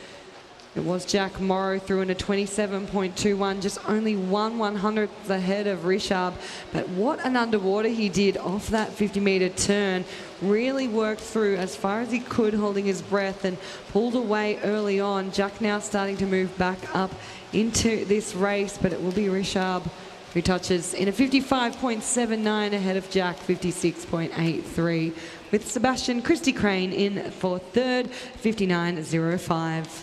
It was Jack Morrow threw in a 27.21, just only 1/100th ahead of Rishab. But what an underwater he did off that 50-metre turn. Really worked through as far as he could, holding his breath, and pulled away early on. Jack now starting to move back up into this race, but it will be Rishab who touches in a 55.79 ahead of Jack, 56.83, with Sebastian Christy Crane in for third, 59.05.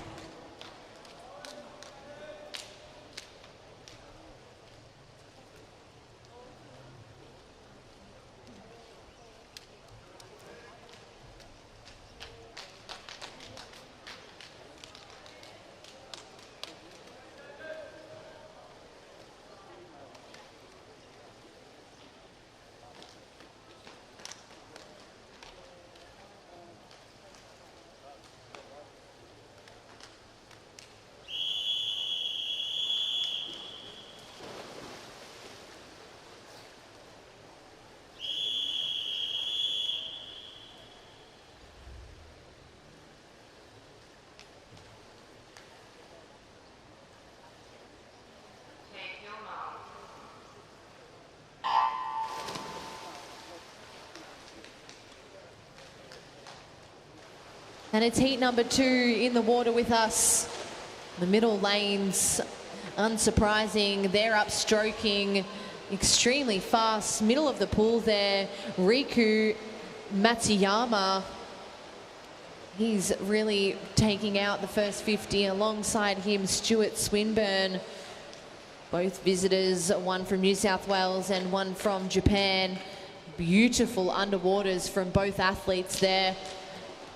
And it's heat number 2 in the water with us. The middle lanes, unsurprising, they're upstroking extremely fast. Middle of the pool there, Riku Matsuyama. He's really taking out the first 50. Alongside him, Stuart Swinburne. Both visitors, one from New South Wales and one from Japan. Beautiful underwaters from both athletes there.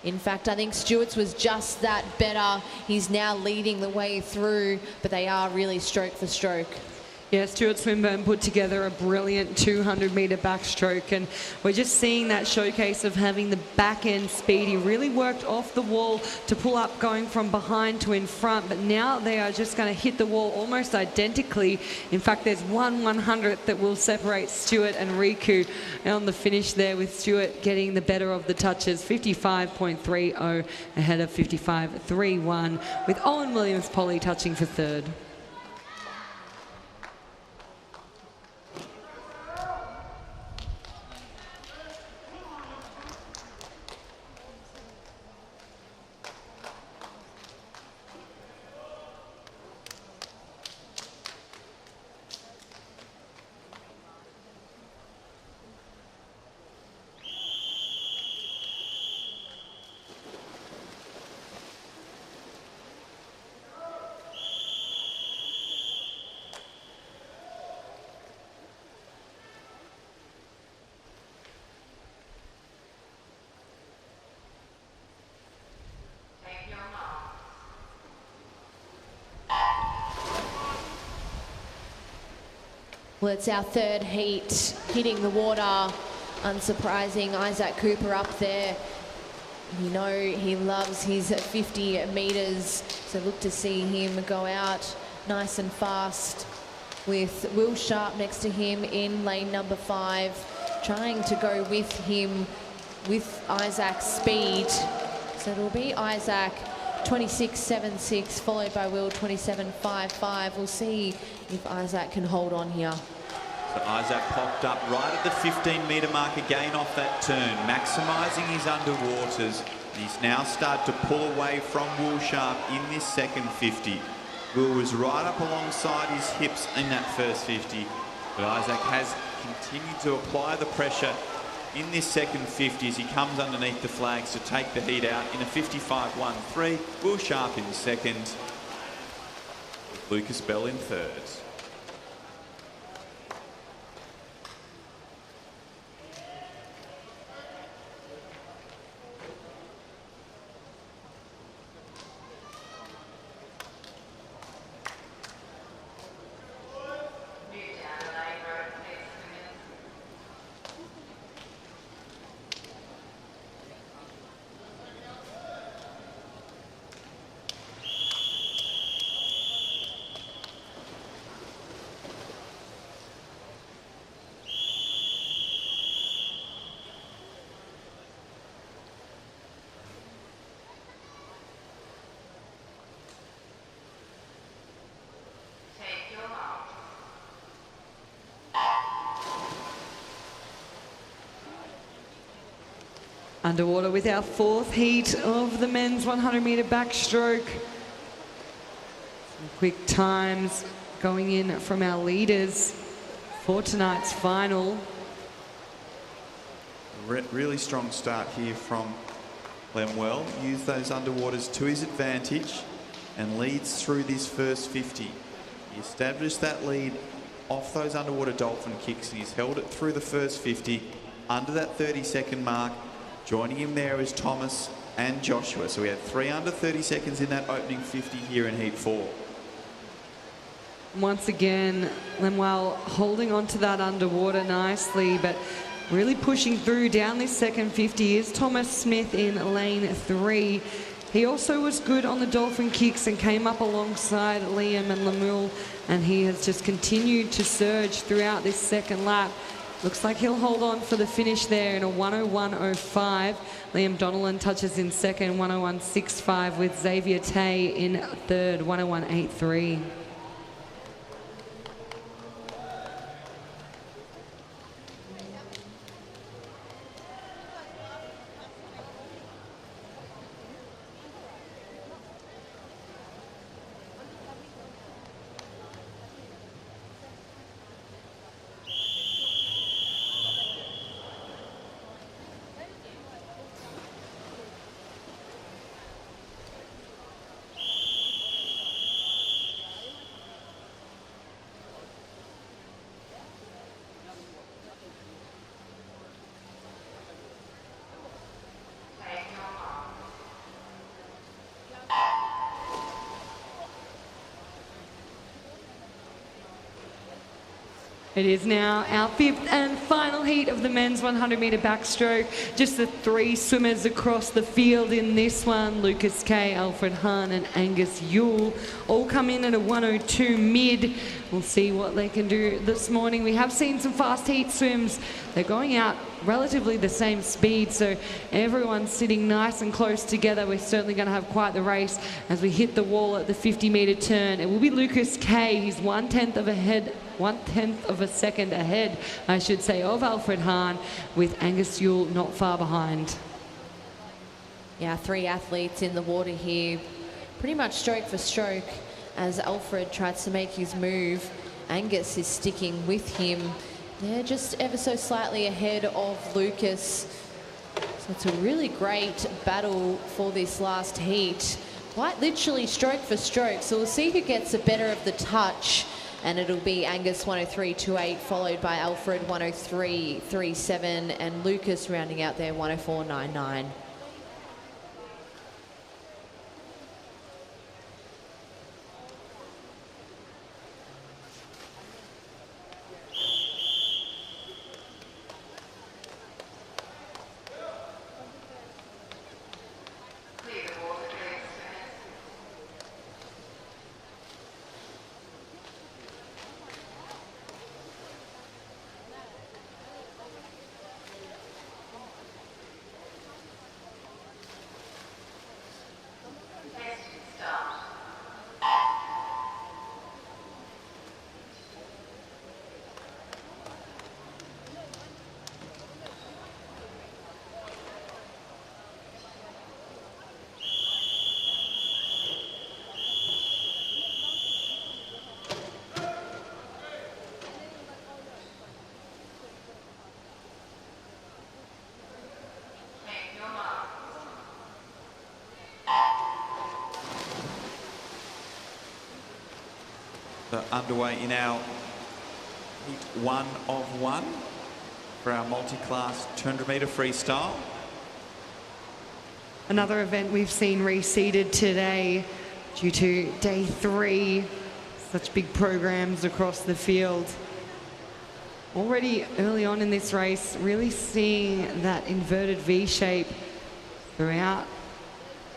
In fact, I think Stewart's was just that better. He's now leading the way through, but they are really stroke for stroke. Yeah, Stuart Swinburne put together a brilliant 200-metre backstroke, and we're just seeing that showcase of having the back-end speed. He really worked off the wall to pull up, going from behind to in front, but now they are just going to hit the wall almost identically. In fact, there's 1/100th that will separate Stuart and Riku on the finish there, with Stuart getting the better of the touches, 55.30 ahead of 55.31, with Owen Williams-Polly touching for third. Well, it's our third heat, hitting the water. Unsurprising, Isaac Cooper up there. You know he loves his 50 metres, so look to see him go out nice and fast, with Will Sharp next to him in lane number 5, trying to go with him with Isaac's speed. So it'll be Isaac 26.76, followed by Will 27.55. We'll see if Isaac can hold on here. So Isaac popped up right at the 15-metre mark again off that turn, maximising his underwaters. And he's now started to pull away from Will Sharp in this second 50. Will was right up alongside his hips in that first 50, but Isaac has continued to apply the pressure in this second 50 as he comes underneath the flags to take the heat out in a 55.13. Will Sharp in second, with Lucas Bell in third. Underwater with our fourth heat of the men's 100-metre backstroke. Some quick times going in from our leaders for tonight's final. Really strong start here from Lemwell. Used those underwaters to his advantage and leads through this first 50. He established that lead off those underwater dolphin kicks, and he's held it through the first 50 under that 30-second mark. Joining him there is Thomas and Joshua. So we had 3 under 30 seconds in that opening 50 here in Heat 4. Once again, Lemuel holding on to that underwater nicely, but really pushing through down this second 50 is Thomas Smith in lane 3. He also was good on the dolphin kicks and came up alongside Liam and Lemuel, and he has just continued to surge throughout this second lap. Looks like he'll hold on for the finish there in a 101.05. Liam Donnellan touches in second, 101.65, with Xavier Tay in third, 101.83. It is now our fifth and final heat of the men's 100-metre backstroke. Just the three swimmers across the field in this one. Lucas Kay, Alfred Hahn and Angus Yule all come in at a 102 mid. We'll see what they can do this morning. We have seen some fast heat swims. They're going out relatively the same speed, so everyone's sitting nice and close together. We're certainly going to have quite the race as we hit the wall at the 50-metre turn. It will be Lucas Kay. He's 1/10 of a second ahead, I should say, of Alfred Hahn, with Angus Yule not far behind. Yeah, three athletes in the water here, pretty much stroke for stroke. As Alfred tries to make his move, Angus is sticking with him. They're just ever so slightly ahead of Lucas. So it's a really great battle for this last heat. Quite literally stroke for stroke. So we'll see who gets the better of the touch. And it'll be Angus 103.28, followed by Alfred 103.37, and Lucas rounding out there 104.99. Underway in our heat 1 of 1 for our multi-class 200-metre freestyle. Another event we've seen reseeded today due to day 3. Such big programs across the field. Already early on in this race, really seeing that inverted V shape throughout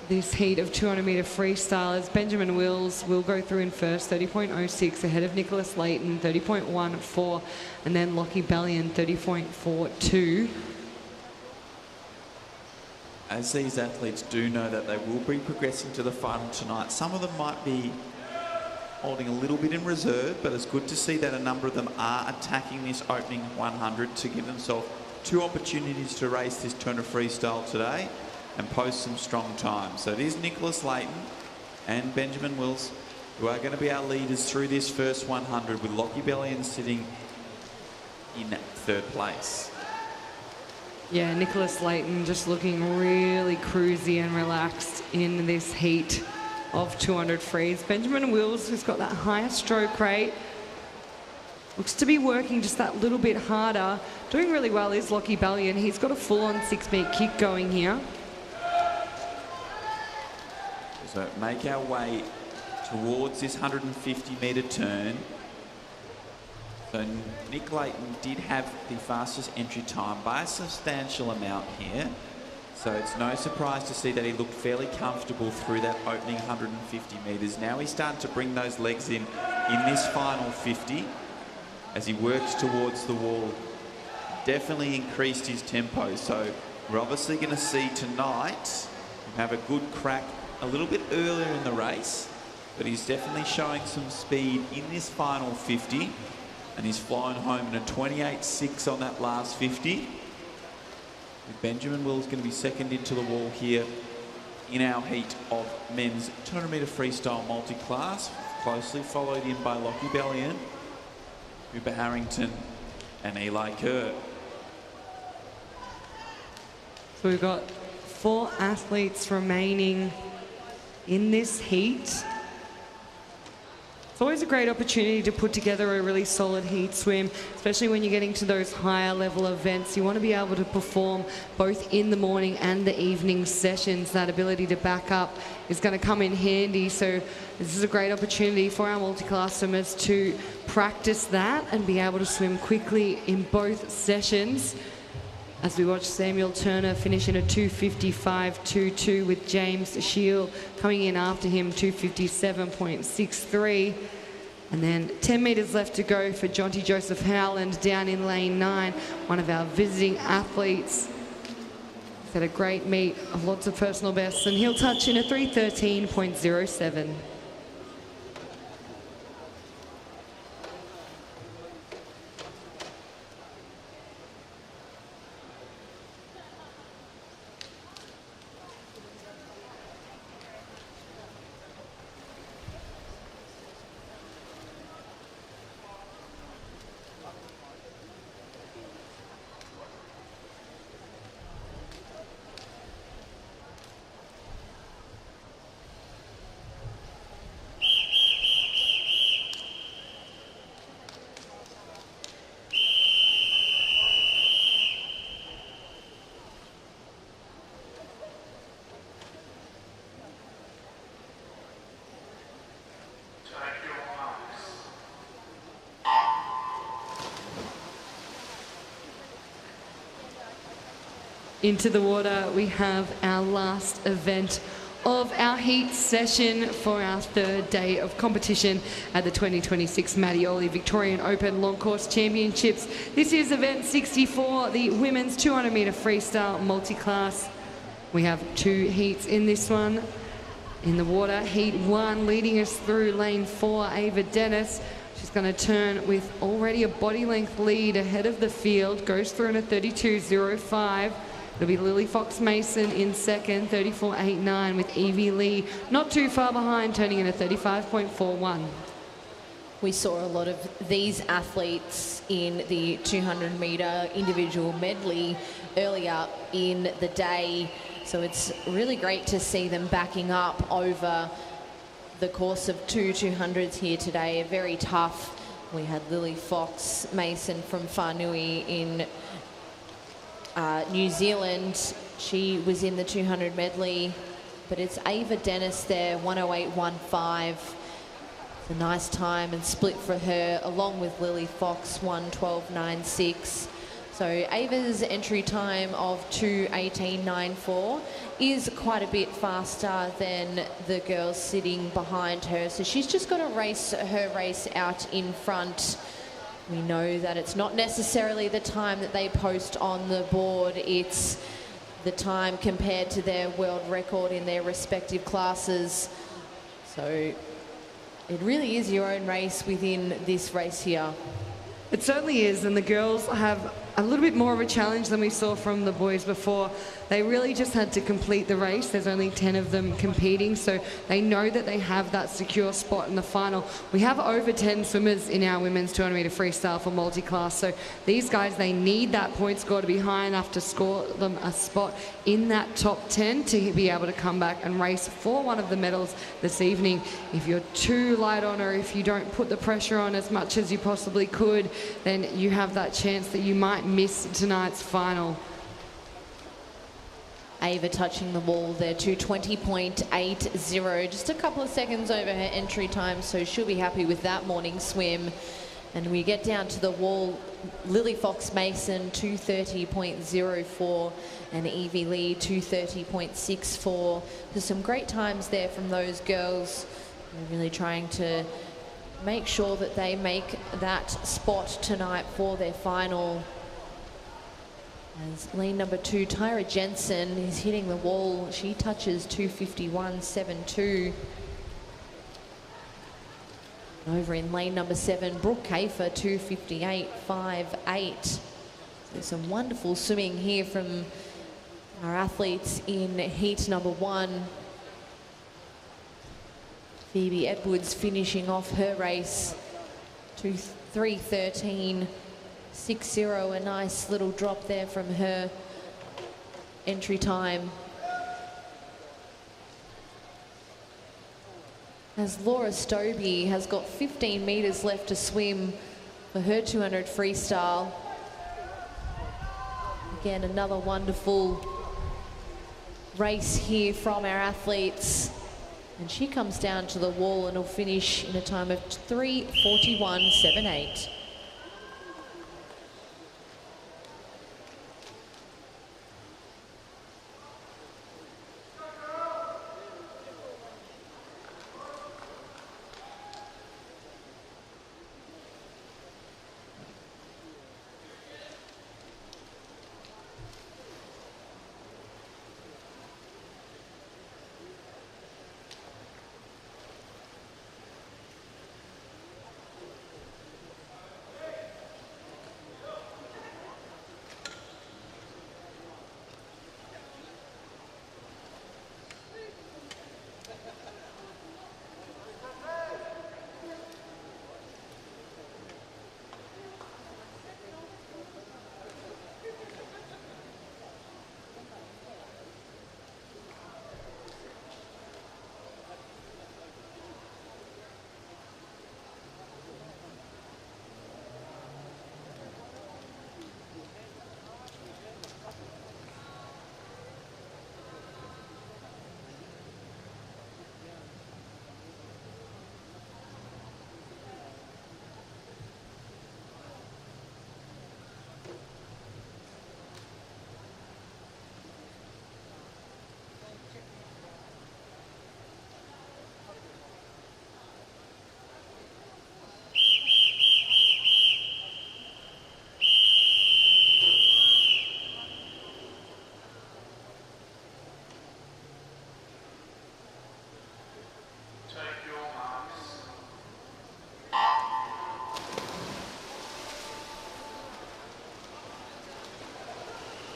this heat of 200-metre freestylers. Benjamin Wills will go through in first, 30.06, ahead of Nicholas Layton, 30.14, and then Lockie Bellion, 30.42. As these athletes do know that they will be progressing to the final tonight, some of them might be holding a little bit in reserve, but it's good to see that a number of them are attacking this opening 100 to give themselves 2 opportunities to race this 200 freestyle today and post some strong times. So it is Nicholas Layton and Benjamin Wills who are going to be our leaders through this first 100, with Lockie Bellion sitting in 3rd place. Yeah, Nicholas Layton just looking really cruisy and relaxed in this heat of 200 frees. Benjamin Wills, who's got that higher stroke rate, looks to be working just that little bit harder. Doing really well is Lockie Bellion. He's got a full-on 6-metre kick going here. So make our way towards this 150-metre turn. So Nick Layton did have the fastest entry time by a substantial amount here. So it's no surprise to see that he looked fairly comfortable through that opening 150 metres. Now he's starting to bring those legs in this final 50 as he works towards the wall. Definitely increased his tempo. So we're obviously going to see tonight him have a good crack a little bit earlier in the race, but he's definitely showing some speed in this final 50, and he's flown home in a 28.6 on that last 50. With Benjamin Wills going to be second into the wall here in our heat of men's 200-metre freestyle multi-class, closely followed in by Lockie Bellion, Cooper Harrington and Eli Kerr. So we've got 4 athletes remaining in this heat. It's always a great opportunity to put together a really solid heat swim, especially when you're getting to those higher level events. You want to be able to perform both in the morning and the evening sessions. That ability to back up is going to come in handy. So this is a great opportunity for our multi-class swimmers to practice that and be able to swim quickly in both sessions. As we watch Samuel Turner finish in a 2:55.22 with James Shield coming in after him, 2:57.63. And then 10 metres left to go for Jonty Joseph Howland down in lane 9, one of our visiting athletes. He's had a great meet of lots of personal bests, and he'll touch in a 3:13.07. Into the water, we have our last event of our heat session for our third day of competition at the 2026 Mattioli Victorian Open Long Course Championships. This is event 64, the women's 200 metre freestyle multi-class. We have 2 heats in this one. In the water, heat 1 leading us through lane 4, Ava Dennis. She's going to turn with already a body length lead ahead of the field, goes through in a 32.05. It'll be Lily Fox Mason in second, 34.89, with Evie Lee not too far behind, turning in a 35.41. We saw a lot of these athletes in the 200 metre individual medley earlier in the day, so it's really great to see them backing up over the course of 200s here today. Very tough. We had Lily Fox Mason from Whanui in New Zealand. She was in the 200 medley, but it's Ava Dennis there, 108.15. It's a nice time and split for her, along with Lily Fox, 112.96. So Ava's entry time of 2:18.94 is quite a bit faster than the girls sitting behind her. So she's just got to race her race out in front. We know that it's not necessarily the time that they post on the board, it's the time compared to their world record in their respective classes. So it really is your own race within this race here. It certainly is, and the girls have a little bit more of a challenge than we saw from the boys before. They really just had to complete the race. There's only 10 of them competing, so they know that they have that secure spot in the final. We have over 10 swimmers in our women's 200 metre freestyle for multi-class, so these guys, they need that point score to be high enough to score them a spot in that top 10 to be able to come back and race for one of the medals this evening. If you're too light on, or if you don't put the pressure on as much as you possibly could, then you have that chance that you might miss tonight's final. Ava touching the wall there, 2:20.80, just a couple of seconds over her entry time, so she'll be happy with that morning swim. And we get down to the wall, Lily Fox Mason, 2:30.04, and Evie Lee, 2:30.64. There's some great times there from those girls. They're really trying to make sure that they make that spot tonight for their final. As lane number 2, Tyra Jensen, is hitting the wall. She touches 2:51.72. Over in lane number 7, Brooke Kafer, 2:58.58. There's some wonderful swimming here from our athletes in heat number 1. Phoebe Edwards finishing off her race, 3:13.60, a nice little drop there from her entry time. as Laura Stobie has got 15 metres left to swim for her 200 freestyle. Again, another wonderful race here from our athletes. And she comes down to the wall and will finish in a time of 3:41.78.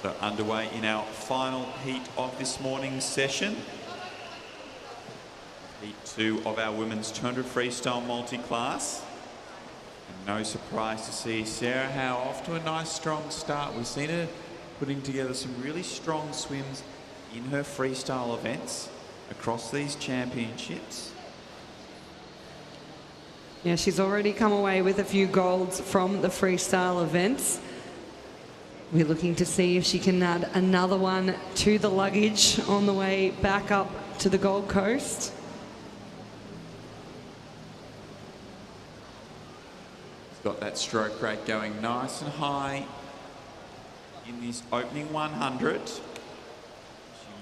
So underway in our final heat of this morning's session. Heat 2 of our women's 200 freestyle multi-class. And no surprise to see Sarah Howe off to a nice strong start. We've seen her putting together some really strong swims in her freestyle events across these championships. Yeah, she's already come away with a few golds from the freestyle events. We're looking to see if she can add another one to the luggage on the way back up to the Gold Coast. She's got that stroke rate going nice and high in this opening 100. She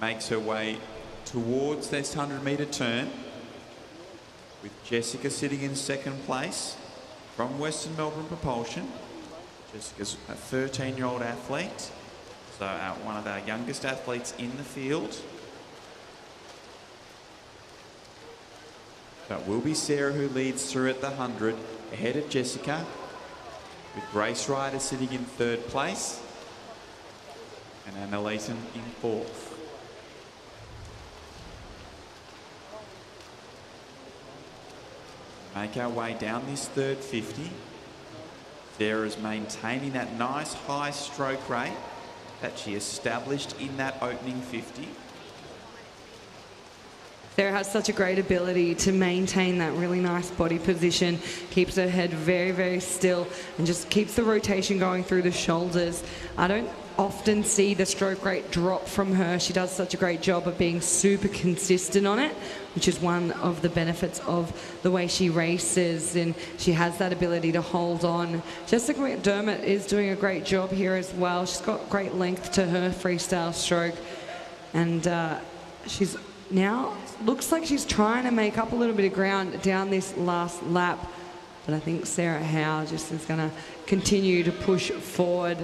makes her way towards this 100-metre turn, with Jessica sitting in second place from Western Melbourne Propulsion. Jessica's a 13-year-old athlete, so one of our youngest athletes in the field. So it will be Sarah who leads through at the 100, ahead of Jessica, with Grace Ryder sitting in third place and Anna Leeson in fourth. Make our way down this third 50. Sarah's maintaining that nice high stroke rate that she established in that opening 50. Sarah has such a great ability to maintain that really nice body position, keeps her head very, very still, and just keeps the rotation going through the shoulders. I don't often see the stroke rate drop from her. She does such a great job of being super consistent on it, which is one of the benefits of the way she races, and she has that ability to hold on. Jessica McDermott is doing a great job here as well. She's got great length to her freestyle stroke, and she's now looks like she's trying to make up a little bit of ground down this last lap, but I think Sarah Howe just is going to continue to push forward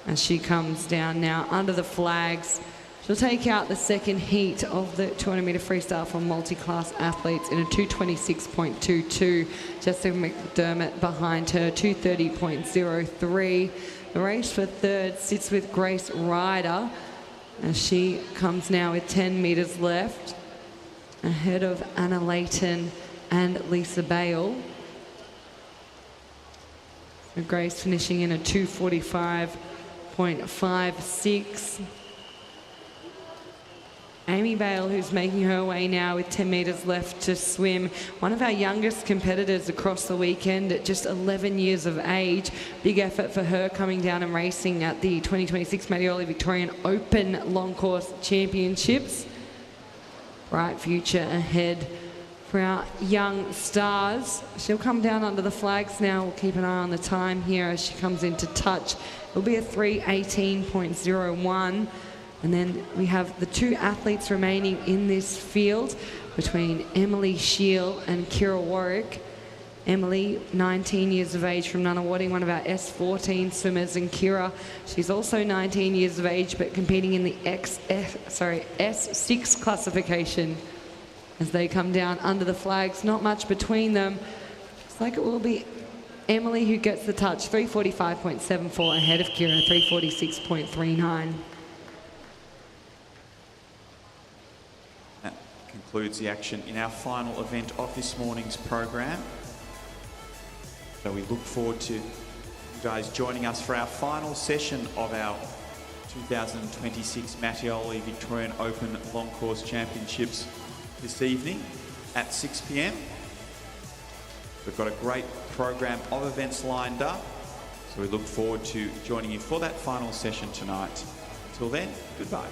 as she comes down now under the flags. She'll take out the second heat of the 200-metre freestyle for multi-class athletes in a 226.22. Jessica McDermott behind her, 230.03. The race for third sits with Grace Ryder, as she comes now with 10 metres left, ahead of Anna Layton and Lisa Bale. So Grace finishing in a 245.56. Amy Bale, who's making her way now with 10 metres left to swim. One of our youngest competitors across the weekend at just 11 years of age. Big effort for her coming down and racing at the 2026 Mattioli Victorian Open Long Course Championships. Bright future ahead for our young stars. She'll come down under the flags now. We'll keep an eye on the time here as she comes into touch. It'll be a 3:18.01. And then we have the two athletes remaining in this field between Emily Shield and Kira Warwick. Emily, 19 years of age from Nunawading, one of our S14 swimmers, and Kira, she's also 19 years of age but competing in the S6 classification. As they come down under the flags, not much between them. Looks like it will be Emily who gets the touch, 3:45.74 ahead of Kira, 3:46.39. That concludes the action in our final event of this morning's program. So we look forward to you guys joining us for our final session of our 2026 Mattioli Victorian Open Long Course Championships this evening at 6 p.m. We've got a great program of events lined up, so we look forward to joining you for that final session tonight. Till then, goodbye.